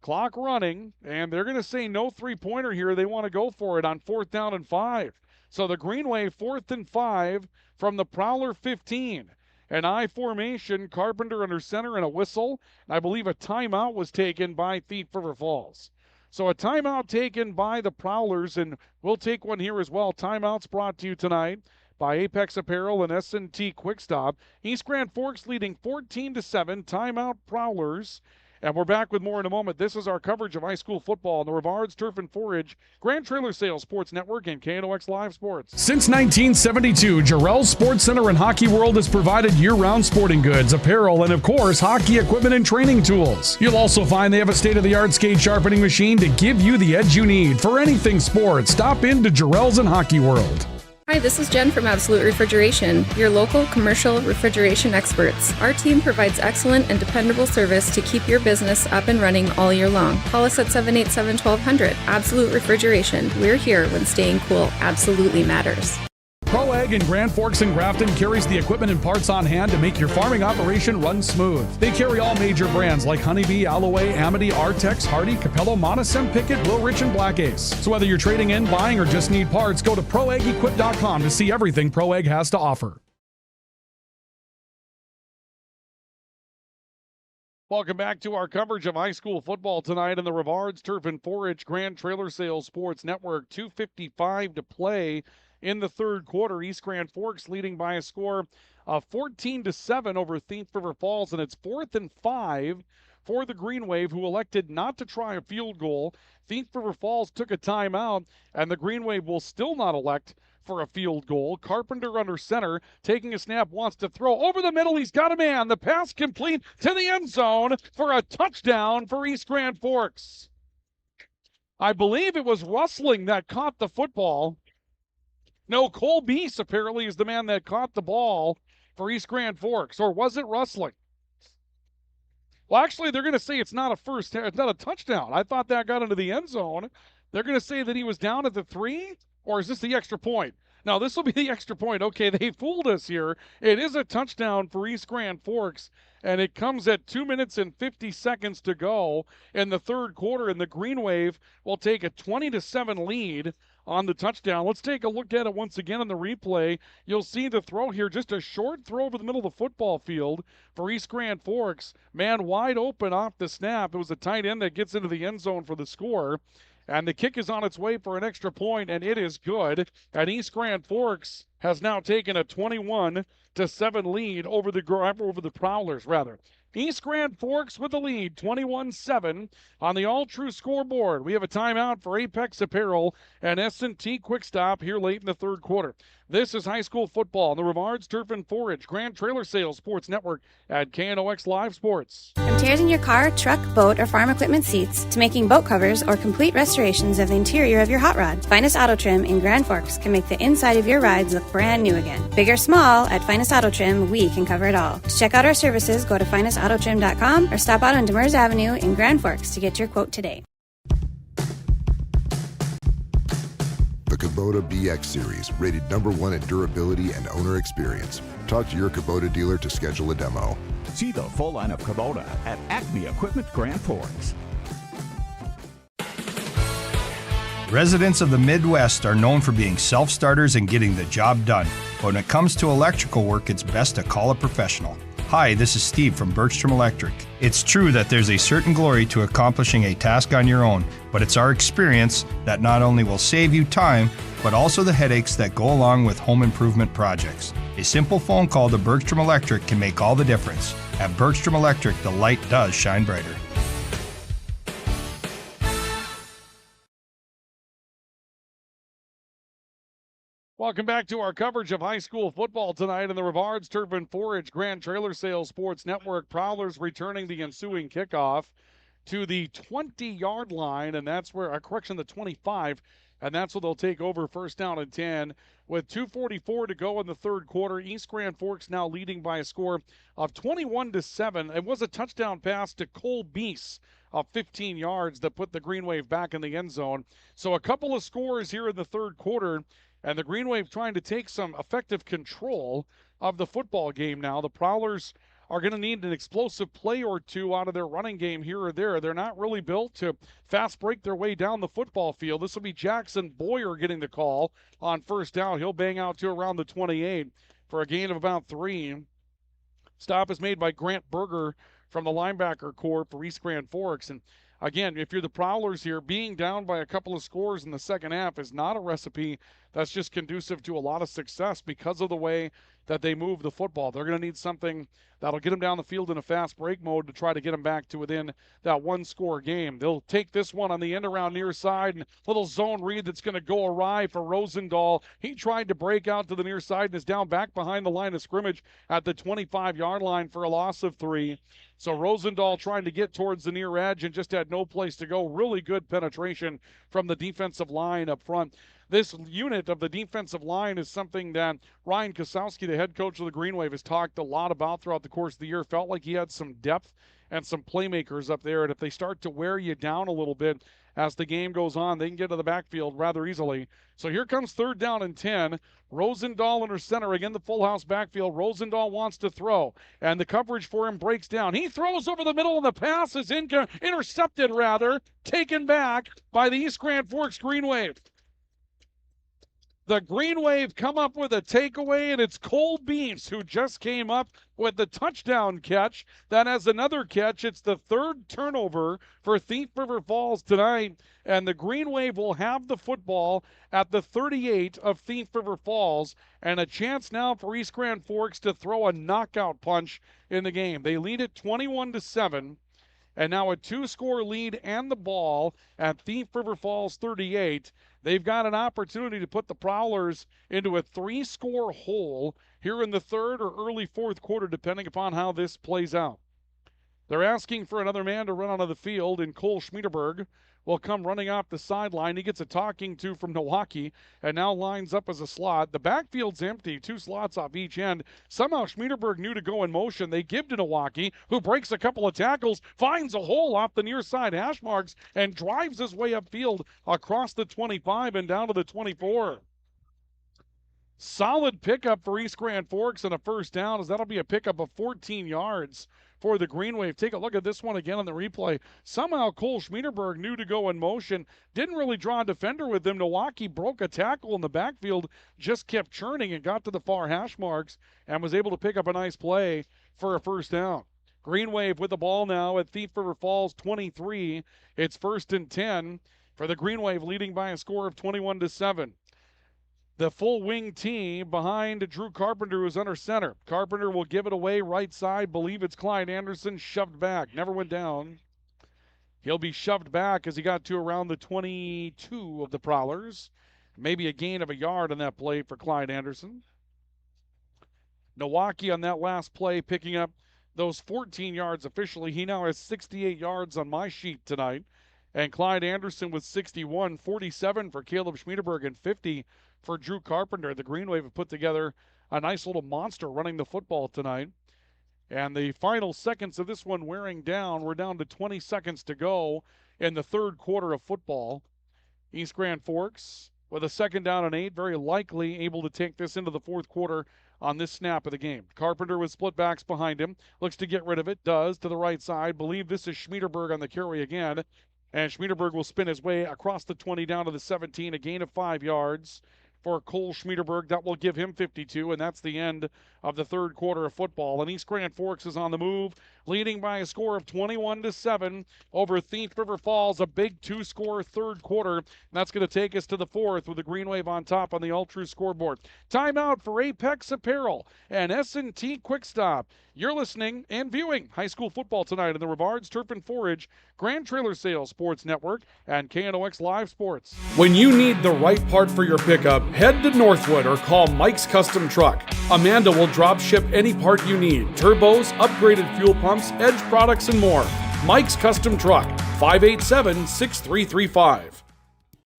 Clock running, and they're going to say no 3-pointer here. They want to go for it on 4th down and 5. So the Green Wave 4th and 5 from the Prowler 15. An I formation, Carpenter under center, and a whistle. And I believe a timeout was taken by Thief River Falls. So a timeout taken by the Prowlers, and we'll take one here as well. Timeouts brought to you tonight by Apex Apparel and S&T Quick Stop. East Grand Forks leading 14-7. Timeout Prowlers. And we're back with more in a moment. This is our coverage of high school football on the Rivards Turf and Forage, Grand Trailer Sales Sports Network, and KNOX Live Sports. Since 1972, Jarrell's Sports Center and Hockey World has provided year-round sporting goods, apparel, and of course, hockey equipment and training tools. You'll also find they have a state-of-the-art skate sharpening machine to give you the edge you need for anything sports. Stop in to Jarrell's and Hockey World. Hi, this is Jen from Absolute Refrigeration, your local commercial refrigeration experts. Our team provides excellent and dependable service to keep your business up and running all year long. Call us at 787-1200. Absolute Refrigeration. We're here when staying cool absolutely matters. ProAg in Grand Forks and Grafton carries the equipment and parts on hand to make your farming operation run smooth. They carry all major brands like Honeybee, Alloway, Amity, Artex, Hardy, Capello, Monosem, Pickett, Wilrich, and Black Ace. So whether you're trading in, buying, or just need parts, go to ProAgEquip.com to see everything ProAg has to offer. Welcome back to our coverage of high school football tonight on the Rivards Turf and Forage Grand Trailer Sales Sports Network. 2:55 to play in the 3rd quarter. East Grand Forks leading by a score of 14-7 over Thief River Falls, and it's 4th and 5 for the Green Wave, who elected not to try a field goal. Thief River Falls took a timeout, and the Green Wave will still not elect for a field goal. Carpenter under center, taking a snap, wants to throw over the middle. He's got a man. The pass complete to the end zone for a touchdown for East Grand Forks. I believe it was Rustling that caught the football. No, Cole Beese apparently is the man that caught the ball for East Grand Forks. Or was it Rustling? Well, actually, they're going to say it's not a touchdown. I thought that got into the end zone. They're going to say that he was down at the 3. Or is this the extra point? Now, this will be the extra point. Okay, they fooled us here. It is a touchdown for East Grand Forks, and it comes at 2 minutes and 50 seconds to go in the third quarter, and the Green Wave will take a 20-7 lead on the touchdown. Let's take a look at it once again in the replay. You'll see the throw here, just a short throw over the middle of the football field for East Grand Forks. Man wide open off the snap. It was a tight end that gets into the end zone for the score. And the kick is on its way for an extra point, and it is good. And East Grand Forks has now taken a 21-7 lead over the Prowlers, rather. East Grand Forks with the lead, 21-7 on the All-True scoreboard. We have a timeout for Apex Apparel and S&T Quick Stop here late in the third quarter. This is high school football on the Rivards Turf and Forage Grand Trailer Sales Sports Network at KNOX Live Sports. From tears in your car, truck, boat, or farm equipment seats to making boat covers or complete restorations of the interior of your hot rod, Finest Auto Trim in Grand Forks can make the inside of your rides look brand new again. Big or small, at Finest Auto Trim, we can cover it all. To check out our services, go to finestautotrim.com or stop out on Demers Avenue in Grand Forks to get your quote today. The Kubota BX Series, rated #1 in durability and owner experience. Talk to your Kubota dealer to schedule a demo. See the full line of Kubota at Acme Equipment Grand Forks. Residents of the Midwest are known for being self-starters and getting the job done. But when it comes to electrical work, it's best to call a professional. Hi, this is Steve from Bergstrom Electric. It's true that there's a certain glory to accomplishing a task on your own, but it's our experience that not only will save you time, but also the headaches that go along with home improvement projects. A simple phone call to Bergstrom Electric can make all the difference. At Bergstrom Electric, the light does shine brighter. Welcome back to our coverage of high school football tonight in the Rivards Turf and Forage Grand Trailer Sales Sports Network. Prowlers returning the ensuing kickoff to the 20-yard line, and that's where, the 25, and that's where they'll take over first down and 10. With 2:44 to go in the third quarter, East Grand Forks now leading by a score of 21-7. It was a touchdown pass to Cole Beese of 15 yards that put the Green Wave back in the end zone. So a couple of scores here in the third quarter, and the Green Wave trying to take some effective control of the football game now. The Prowlers are going to need an explosive play or two out of their running game here or there. They're not really built to fast break their way down the football field. This will be Jackson Boyer getting the call on first down. He'll bang out to around the 28 for a gain of about 3. Stop is made by Grant Berger from the linebacker corps for East Grand Forks. And again, if you're the Prowlers here, being down by a couple of scores in the second half is not a recipe that's just conducive to a lot of success because of the way that they move the football. They're going to need something that'll get them down the field in a fast break mode to try to get them back to within that one-score game. They'll take this one on the end around near side, and little zone read that's going to go awry for Rosendahl. He tried to break out to the near side and is down back behind the line of scrimmage at the 25-yard line for a loss of 3. So Rosendahl trying to get towards the near edge and just had no place to go. Really good penetration from the defensive line up front. This unit of the defensive line is something that Ryan Kosowski, the head coach of the Green Wave, has talked a lot about throughout the course of the year. Felt like he had some depth and some playmakers up there, and if they start to wear you down a little bit as the game goes on, they can get to the backfield rather easily. So here comes third down and 10. Rosendahl under center. Again, the full house backfield. Rosendahl wants to throw, and the coverage for him breaks down. He throws over the middle, and the pass is intercepted, taken back by the East Grand Forks Green Wave. The Green Wave come up with a takeaway, and it's Cole Beese who just came up with the touchdown catch. That has another catch. It's the third turnover for Thief River Falls tonight, and the Green Wave will have the football at the 38 of Thief River Falls, and a chance now for East Grand Forks to throw a knockout punch in the game. They lead it 21-7. And now a 2-score lead and the ball at Thief River Falls 38. They've got an opportunity to put the Prowlers into a 3-score hole here in the third or early fourth quarter, depending upon how this plays out. They're asking for another man to run onto the field in Cole Schmiederberg will come running off the sideline. He gets a talking to from Milwaukee and now lines up as a slot. The backfield's empty, 2 slots off each end. Somehow Schmieterberg knew to go in motion. They give to Milwaukee, who breaks a couple of tackles, finds a hole off the near side hash marks, and drives his way upfield across the 25 and down to the 24. Solid pickup for East Grand Forks and a first down, as that'll be a pickup of 14 yards for the Green Wave. Take a look at this one again on the replay. Somehow Cole Schmieterberg knew to go in motion. Didn't really draw a defender with him. Milwaukee broke a tackle in the backfield, just kept churning and got to the far hash marks and was able to pick up a nice play for a first down. Green Wave with the ball now at Thief River Falls 23. It's 1st and 10 for the Green Wave, leading by a score of 21-7. The full wing team behind Drew Carpenter, who's under center. Carpenter will give it away right side. Believe it's Clyde Anderson, shoved back. Never went down. He'll be shoved back as he got to around the 22 of the Prowlers. Maybe a gain of a yard on that play for Clyde Anderson. Milwaukee on that last play picking up those 14 yards officially. He now has 68 yards on my sheet tonight. And Clyde Anderson with 61, 47 for Caleb Schmieterberg, and 50 for Drew Carpenter. The Green Wave have put together a nice little monster running the football tonight. And the final seconds of this one wearing down. We're down to 20 seconds to go in the third quarter of football. East Grand Forks with a 2nd down and 8, very likely able to take this into the fourth quarter on this snap of the game. Carpenter with split backs behind him. Looks to get rid of it. Does to the right side. Believe this is Schmieterberg on the carry again. And Schmieterberg will spin his way across the 20 down to the 17, a gain of 5 yards for Cole Schmieterberg. That will give him 52, and that's the end of the third quarter of football. And East Grand Forks is on the move, leading by a score of 21-7 over Thief River Falls. A big 2-score third quarter, and that's going to take us to the fourth with the Green Wave on top on the All-True scoreboard. Timeout for Apex Apparel and S&T Quick Stop. You're listening and viewing high school football tonight in the Rivards Turf and Forage Grand Trailer Sales Sports Network and KNOX Live Sports. When you need the right part for your pickup, head to Northwood or call Mike's Custom Truck. Amanda will drop ship any part you need. Turbos, upgraded fuel pumps, Edge products, and more. Mike's Custom Truck, 587-6335.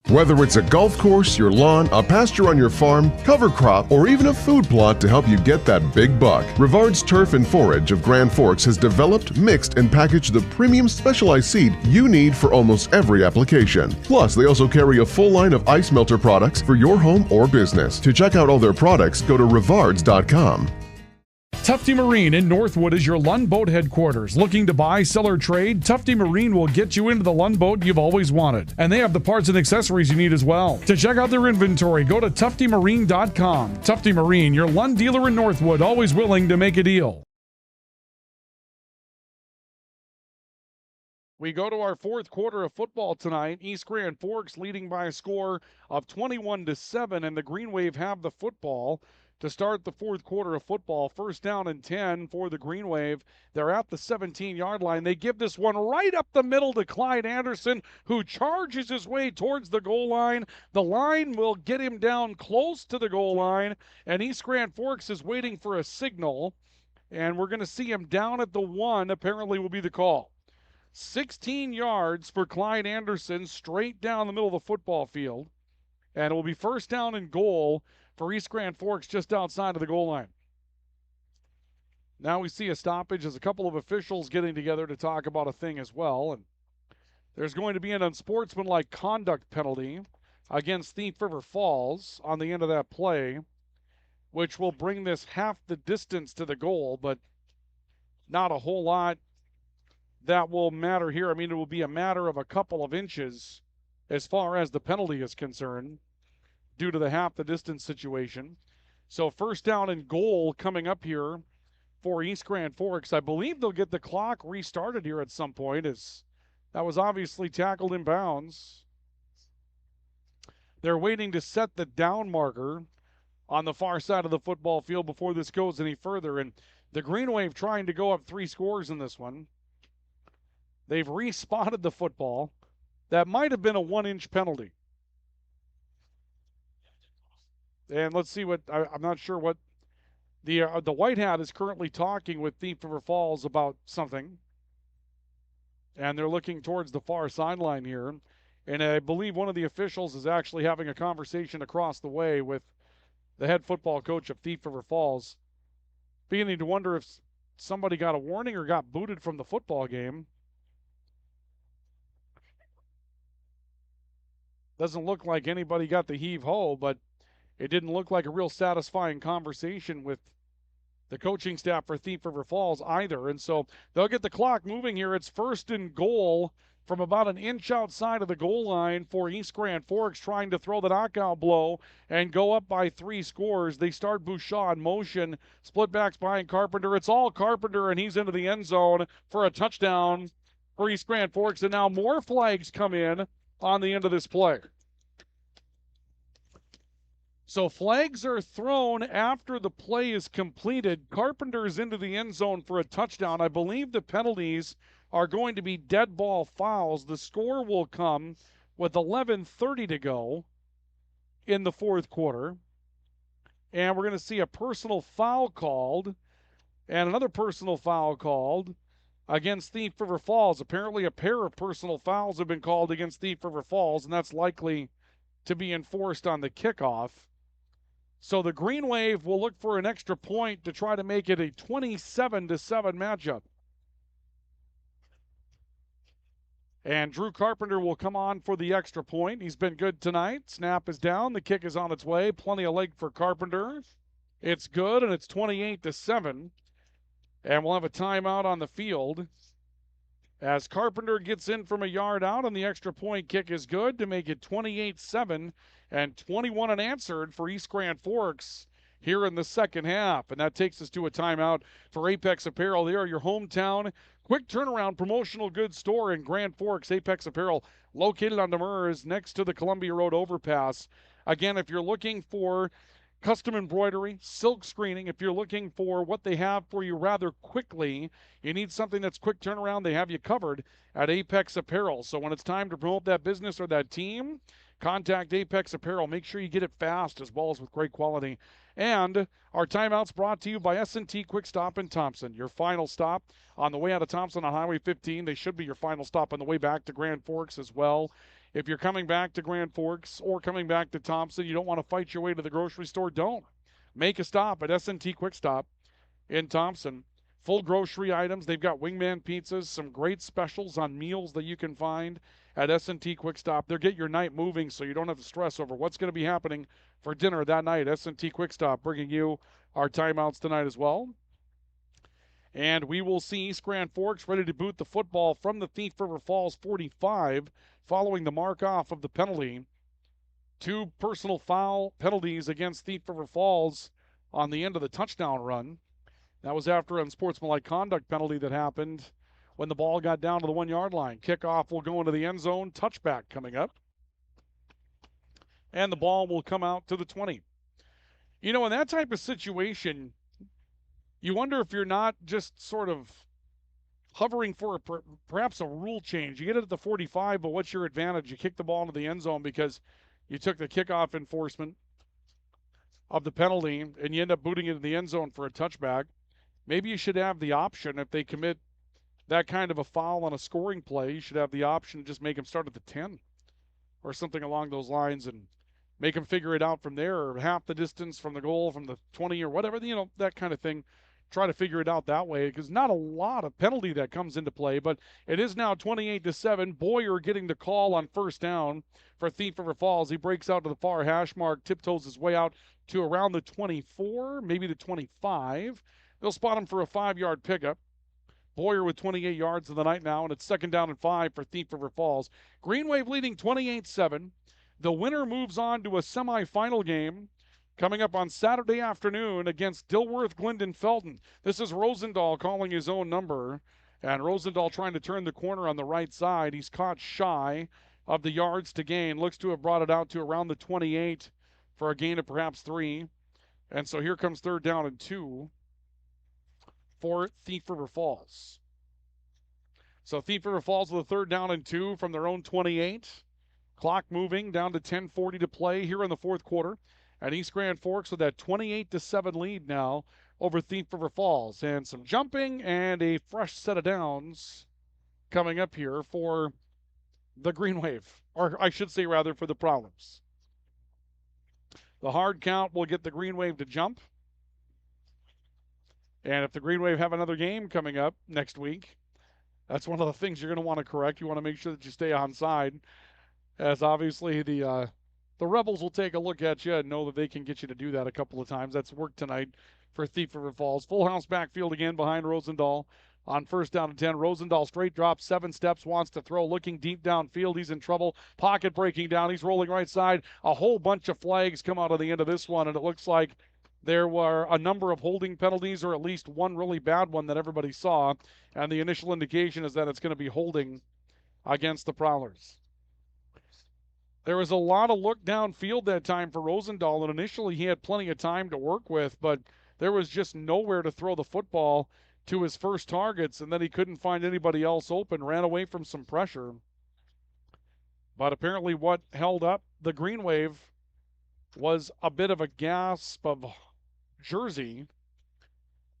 Whether it's a golf course, your lawn, a pasture on your farm, cover crop, or even a food plot to help you get that big buck, Rivards Turf and Forage of Grand Forks has developed, mixed, and packaged the premium specialized seed you need for almost every application. Plus, they also carry a full line of ice melter products for your home or business. To check out all their products, go to rivards.com. Tufty Marine in Northwood is your Lund Boat headquarters. Looking to buy, sell, or trade? Tufty Marine will get you into the Lund boat you've always wanted. And they have the parts and accessories you need as well. To check out their inventory, go to tuftymarine.com. Tufty Marine, your Lund dealer in Northwood, always willing to make a deal. We go to our fourth quarter of football tonight. East Grand Forks leading by a score of 21-7, and the Green Wave have the football to start the fourth quarter of football. 1st down and 10 for the Green Wave. They're at the 17-yard line. They give this one right up the middle to Clyde Anderson, who charges his way towards the goal line. The line will get him down close to the goal line, and East Grand Forks is waiting for a signal, and we're going to see him down at the 1, apparently will be the call. 16 yards for Clyde Anderson, straight down the middle of the football field, and it will be 1st down and goal for East Grand Forks just outside of the goal line. Now we see a stoppage as a couple of officials getting together to talk about a thing as well. And there's going to be an unsportsmanlike conduct penalty against Thief River Falls on the end of that play, which will bring this half the distance to the goal, but not a whole lot that will matter here. I mean, it will be a matter of a couple of inches as far as the penalty is concerned, due to the half the distance situation. So 1st down and goal coming up here for East Grand Forks. I believe they'll get the clock restarted here at some point, as that was obviously tackled in bounds. They're waiting to set the down marker on the far side of the football field before this goes any further. And the Green Wave trying to go up 3 scores in this one. They've respotted the football. That might have been a 1-inch penalty. And let's see what, I'm not sure what, the White Hat is currently talking with Thief River Falls about something. And they're looking towards the far sideline here. And I believe one of the officials is actually having a conversation across the way with the head football coach of Thief River Falls, beginning to wonder if somebody got a warning or got booted from the football game. Doesn't look like anybody got the heave-ho, but it didn't look like a real satisfying conversation with the coaching staff for Thief River Falls either. And so they'll get the clock moving here. It's 1st and goal from about an inch outside of the goal line for East Grand Forks, trying to throw the knockout blow and go up by 3 scores. They start Bouchard in motion, split backs behind Carpenter. It's all Carpenter, and he's into the end zone for a touchdown for East Grand Forks. And now more flags come in on the end of this play. So flags are thrown after the play is completed. Carpenter's into the end zone for a touchdown. I believe the penalties are going to be dead ball fouls. The score will come with 11:30 to go in the 4th quarter. And we're going to see a personal foul called and another personal foul called against Thief River Falls. Apparently a pair of personal fouls have been called against Thief River Falls, and that's likely to be enforced on the kickoff. So the Green Wave will look for an extra point to try to make it a 27-7 matchup. And Drew Carpenter will come on for the extra point. He's been good tonight. Snap is down. The kick is on its way. Plenty of leg for Carpenter. It's good, and it's 28-7. And we'll have a timeout on the field as Carpenter gets in from a yard out, and the extra point kick is good to make it 28-7 and 21 unanswered for East Grand Forks here in the second half. And that takes us to a timeout for Apex Apparel. They are your hometown quick turnaround promotional goods store in Grand Forks. Apex Apparel, located on Demers next to the Columbia Road overpass. Again, if you're looking for custom embroidery, silk screening, if you're looking for what they have for you rather quickly, you need something that's quick turnaround, they have you covered at Apex Apparel. So when it's time to promote that business or that team, contact Apex Apparel. Make sure you get it fast as well as with great quality. And our timeout's brought to you by S&T Quick Stop in Thompson. Your final stop on the way out of Thompson on Highway 15. They should be your final stop on the way back to Grand Forks as well. If you're coming back to Grand Forks or coming back to Thompson, you don't want to fight your way to the grocery store, don't. Make a stop at S&T Quick Stop in Thompson. Full grocery items. They've got wingman pizzas, some great specials on meals that you can find at S&T Quick Stop. They'll get your night moving so you don't have to stress over what's going to be happening for dinner that night. S&T Quick Stop bringing you our timeouts tonight as well. And we will see East Grand Forks ready to boot the football from the Thief River Falls 45 following the mark-off of the penalty. 2 personal foul penalties against Thief River Falls on the end of the touchdown run. That was after an unsportsmanlike conduct penalty that happened when the ball got down to the 1-yard line. Kickoff will go into the end zone. Touchback coming up. And the ball will come out to the 20. You know, in that type of situation, you wonder if you're not just sort of hovering for perhaps a rule change. You get it at the 45, but what's your advantage? You kick the ball into the end zone because you took the kickoff enforcement of the penalty and you end up booting it in the end zone for a touchback. Maybe you should have the option, if they commit that kind of a foul on a scoring play, you should have the option to just make them start at the 10 or something along those lines and make them figure it out from there, or half the distance from the goal, from the 20 or whatever, you know, that kind of thing. Try to figure it out that way, because not a lot of penalty that comes into play, but it is now 28-7. Boyer getting the call on first down for Thief River Falls. He breaks out to the far hash mark, tiptoes his way out to around the 24, maybe the 25. They'll spot him for a 5-yard pickup. Boyer with 28 yards of the night now, and it's 2nd down and 5 for Thief River Falls. Green Wave leading 28-7. The winner moves on to a semifinal game coming up on Saturday afternoon against Dilworth Glendon Felton. This is Rosendahl calling his own number, and Rosendahl trying to turn the corner on the right side. He's caught shy of the yards to gain. Looks to have brought it out to around the 28 for a gain of perhaps 3. And so here comes 3rd down and 2 for Thief River Falls. So Thief River Falls with a 3rd down and 2 from their own 28. Clock moving down to 10:40 to play here in the 4th quarter. And East Grand Forks with that 28-7 lead now over Thief River Falls. And some jumping and a fresh set of downs coming up here for the Green Wave, or I should say rather for the Prowlers. The hard count will get the Green Wave to jump. And if the Green Wave have another game coming up next week, that's one of the things you're going to want to correct. You want to make sure that you stay on side, as obviously the Rebels will take a look at you and know that they can get you to do that a couple of times. That's work tonight for Thief River Falls. Full house backfield again behind Rosendahl. On first down and 10, Rosendahl straight drop, 7 steps, wants to throw, looking deep downfield. He's in trouble. Pocket breaking down. He's rolling right side. A whole bunch of flags come out of the end of this one, and it looks like there were a number of holding penalties, or at least one really bad one that everybody saw. And the initial indication is that it's going to be holding against the Prowlers. There was a lot of look downfield that time for Rosendahl, and initially he had plenty of time to work with, but there was just nowhere to throw the football to his first targets, and then he couldn't find anybody else open, ran away from some pressure. But apparently what held up the Green Wave was a bit of a gasp of jersey,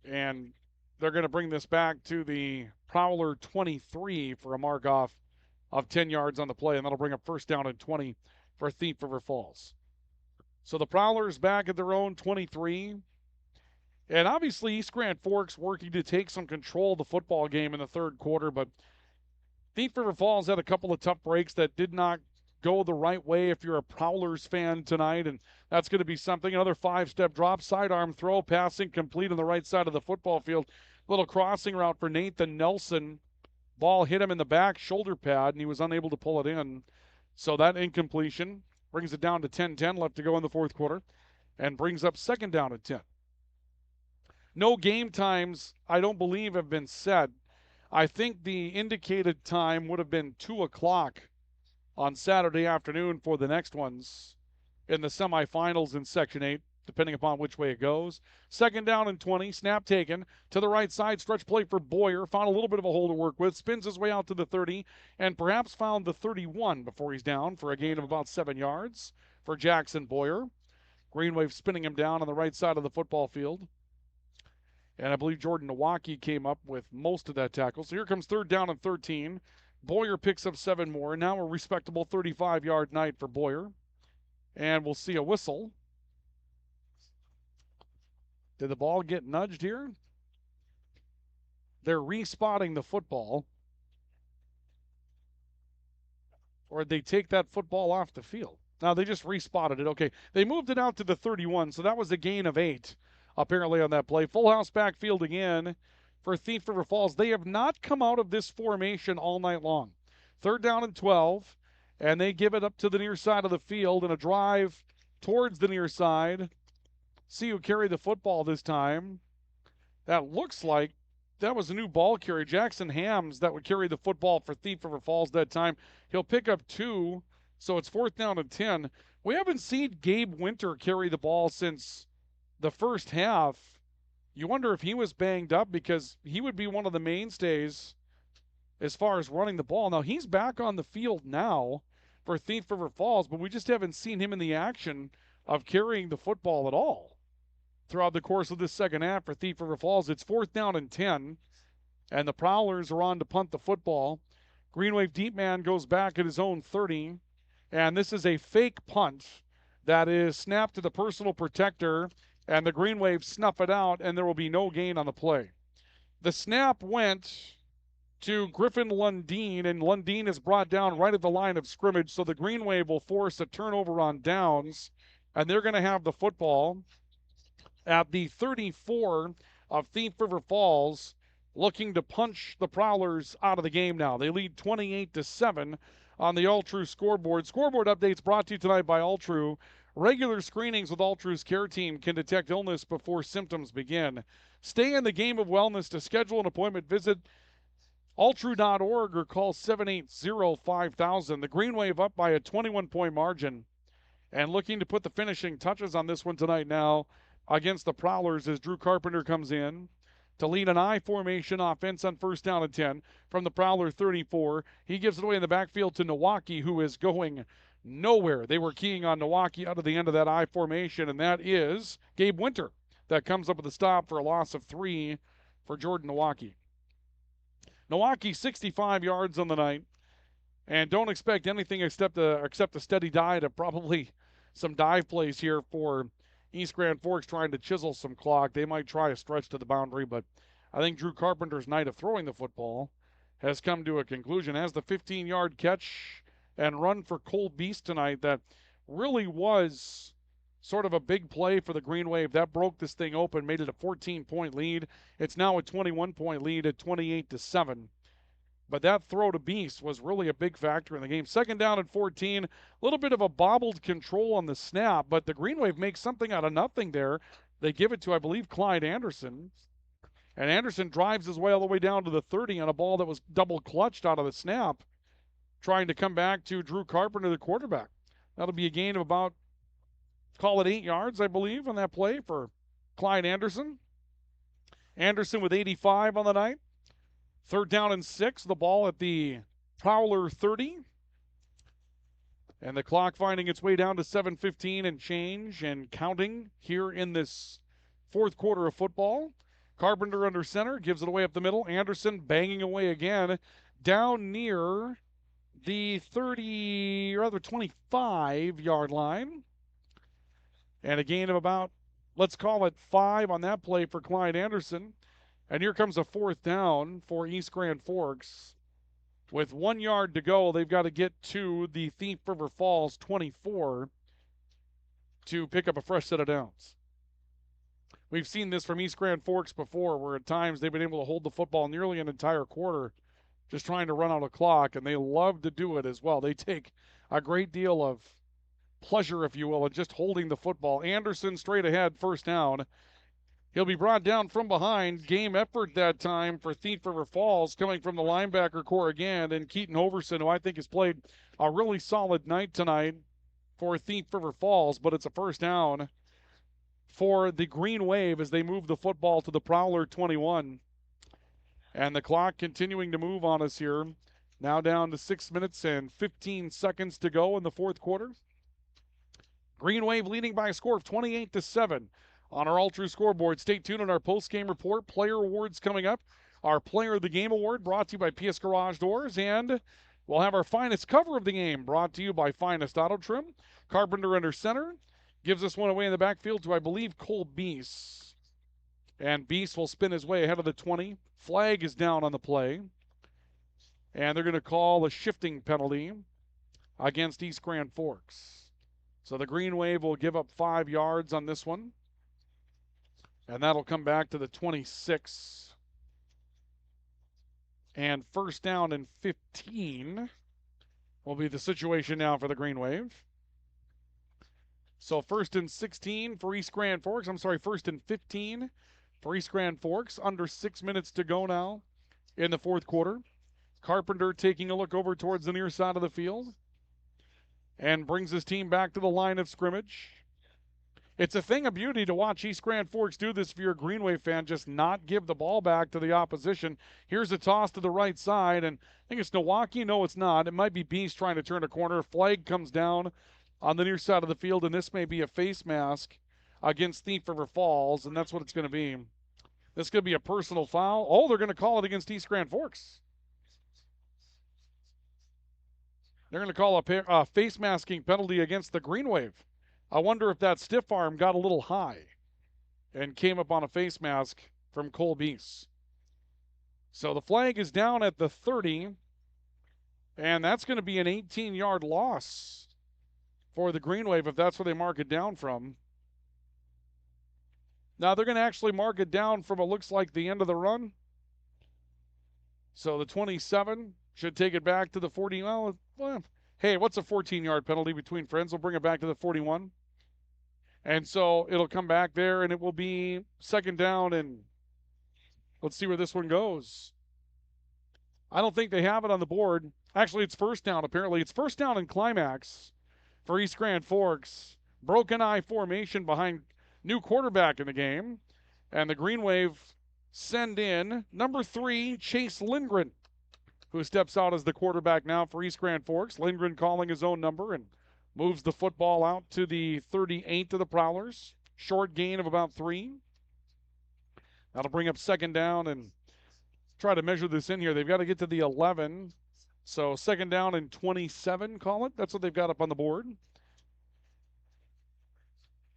and they're going to bring this back to the Prowler 23 for a mark-off of 10 yards on the play, and that'll bring up first down and 20 for Thief River Falls. So the Prowlers back at their own 23. And obviously East Grand Forks working to take some control of the football game in the third quarter, but Thief River Falls had a couple of tough breaks that did not go the right way if you're a Prowlers fan tonight, and that's going to be something. Another 5-step drop, sidearm throw, passing complete on the right side of the football field. Little crossing route for Nathan Nelson. Ball hit him in the back shoulder pad, and he was unable to pull it in. So that incompletion brings it down to 10-10 left to go in the fourth quarter, and brings up second down at 10. No game times, I don't believe, have been set. I think the indicated time would have been 2 o'clock on Saturday afternoon for the next ones in the semifinals in Section 8, depending upon which way it goes. Second down and 20, snap taken to the right side, stretch play for Boyer. Found a little bit of a hole to work with, spins his way out to the 30, and perhaps found the 31 before he's down for a gain of about 7 yards for Jackson Boyer. Green Wave spinning him down on the right side of the football field. And I believe Jordan Nowacki came up with most of that tackle. So here comes third down and 13. Boyer picks up 7 more. Now a respectable 35-yard night for Boyer. And we'll see a whistle. Did the ball get nudged here? They're respotting the football. Or did they take that football off the field? Now they just respotted it. Okay, they moved it out to the 31, so that was a gain of 8. Apparently on that play. Full house backfield again for Thief River Falls. They have not come out of this formation all night long. Third down and 12, and they give it up to the near side of the field in a drive towards the near side. See who carried the football this time. That looks like that was a new ball carrier. Jackson Hams that would carry the football for Thief River Falls that time. He'll pick up 2, so it's fourth down and 10. We haven't seen Gabe Winter carry the ball since the first half. You wonder if he was banged up, because he would be one of the mainstays as far as running the ball. Now he's back on the field now for Thief River Falls, but we just haven't seen him in the action of carrying the football at all throughout the course of this second half for Thief River Falls. It's fourth down and 10, and the Prowlers are on to punt the football. Green Wave deep man goes back at his own 30, and this is a fake punt that is snapped to the personal protector, and the Green Wave snuff it out, and there will be no gain on the play. The snap went to Griffin Lundeen, and Lundeen is brought down right at the line of scrimmage, so the Green Wave will force a turnover on downs, and they're going to have the football at the 34 of Thief River Falls, looking to punch the Prowlers out of the game now. They lead 28-7 on the All True scoreboard. Scoreboard updates brought to you tonight by All True. Regular screenings with All True's care team can detect illness before symptoms begin. Stay in the game of wellness. To schedule an appointment, visit alltrue.org or call 780-5000. The Green Wave up by a 21-point margin, and looking to put the finishing touches on this one tonight now against the Prowlers as Drew Carpenter comes in to lead an I formation offense on first down and 10 from the Prowler 34. He gives it away in the backfield to Nowacki, who is going nowhere. They were keying on Nowacki out of the end of that I formation, and that is Gabe Winter that comes up with a stop for a loss of 3 for Jordan Nowacki. Nowacki 65 yards on the night, And don't expect anything except a steady diet of probably some dive plays here for East Grand Forks trying to chisel some clock. They might try a stretch to the boundary, but I think Drew Carpenter's night of throwing the football has come to a conclusion. As the 15-yard catch and run for Cole Beast tonight that really was sort of a big play for the Green Wave. That broke this thing open, made it a 14-point lead. It's now a 21-point lead at 28-7. But that throw to Beast was really a big factor in the game. Second down and 14, a little bit of a bobbled control on the snap, but the Green Wave makes something out of nothing there. They give it to, I believe, Clyde Anderson. And Anderson drives his way all the way down to the 30 on a ball that was double clutched out of the snap, trying to come back to Drew Carpenter, the quarterback. That'll be a gain of about, call it 8 yards, I believe, on that play for Clyde Anderson. Anderson with 85 on the night. Third down and 6, the ball at the Prowler 30. And the clock finding its way down to 7:15 and change and counting here in this fourth quarter of football. Carpenter under center, gives it away up the middle. Anderson banging away again down near the 25-yard line. And a gain of about, let's call it 5 on that play for Clyde Anderson. And here comes a fourth down for East Grand Forks. With 1 yard to go, they've got to get to the Thief River Falls 24 to pick up a fresh set of downs. We've seen this from East Grand Forks before, where at times they've been able to hold the football nearly an entire quarter just trying to run out of clock, and they love to do it as well. They take a great deal of pleasure, if you will, in just holding the football. Anderson straight ahead, first down. He'll be brought down from behind. Game effort that time for Thief River Falls, coming from the linebacker core again, and Keaton Overson, who I think has played a really solid night tonight for Thief River Falls, but it's a first down for the Green Wave as they move the football to the Prowler 21. And the clock continuing to move on us here. Now down to 6 minutes and 15 seconds to go in the fourth quarter. Green Wave leading by a score of 28-7 on our Ultra scoreboard. Stay tuned on our post-game report. Player awards coming up. Our Player of the Game award brought to you by PS Garage Doors. And we'll have our finest cover of the game brought to you by Finest Auto Trim. Carpenter under center. Gives us one away in the backfield to, I believe, Cole Beast. And Beast will spin his way ahead of the 20. Flag is down on the play. And they're going to call a shifting penalty against East Grand Forks. So the Green Wave will give up 5 yards on this one. And that'll come back to the 26. And first down and 15 will be the situation now for the Green Wave. So first and 16 for East Grand Forks. First and 15 for East Grand Forks. Under 6 minutes to go now in the fourth quarter. Carpenter taking a look over towards the near side of the field and brings his team back to the line of scrimmage. It's a thing of beauty to watch East Grand Forks do this if you're a Green Wave fan, just not give the ball back to the opposition. Here's a toss to the right side, and I think it's Nowaki. No, it's not. It might be Beast trying to turn a corner. Flag comes down on the near side of the field, and this may be a face mask against Thief River Falls, and that's what it's going to be. This could be a personal foul. Oh, they're going to call it against East Grand Forks. They're going to call a face masking penalty against the Green Wave. I wonder if that stiff arm got a little high and came up on a face mask from Cole Beast. So the flag is down at the 30, and that's going to be an 18-yard loss for the Green Wave if that's where they mark it down from. Now they're going to actually mark it down from what looks like the end of the run. So the 27 should take it back to the 40. Well, hey, what's a 14-yard penalty between friends? We'll bring it back to the 41. And so it'll come back there, and it will be second down, and let's see where this one goes. I don't think they have it on the board. Actually, it's first down, apparently. It's first down and climax for East Grand Forks. Broken eye formation behind new quarterback in the game. And the Green Wave send in number 3, Chase Lindgren, who steps out as the quarterback now for East Grand Forks. Lindgren calling his own number and moves the football out to the 38 of the Prowlers. Short gain of about 3. That'll bring up second down and try to measure this in here. They've got to get to the 11 So second down and 27, call it. That's what they've got up on the board.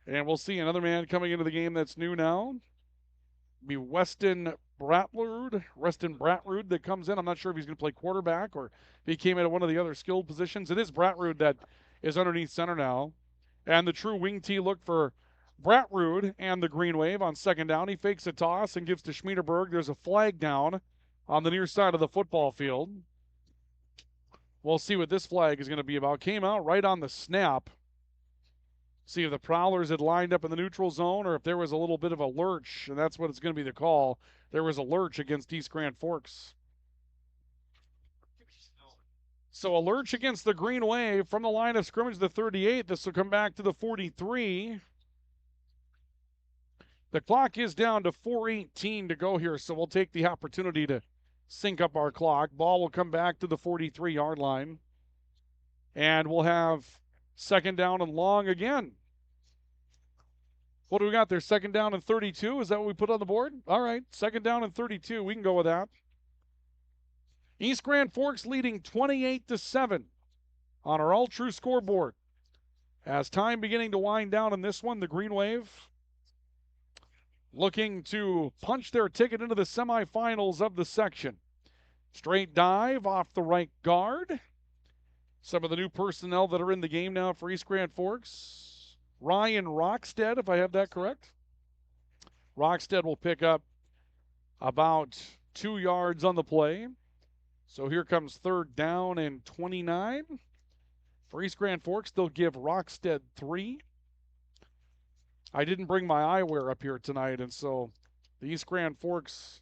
And we'll see another man coming into the game that's new now. Be Weston Bratrud that comes in. I'm not sure if he's going to play quarterback or if he came into one of the other skilled positions. It is Bratrud that is underneath center now. And the true wing tee look for Bratrud and the green wave on second down. He fakes a toss and gives to Schmieterberg. There's a flag down on the near side of the football field. We'll see what this flag is going to be about. Came out right on the snap. See if the Prowlers had lined up in the neutral zone or if there was a little bit of a lurch, and that's what it's going to be the call. There was a lurch against East Grand Forks. So a lurch against the green wave from the line of scrimmage, the 38. This will come back to the 43. The clock is down to 4:18 to go here, so we'll take the opportunity to sync up our clock. Ball will come back to the 43-yard line. And we'll have second down and long again. What do we got there? Second down and 32? Is that what we put on the board? All right, second down and 32. We can go with that. East Grand Forks leading 28-7 on our all-true scoreboard. As time beginning to wind down in this one, the Green Wave looking to punch their ticket into the semifinals of the section. Straight dive off the right guard. Some of the new personnel that are in the game now for East Grand Forks. Ryan Rockstead, if I have that correct. Rockstead will pick up about 2 yards on the play. So here comes third down and 29. For East Grand Forks, they'll give Rockstead 3. I didn't bring my eyewear up here tonight, and so the East Grand Forks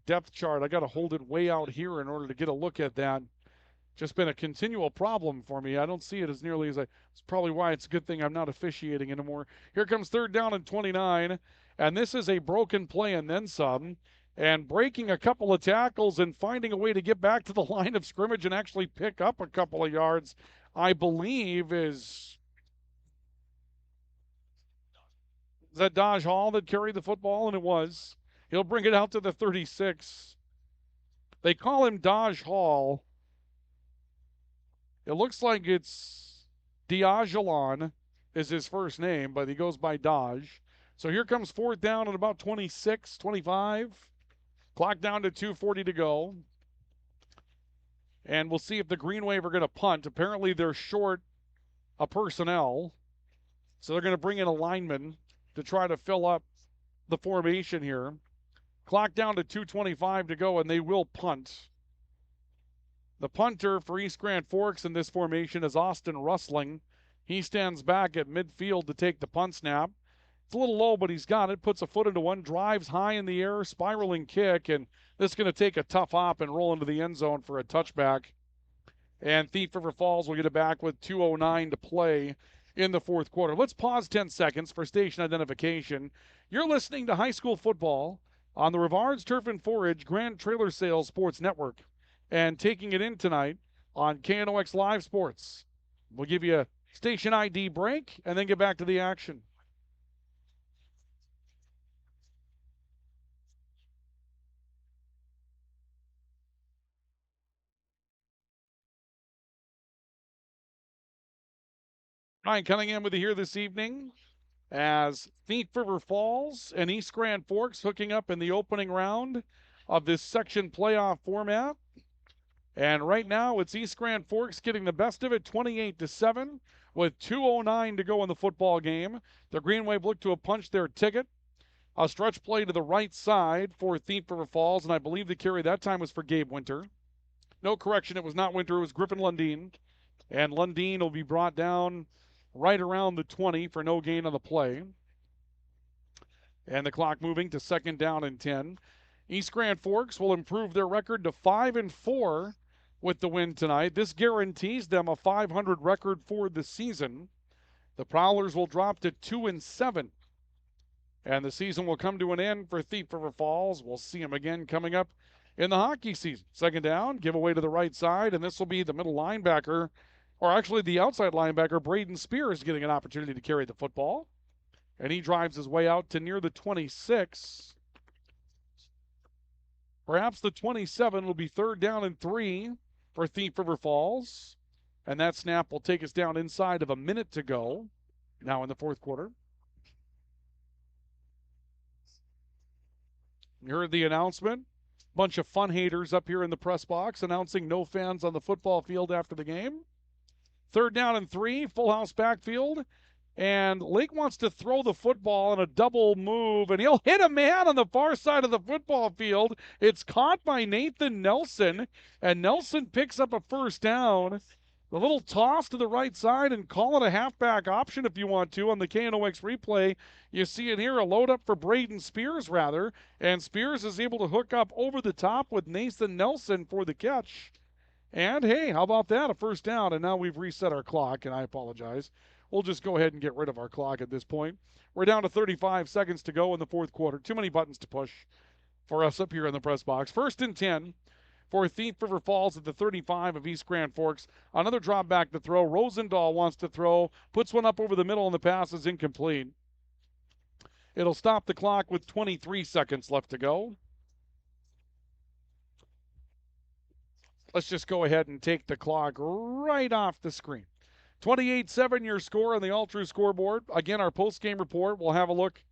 depth chart, I got to hold it way out here in order to get a look at that. Just been a continual problem for me. I don't see it as nearly as it's probably why it's a good thing I'm not officiating anymore. Here comes third down and 29, and this is a broken play and then some, and breaking a couple of tackles and finding a way to get back to the line of scrimmage and actually pick up a couple of yards, I believe is that Dodge Hall that carried the football, and it was. He'll bring it out to the 36. They call him Dodge Hall. It looks like it's Diagelon is his first name, but he goes by Dodge. So here comes fourth down at about 26, 25. Clock down to 2:40 to go. And we'll see if the Green Wave are going to punt. Apparently they're short a personnel. So they're going to bring in a lineman to try to fill up the formation here. Clock down to 2:25 to go, and they will punt. The punter for East Grand Forks in this formation is Austin Rustling. He stands back at midfield to take the punt snap. It's a little low, but he's got it. Puts a foot into one, drives high in the air, spiraling kick, and this is going to take a tough hop and roll into the end zone for a touchback. And Thief River Falls will get it back with 2:09 to play in the fourth quarter. Let's pause 10 seconds for station identification. You're listening to high school football on the Rivards Turf and Forage Grand Trailer Sales Sports Network. And taking it in tonight on KNOX Live Sports. We'll give you a station ID break and then get back to the action. Ryan Cunningham with you here this evening as Thief River Falls and East Grand Forks hooking up in the opening round of this section playoff format. And right now, it's East Grand Forks getting the best of it, 28-7, with 2:09 to go in the football game. The Green Wave look to have punched their ticket. A stretch play to the right side for Thief River Falls, and I believe the carry that time was for Gabe Winter. No correction, it was not Winter, it was Griffin Lundeen. And Lundeen will be brought down right around the 20 for no gain on the play. And the clock moving to second down and 10. East Grand Forks will improve their record to 5-4 with the win tonight. This guarantees them a 500 record for the season. The Prowlers will drop to 2-7. And the season will come to an end for Thief River Falls. We'll see them again coming up in the hockey season. Second down, give away to the right side, and this will be the middle linebacker, or actually the outside linebacker, Braden Spears, getting an opportunity to carry the football. And he drives his way out to near the 26. Perhaps the 27 will be third down and 3. for Thief River Falls. And that snap will take us down inside of a minute to go now in the fourth quarter. You heard the announcement. Bunch of fun haters up here in the press box announcing no fans on the football field after the game. 3rd down and 3, full house backfield. And Lake wants to throw the football in a double move, and he'll hit a man on the far side of the football field. It's caught by Nathan Nelson, and Nelson picks up a first down. A little toss to the right side, and call it a halfback option if you want to on the KNOX replay. You see it here, a load up for Braden Spears, rather, and Spears is able to hook up over the top with Nathan Nelson for the catch. And, hey, how about that? A first down, and now we've reset our clock, and I apologize. We'll just go ahead and get rid of our clock at this point. We're down to 35 seconds to go in the fourth quarter. Too many buttons to push for us up here in the press box. 1st and 10 for Thief River Falls at the 35 of East Grand Forks. Another drop back to throw. Rosendahl wants to throw, puts one up over the middle, and the pass is incomplete. It'll stop the clock with 23 seconds left to go. Let's just go ahead and take the clock right off the screen. 28-7 your score on the All-True scoreboard. Again, our post-game report. We'll have a look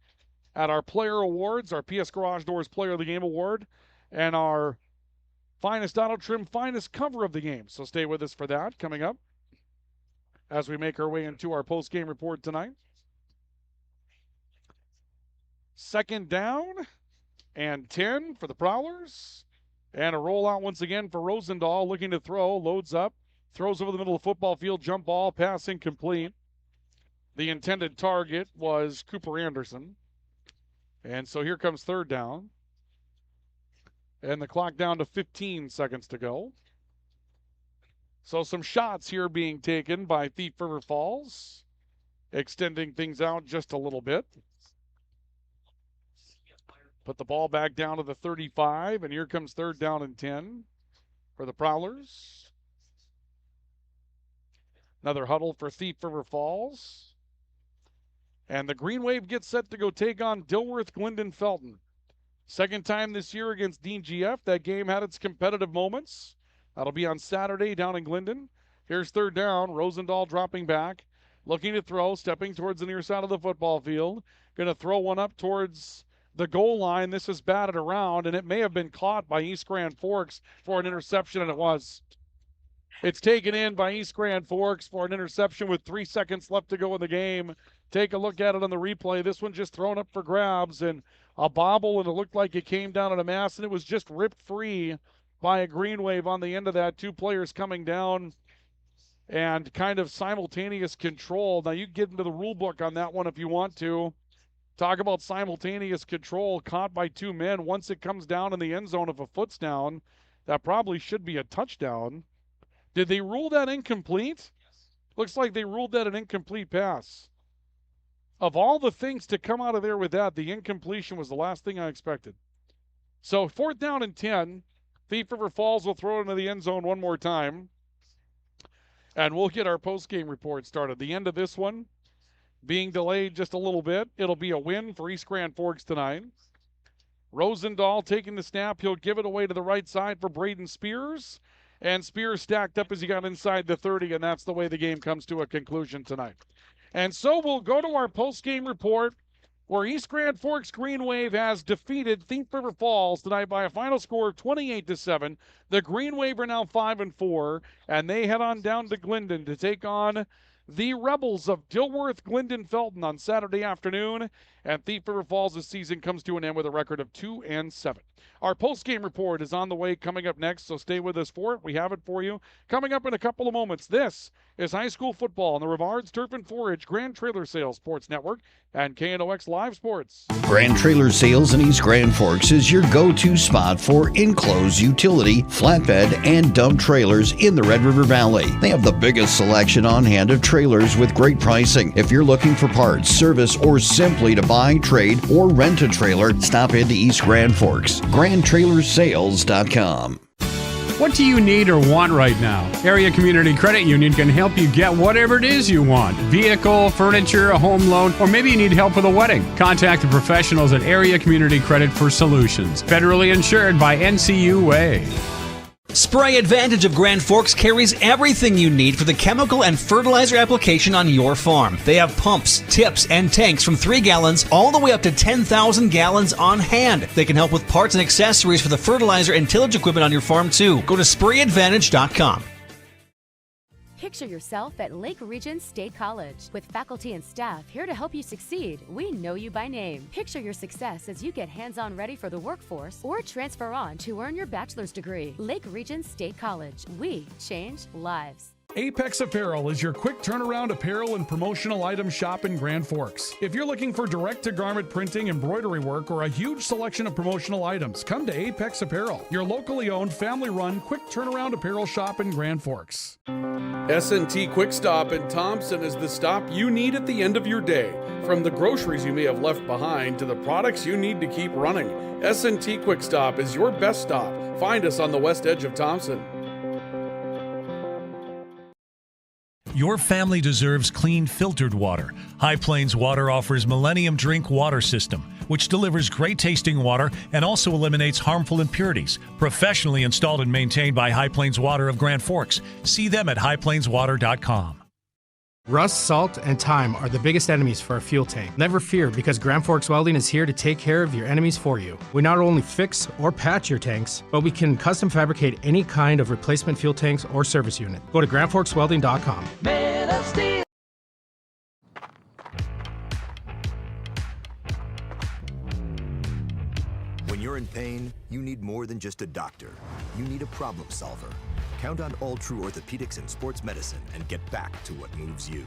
at our player awards, our PS Garage Doors Player of the Game Award, and our Finest Auto Trim, Finest Cover of the Game. So stay with us for that coming up as we make our way into our post-game report tonight. 2nd down and 10 for the Prowlers. And a rollout once again for Rosendahl, looking to throw, loads up. Throws over the middle of the football field, jump ball, pass incomplete. The intended target was Cooper Anderson. And so here comes 3rd down. And the clock down to 15 seconds to go. So some shots here being taken by Thief River Falls, extending things out just a little bit. Put the ball back down to the 35, and here comes 3rd down and 10 for the Prowlers. Another huddle for Thief River Falls. And the Green Wave gets set to go take on Dilworth Glendon Felton. 2nd time this year against Dean GF. That game had its competitive moments. That'll be on Saturday down in Glendon. Here's 3rd down. Rosendahl dropping back. Looking to throw, stepping towards the near side of the football field. Going to throw one up towards the goal line. This is batted around, and it may have been caught by East Grand Forks for an interception, and it was. It's taken in by East Grand Forks for an interception with 3 seconds left to go in the game. Take a look at it on the replay. This one just thrown up for grabs and a bobble, and it looked like it came down in a mass, and it was just ripped free by a Green Wave on the end of that. 2 players coming down and kind of simultaneous control. Now, you can get into the rule book on that one if you want to. Talk about simultaneous control caught by 2 men. Once it comes down in the end zone, if a foot's down, that probably should be a touchdown. Did they rule that incomplete? Yes. Looks like they ruled that an incomplete pass. Of all the things to come out of there with that, the incompletion was the last thing I expected. So 4th down and 10. Thief River Falls will throw it into the end zone one more time. And we'll get our post-game report started. The end of this one being delayed just a little bit. It'll be a win for East Grand Forks tonight. Rosendahl taking the snap. He'll give it away to the right side for Braden Spears. And Spears stacked up as he got inside the 30, and that's the way the game comes to a conclusion tonight. And so we'll go to our post-game report where East Grand Forks Green Wave has defeated Thief River Falls tonight by a final score of 28-7. The Green Wave are now 5-4, and they head on down to Glendon to take on the Rebels of Dilworth Glendon Felton on Saturday afternoon. And Thief River Falls' season comes to an end with a record of 2-7. Our post-game report is on the way coming up next, so stay with us for it. We have it for you. Coming up in a couple of moments, this is high school football on the Rivards Turf and Forage Grand Trailer Sales Sports Network and KNOX Live Sports. Grand Trailer Sales in East Grand Forks is your go-to spot for enclosed utility, flatbed, and dump trailers in the Red River Valley. They have the biggest selection on hand of trailers with great pricing. If you're looking for parts, service, or simply to buy, trade, or rent a trailer, stop into East Grand Forks. GrandTrailersSales.com. What do you need or want right now? Area Community Credit Union can help you get whatever it is you want. Vehicle, furniture, a home loan, or maybe you need help with a wedding. Contact the professionals at Area Community Credit for solutions. Federally insured by NCUA. Spray Advantage of Grand Forks carries everything you need for the chemical and fertilizer application on your farm. They have pumps, tips, and tanks from 3 gallons all the way up to 10,000 gallons on hand. They can help with parts and accessories for the fertilizer and tillage equipment on your farm too. Go to sprayadvantage.com. Picture yourself at Lake Region State College. With faculty and staff here to help you succeed, we know you by name. Picture your success as you get hands-on ready for the workforce or transfer on to earn your bachelor's degree. Lake Region State College. We change lives. Apex Apparel is your quick turnaround apparel and promotional item shop in Grand Forks. If you're looking for direct-to-garment printing, embroidery work, or a huge selection of promotional items, come to Apex Apparel, your locally owned, family-run, quick turnaround apparel shop in Grand Forks. S&T Quick Stop in Thompson is the stop you need at the end of your day. From the groceries you may have left behind to the products you need to keep running, S&T Quick Stop is your best stop. Find us on the west edge of Thompson. Your family deserves clean, filtered water. High Plains Water offers Millennium Drink Water System, which delivers great tasting water and also eliminates harmful impurities. Professionally installed and maintained by High Plains Water of Grand Forks. See them at highplainswater.com. Rust, salt, and time are the biggest enemies for a fuel tank. Never fear, because Grand Forks Welding is here to take care of your enemies for you. We not only fix or patch your tanks, but we can custom fabricate any kind of replacement fuel tanks or service unit. Go to grandforkswelding.com. Man of Steel. When you're in pain, you need more than just a doctor. You need a problem solver. Count on All True Orthopedics and Sports Medicine and get back to what moves you.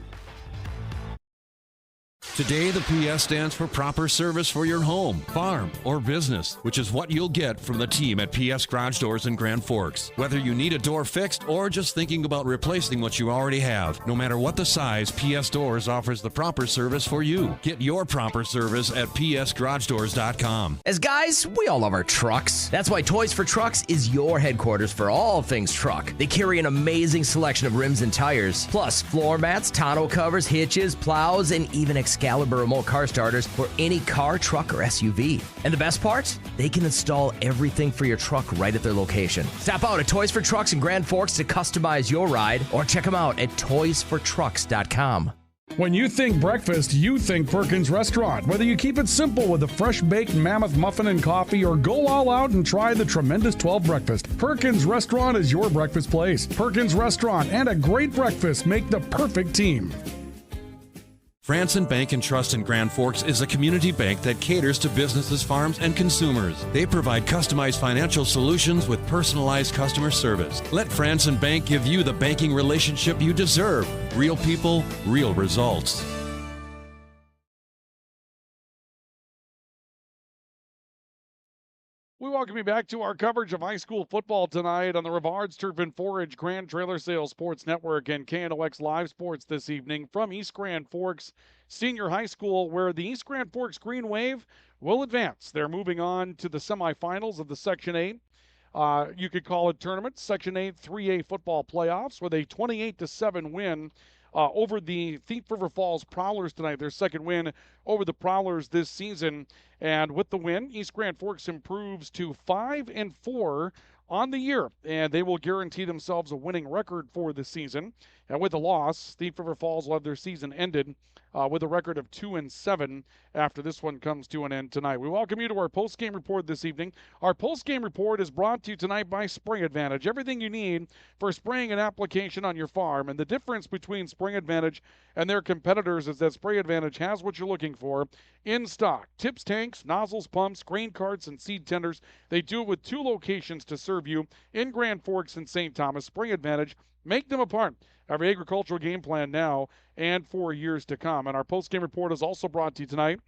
Today, the PS stands for proper service for your home, farm, or business, which is what you'll get from the team at PS Garage Doors in Grand Forks. Whether you need a door fixed or just thinking about replacing what you already have, no matter what the size, PS Doors offers the proper service for you. Get your proper service at psgaragedoors.com. As guys, we all love our trucks. That's why Toys for Trucks is your headquarters for all things truck. They carry an amazing selection of rims and tires, plus floor mats, tonneau covers, hitches, plows, and even Excalibur remote car starters for any car, truck, or SUV. And the best part? They can install everything for your truck right at their location. Stop out at Toys for Trucks in Grand Forks to customize your ride, or check them out at toysfortrucks.com. When you think breakfast, you think Perkins Restaurant. Whether you keep it simple with a fresh baked mammoth muffin and coffee, or go all out and try the tremendous 12 breakfast, Perkins Restaurant is your breakfast place. Perkins Restaurant and a great breakfast make the perfect team. Franson Bank and Trust in Grand Forks is a community bank that caters to businesses, farms, and consumers. They provide customized financial solutions with personalized customer service. Let Franson Bank give you the banking relationship you deserve. Real people, real results. We welcome you back to our coverage of high school football tonight on the Rivards Turf and Forage Grand Trailer Sales Sports Network and KNOX Live Sports this evening from East Grand Forks Senior High School, where the East Grand Forks Green Wave will advance. They're moving on to the semifinals of the Section 8. You could call it tournament, Section 8 3A football playoffs, with a 28-7 win over the Thief River Falls Prowlers tonight, their second win over the Prowlers this season. And with the win, East Grand Forks improves to 5-4 on the year, and they will guarantee themselves a winning record for the season. And with the loss, Thief River Falls will have their season ended with a record of 2-7 after this one comes to an end tonight. We welcome you to our post-game report this evening. Our post-game report is brought to you tonight by Spray Advantage. Everything you need for spraying an application on your farm. And the difference between Spray Advantage and their competitors is that Spray Advantage has what you're looking for in stock. Tips, tanks, nozzles, pumps, grain carts, and seed tenders. They do it with 2 locations to serve you in Grand Forks and St. Thomas. Spray Advantage, make them a part of your agricultural game plan now and for years to come. And our post-game report is also brought to you tonight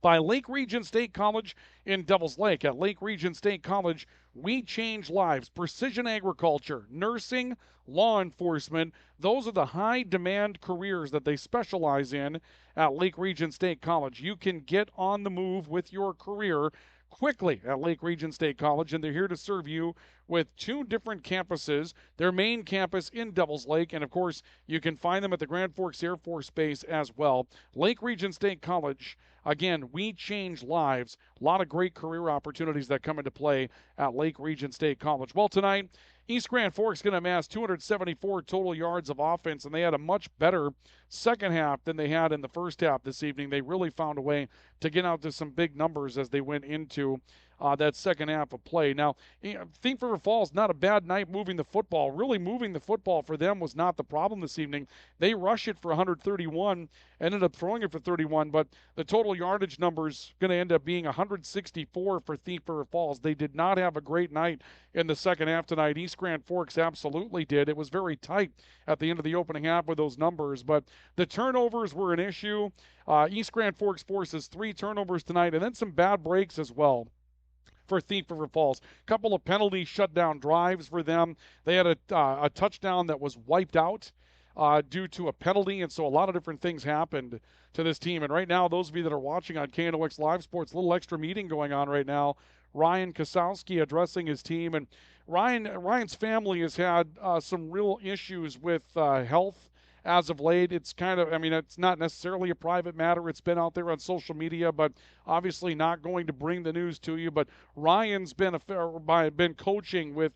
by Lake Region State College in Devils Lake. At Lake Region State College, we change lives. Precision agriculture, nursing, law enforcement, those are the high-demand careers that they specialize in at Lake Region State College. You can get on the move with your career quickly at Lake Region State College, and they're here to serve you with 2 different campuses, their main campus in Devils Lake, and of course, you can find them at the Grand Forks Air Force Base as well. Lake Region State College again, we change lives. A lot of great career opportunities that come into play at Lake Region State College. Well, tonight, East Grand Forks going to amass 274 total yards of offense, and they had a much better second half than they had in the first half this evening. They really found a way to get out to some big numbers as they went into that second half of play. Now, Thief River Falls, not a bad night moving the football. Really moving the football for them was not the problem this evening. They rushed it for 131, ended up throwing it for 31, but the total yardage number's going to end up being 164 for Thief River Falls. They did not have a great night in the second half tonight. East Grand Forks absolutely did. It was very tight at the end of the opening half with those numbers, but the turnovers were an issue. East Grand Forks forces 3 turnovers tonight, and then some bad breaks as well for Thief River Falls. A couple of penalty shutdown drives for them. They had a touchdown that was wiped out due to a penalty, and so a lot of different things happened to this team. And right now, those of you that are watching on KNOX Live Sports, a little extra meeting going on right now. Ryan Kosowski addressing his team, and Ryan's family has had some real issues with health as of late. It's kind of, it's not necessarily a private matter. It's been out there on social media, but obviously not going to bring the news to you. But Ryan's been coaching with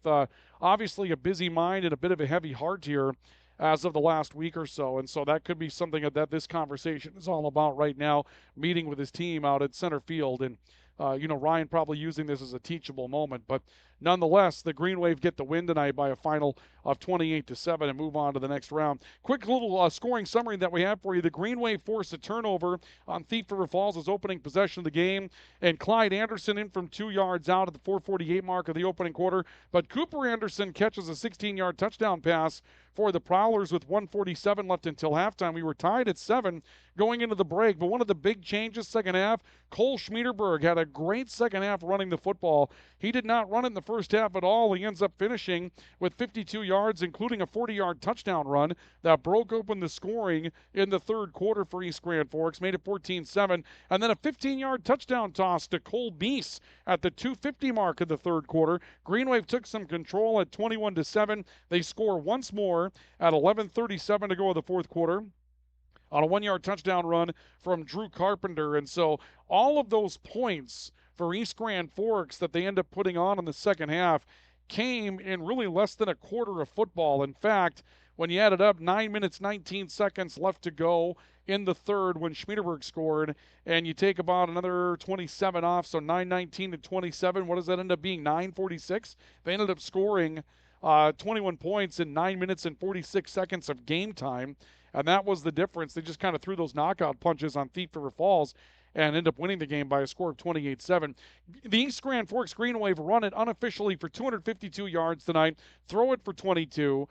obviously a busy mind and a bit of a heavy heart here as of the last week or so. And so that could be something that this conversation is all about right now, meeting with his team out at center field. And Ryan probably using this as a teachable moment, but nonetheless, the Green Wave get the win tonight by a final of 28-7 and move on to the next round. Quick little scoring summary that we have for you. The Green Wave forced a turnover on Thief River Falls' opening possession of the game, and Clyde Anderson in from 2 yards out at the 4:48 mark of the opening quarter, but Cooper Anderson catches a 16-yard touchdown pass for the Prowlers with 1:47 left until halftime. We were tied at 7 going into the break, but one of the big changes second half, Cole Schmiederberg had a great second half running the football. He did not run it in the first half at all. He ends up finishing with 52 yards, including a 40-yard touchdown run that broke open the scoring in the third quarter for East Grand Forks, made it 14-7, and then a 15-yard touchdown toss to Cole Beese at the 2:50 mark of the third quarter. Green Wave took some control at 21-7. They score once more at 11:37 to go in the fourth quarter on a 1-yard touchdown run from Drew Carpenter. And so all of those points for East Grand Forks that they end up putting on in the second half came in really less than a quarter of football. In fact, when you add it up, 9 minutes, 19 seconds left to go in the third when Schmiederberg scored, and you take about another 27 off, so 9:19 to 27. What does that end up being, 9:46? They ended up scoring 21 points in 9 minutes and 46 seconds of game time, and that was the difference. They just kind of threw those knockout punches on Thief River Falls and end up winning the game by a score of 28-7. The East Grand Forks Green Wave run it unofficially for 252 yards tonight, throw it for 22.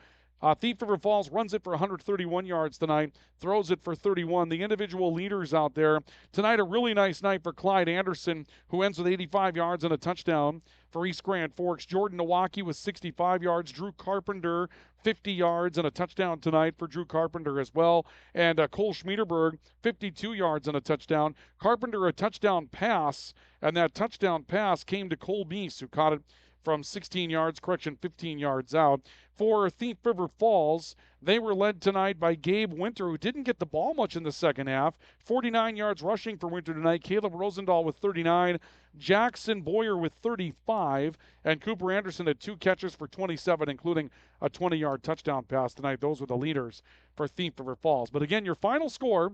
Thief River Falls runs it for 131 yards tonight, throws it for 31. The individual leaders out there tonight, a really nice night for Clyde Anderson, who ends with 85 yards and a touchdown for East Grand Forks. Jordan Nowaki with 65 yards. Drew Carpenter, 50 yards and a touchdown tonight for Drew Carpenter as well. And Cole Schmiederberg, 52 yards and a touchdown. Carpenter, a touchdown pass, and that touchdown pass came to Cole Beese, who caught it from 16 yards, 15 yards out. For Thief River Falls, they were led tonight by Gabe Winter, who didn't get the ball much in the second half. 49 yards rushing for Winter tonight. Caleb Rosendahl with 39. Jackson Boyer with 35. And Cooper Anderson had 2 catches for 27, including a 20-yard touchdown pass tonight. Those were the leaders for Thief River Falls. But again, your final score,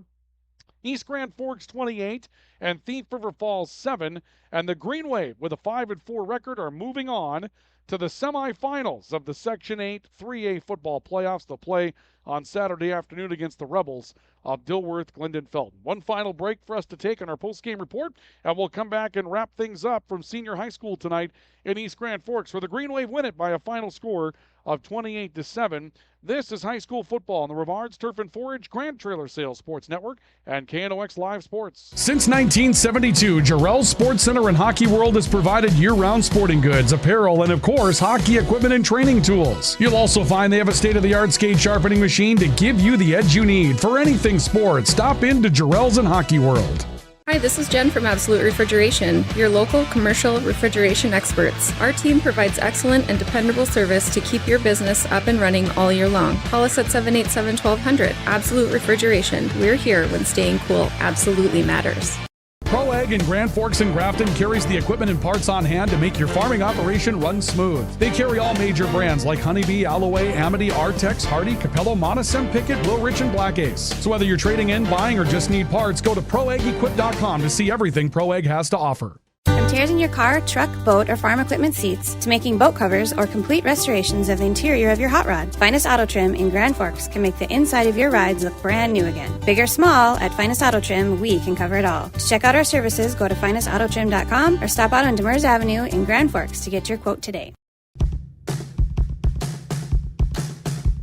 East Grand Forks 28 and Thief River Falls 7. And the Green Wave, with a 5-4 record, are moving on to the semifinals of the Section 8 3A football playoffs. They'll play on Saturday afternoon against the Rebels of Dilworth, Glendon Felton. One final break for us to take on our post-game report, and we'll come back and wrap things up from senior high school tonight in East Grand Forks, where the Green Wave win it by a final score of 28-7. This is high school football on the Rivards Turf and Forage Grand Trailer Sales Sports Network and KNOX Live Sports. Since 1972, Jarrell's Sports Center and Hockey World has provided year-round sporting goods, apparel, and of course, hockey equipment and training tools. You'll also find they have a state-of-the-art skate sharpening machine to give you the edge you need for anything sports. Stop into Jarrell's and Hockey World. Hi, this is Jen from Absolute Refrigeration, your local commercial refrigeration experts. Our team provides excellent and dependable service to keep your business up and running all year long. Call us at 787-1200. Absolute Refrigeration. We're here when staying cool absolutely matters. ProAg in Grand Forks and Grafton carries the equipment and parts on hand to make your farming operation run smooth. They carry all major brands like Honeybee, Alloway, Amity, Artex, Hardy, Capello, Monosem, Pickett, Wilrich, and Black Ace. So whether you're trading in, buying, or just need parts, go to ProAgEquip.com to see everything ProAg has to offer. From tears in your car, truck, boat, or farm equipment seats to making boat covers or complete restorations of the interior of your hot rod, Finest Auto Trim in Grand Forks can make the inside of your rides look brand new again. Big or small, at Finest Auto Trim, we can cover it all. To check out our services, go to finestautotrim.com or stop out on Demers Avenue in Grand Forks to get your quote today.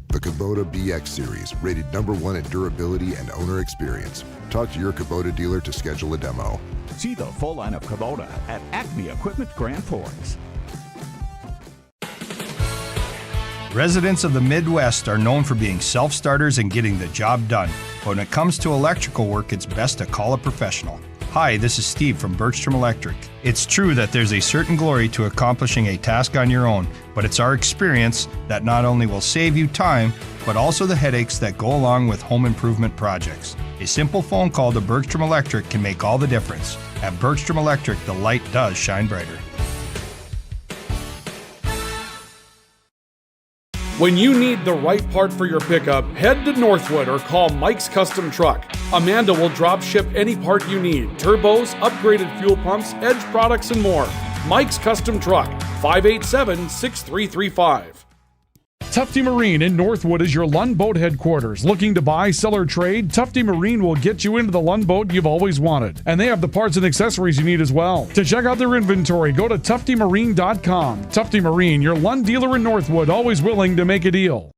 The Kubota BX Series, rated #1 in durability and owner experience. Talk to your Kubota dealer to schedule a demo. See the full line of Kubota at Acme Equipment Grand Forks. Residents of the Midwest are known for being self-starters and getting the job done. But when it comes to electrical work, it's best to call a professional. Hi, this is Steve from Bergstrom Electric. It's true that there's a certain glory to accomplishing a task on your own, but it's our experience that not only will save you time, but also the headaches that go along with home improvement projects. A simple phone call to Bergstrom Electric can make all the difference. At Bergstrom Electric, the light does shine brighter. When you need the right part for your pickup, head to Northwood or call Mike's Custom Truck. Amanda will drop ship any part you need: turbos, upgraded fuel pumps, Edge products, and more. Mike's Custom Truck, 587-6335. Tufty Marine in Northwood is your Lund Boat headquarters. Looking to buy, sell, or trade? Tufty Marine will get you into the Lund boat you've always wanted. And they have the parts and accessories you need as well. To check out their inventory, go to tuftymarine.com. Tufty Marine, your Lund dealer in Northwood, always willing to make a deal.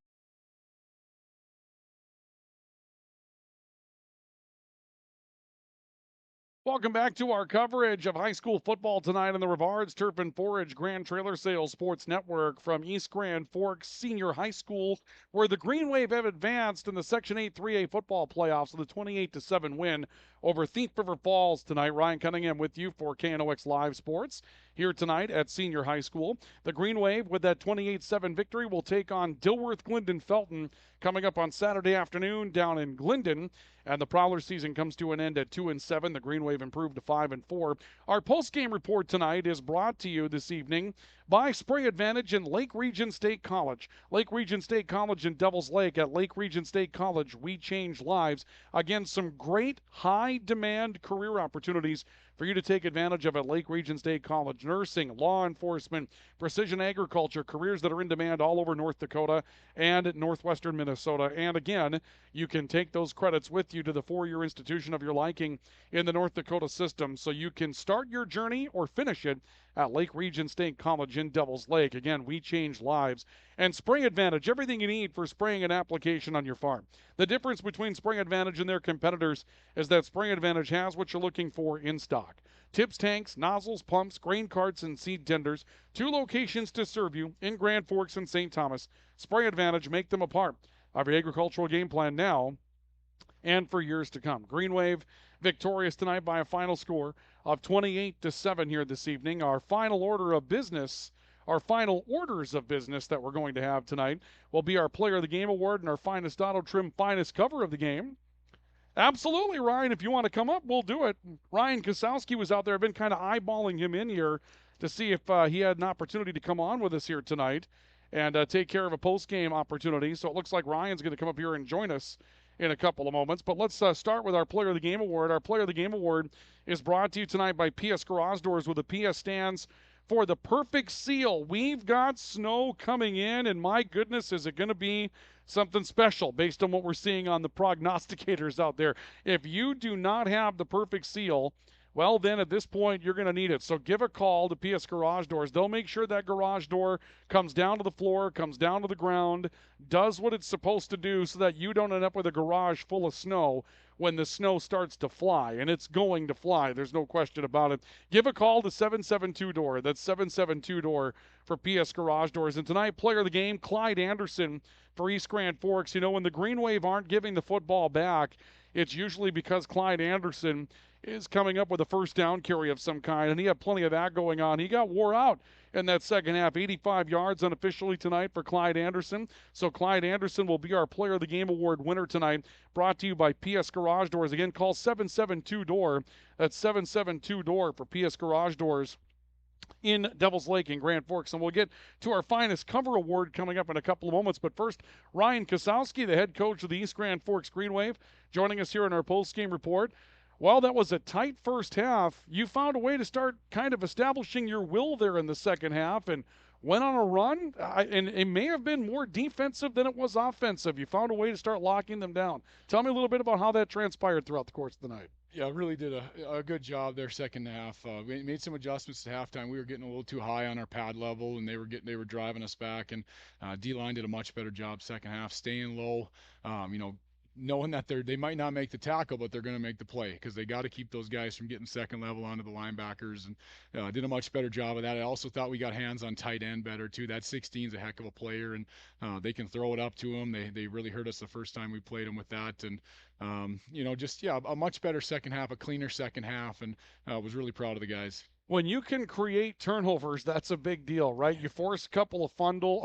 Welcome back to our coverage of high school football tonight on the Rivards Turf and Forage Grand Trailer Sales Sports Network from East Grand Forks Senior High School, where the Green Wave have advanced in the Section 8 3A football playoffs with a 28-7 win over Thief River Falls tonight. Ryan Cunningham with you for KNOX Live Sports here tonight at Senior High School. The Green Wave, with that 28-7 victory, will take on Dilworth Glendon Felton coming up on Saturday afternoon down in Glendon. And the Prowler season comes to an end at 2-7. The Green Wave improved to 5-4. Our post-game report tonight is brought to you this evening by Spray Advantage in Lake Region State College. Lake Region State College in Devils Lake. At Lake Region State College, we change lives. Again, some great high-demand career opportunities for you to take advantage of at Lake Region State College. Nursing, law enforcement, precision agriculture, careers that are in demand all over North Dakota and northwestern Minnesota. And again, you can take those credits with you to the four-year institution of your liking in the North Dakota system, so you can start your journey or finish it at Lake Region State College in Devils Lake. Again, we change lives. And Spray Advantage, everything you need for spraying an application on your farm. The difference between Spray Advantage and their competitors is that Spray Advantage has what you're looking for in stock. Tips, tanks, nozzles, pumps, grain carts, and seed tenders. 2 locations to serve you in Grand Forks and St. Thomas. Spray Advantage, make them a part of your agricultural game plan now and for years to come. Green Wave victorious tonight by a final score of 28-7 here this evening. Our final order of business, our final orders of business that we're going to have tonight will be our Player of the Game Award and our Finest Auto Trim Finest Cover of the Game. Absolutely, Ryan. If you want to come up, we'll do it. Ryan Kosowski was out there. I've been kind of eyeballing him in here to see if he had an opportunity to come on with us here tonight and take care of a post-game opportunity. So it looks like Ryan's going to come up here and join us in a couple of moments. But let's start with our Player of the Game Award. Our Player of the Game Award is brought to you tonight by PS Garage Doors, where the PS stands for the perfect seal. We've got snow coming in, and my goodness, is it going to be something special based on what we're seeing on the prognosticators out there. If you do not have the perfect seal, well, then at this point, you're going to need it. So give a call to PS Garage Doors. They'll make sure that garage door comes down to the floor, comes down to the ground, does what it's supposed to do so that you don't end up with a garage full of snow when the snow starts to fly. And it's going to fly. There's no question about it. Give a call to 772-DOOR. That's 772-DOOR for PS Garage Doors. And tonight, Player of the Game, Clyde Anderson for East Grand Forks. You know, when the Green Wave aren't giving the football back, it's usually because Clyde Anderson is coming up with a first down carry of some kind, and he had plenty of that going on. He got wore out in that second half. 85 yards unofficially tonight for Clyde Anderson. So Clyde Anderson will be our Player of the Game award winner tonight. Brought to you by PS Garage Doors. Again, call 772-DOOR. That's 772-DOOR for PS Garage Doors in Devil's Lake in Grand Forks. And we'll get to our finest cover award coming up in a couple of moments. But first, Ryan Kosowski, the head coach of the East Grand Forks Green Wave, joining us here in our post-game report. While that was a tight first half, you found a way to start kind of establishing your will there in the second half and went on a run. And it may have been more defensive than it was offensive. You found a way to start locking them down. Tell me a little bit about how that transpired throughout the course of the night. Yeah, really did a good job there second half. We made some adjustments at halftime. We were getting a little too high on our pad level, and they were driving us back. And D-line did a much better job second half, staying low. Knowing that they might not make the tackle, but they're going to make the play because they got to keep those guys from getting second level onto the linebackers, and did a much better job of that. I also thought we got hands on tight end better too. That 16's a heck of a player, and they can throw it up to him. They really hurt us the first time we played them with that, and a much better second half, a cleaner second half, and was really proud of the guys. When you can create turnovers, that's a big deal, right? You force a couple of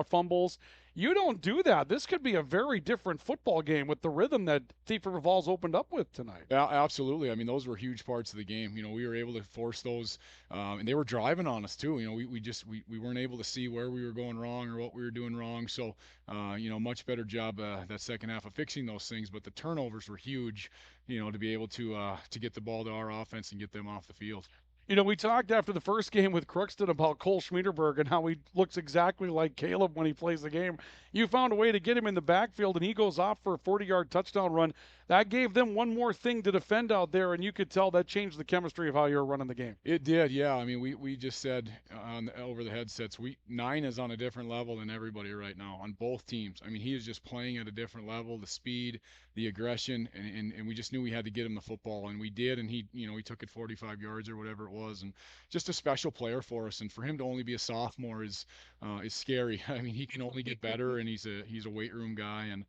fumbles. You don't do that. This could be a very different football game with the rhythm that Thief River Falls opened up with tonight. Yeah, absolutely. I mean, those were huge parts of the game. We were able to force those, and they were driving on us too. We weren't able to see where we were going wrong or what we were doing wrong. So, much better job that second half of fixing those things. But the turnovers were huge, to be able to get the ball to our offense and get them off the field. We talked after the first game with Crookston about Cole Schmiederberg and how he looks exactly like Caleb when he plays the game. You found a way to get him in the backfield, and he goes off for a 40-yard touchdown run. That gave them one more thing to defend out there, and you could tell that changed the chemistry of how you were running the game. It did, yeah. I mean, we just said over the headsets, 9 is on a different level than everybody right now on both teams. I mean, he is just playing at a different level, the speed, the aggression, and we just knew we had to get him the football, and we did, and he took it 45 yards or whatever it was, and just a special player for us. And for him to only be a sophomore is scary. I mean, he can only get better, and he's a weight room guy, and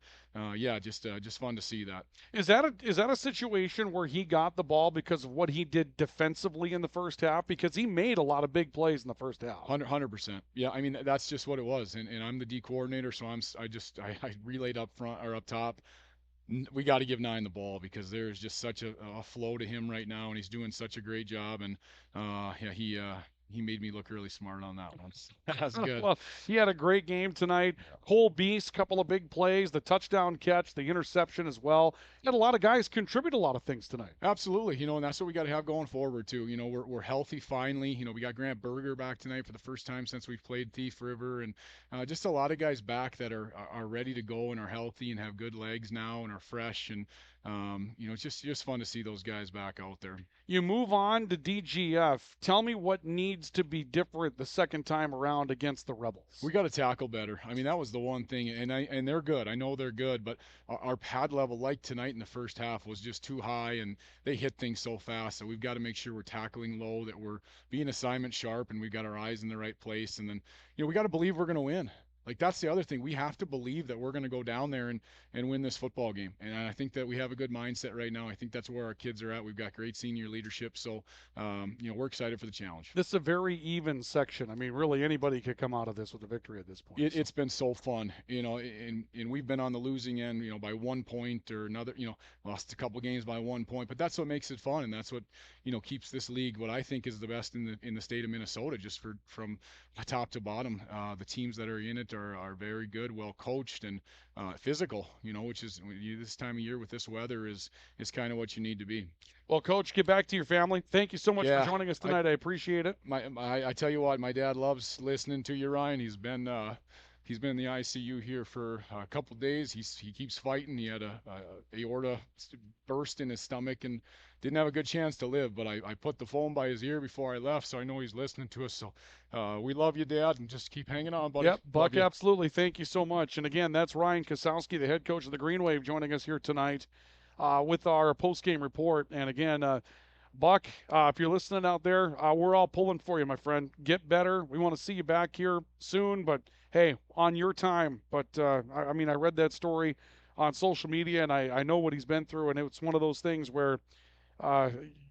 just fun to see that. Is that a situation where he got the ball because of what he did defensively in the first half? Because he made a lot of big plays in the first half. 100%. Yeah, I mean, that's just what it was. And I'm the D coordinator, so I relayed up front or up top. We got to give 9 the ball because there's just such a flow to him right now, and he's doing such a great job. And he made me look really smart on that one. That's good. Well, he had a great game tonight. Cole Beast, couple of big plays, the touchdown catch, the interception as well. He had a lot of guys contribute a lot of things tonight. Absolutely. And that's what we got to have going forward too. We're healthy finally. We got Grant Berger back tonight for the first time since we've played Thief River, and just a lot of guys back that are ready to go and are healthy and have good legs now and are fresh, and it's just fun to see those guys back out there. You move on to DGF. Tell me what needs to be different the second time around against the Rebels. We got to tackle better. I mean, that was the one thing, and they're good. I know they're good, but our pad level, like tonight in the first half, was just too high, and they hit things so fast. So we've got to make sure we're tackling low, that we're being assignment sharp, and we've got our eyes in the right place. And then, we got to believe we're going to win. Like, that's the other thing. We have to believe that we're going to go down there and win this football game. And I think that we have a good mindset right now. I think that's where our kids are at. We've got great senior leadership. So, we're excited for the challenge. This is a very even section. I mean, really anybody could come out of this with a victory at this point. It's been so fun, and we've been on the losing end, by 1 point or another, lost a couple games by 1 point, but that's what makes it fun. And that's what, keeps this league what I think is the best in the state of Minnesota, just from top to bottom. The teams that are in it are very good, well coached, and physical, which is this time of year with this weather is kind of what you need to be. Well, Coach, get back to your family. Thank you so much for joining us tonight. I appreciate it. I tell you what, my dad loves listening to you, Ryan. He's been in the ICU here for a couple days. He keeps fighting. He had a aorta burst in his stomach and didn't have a good chance to live, but I put the phone by his ear before I left, so I know he's listening to us. So we love you, Dad, and just keep hanging on, buddy. Yep, Buck, absolutely. Thank you so much. And again, that's Ryan Kosowski, the head coach of the Green Wave, joining us here tonight with our post-game report. And again, Buck, if you're listening out there, we're all pulling for you, my friend. Get better. We want to see you back here soon, but hey, on your time. But I read that story on social media, and I know what he's been through, and it's one of those things where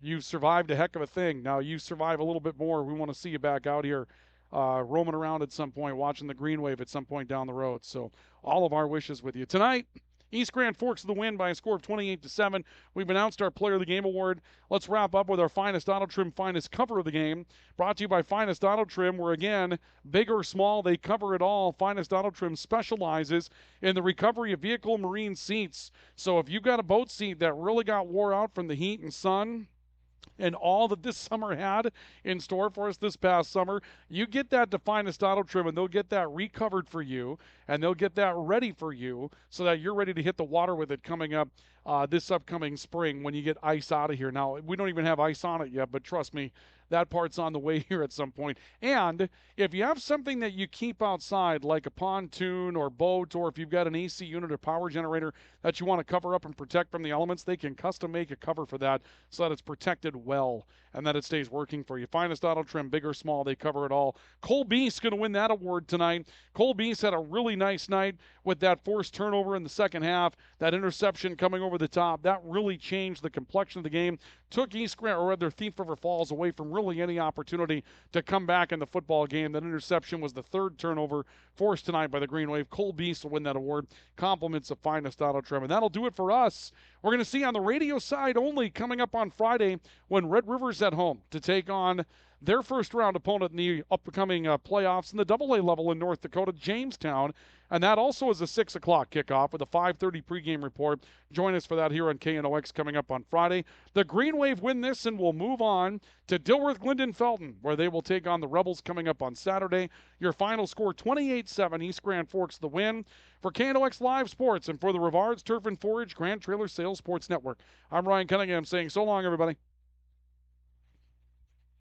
you survived a heck of a thing. Now you survive a little bit more. We want to see you back out here roaming around at some point, watching the green wave at some point down the road. So all of our wishes with you. Tonight, East Grand Forks the win by a score of 28-7. We've announced our Player of the Game award. Let's wrap up with our Finest Auto Trim Finest Cover of the Game. Brought to you by Finest Auto Trim, where again, big or small, they cover it all. Finest Auto Trim specializes in the recovery of vehicle and marine seats. So if you've got a boat seat that really got wore out from the heat and sun, and all that this summer had in store for us this past summer, you get that to Finest Auto Trim, and they'll get that recovered for you, and they'll get that ready for you so that you're ready to hit the water with it coming up this upcoming spring when you get ice out of here. Now, we don't even have ice on it yet, but trust me, that part's on the way here at some point. And if you have something that you keep outside, like a pontoon or boat, or if you've got an AC unit or power generator that you want to cover up and protect from the elements, they can custom make a cover for that so that it's protected well and that it stays working for you. Finest Auto Trim, big or small, they cover it all. Cole Beast going to win that award tonight. Cole Beast had a really nice night with that forced turnover in the second half, that interception coming over the top. That really changed the complexion of the game, took East Grand, or rather Thief River Falls, away from really any opportunity to come back in the football game. That interception was the third turnover forced tonight by the Green Wave. Cole Beast will win that award. Compliments of Finest Auto Trim. And that'll do it for us. We're going to see on the radio side only coming up on Friday when Red River's at home to take on their first round opponent in the upcoming playoffs in the AA level in North Dakota, Jamestown. And that also is a 6 o'clock kickoff with a 5:30 pregame report. Join us for that here on KNOX coming up on Friday. The Green Wave win this and will move on to Dilworth, Glendon, Felton, where they will take on the Rebels coming up on Saturday. Your final score, 28-7, East Grand Forks the win. For KNOX Live Sports and for the Rivards Turf and Forage Grand Trailer Sales Sports Network, I'm Ryan Cunningham saying so long, everybody.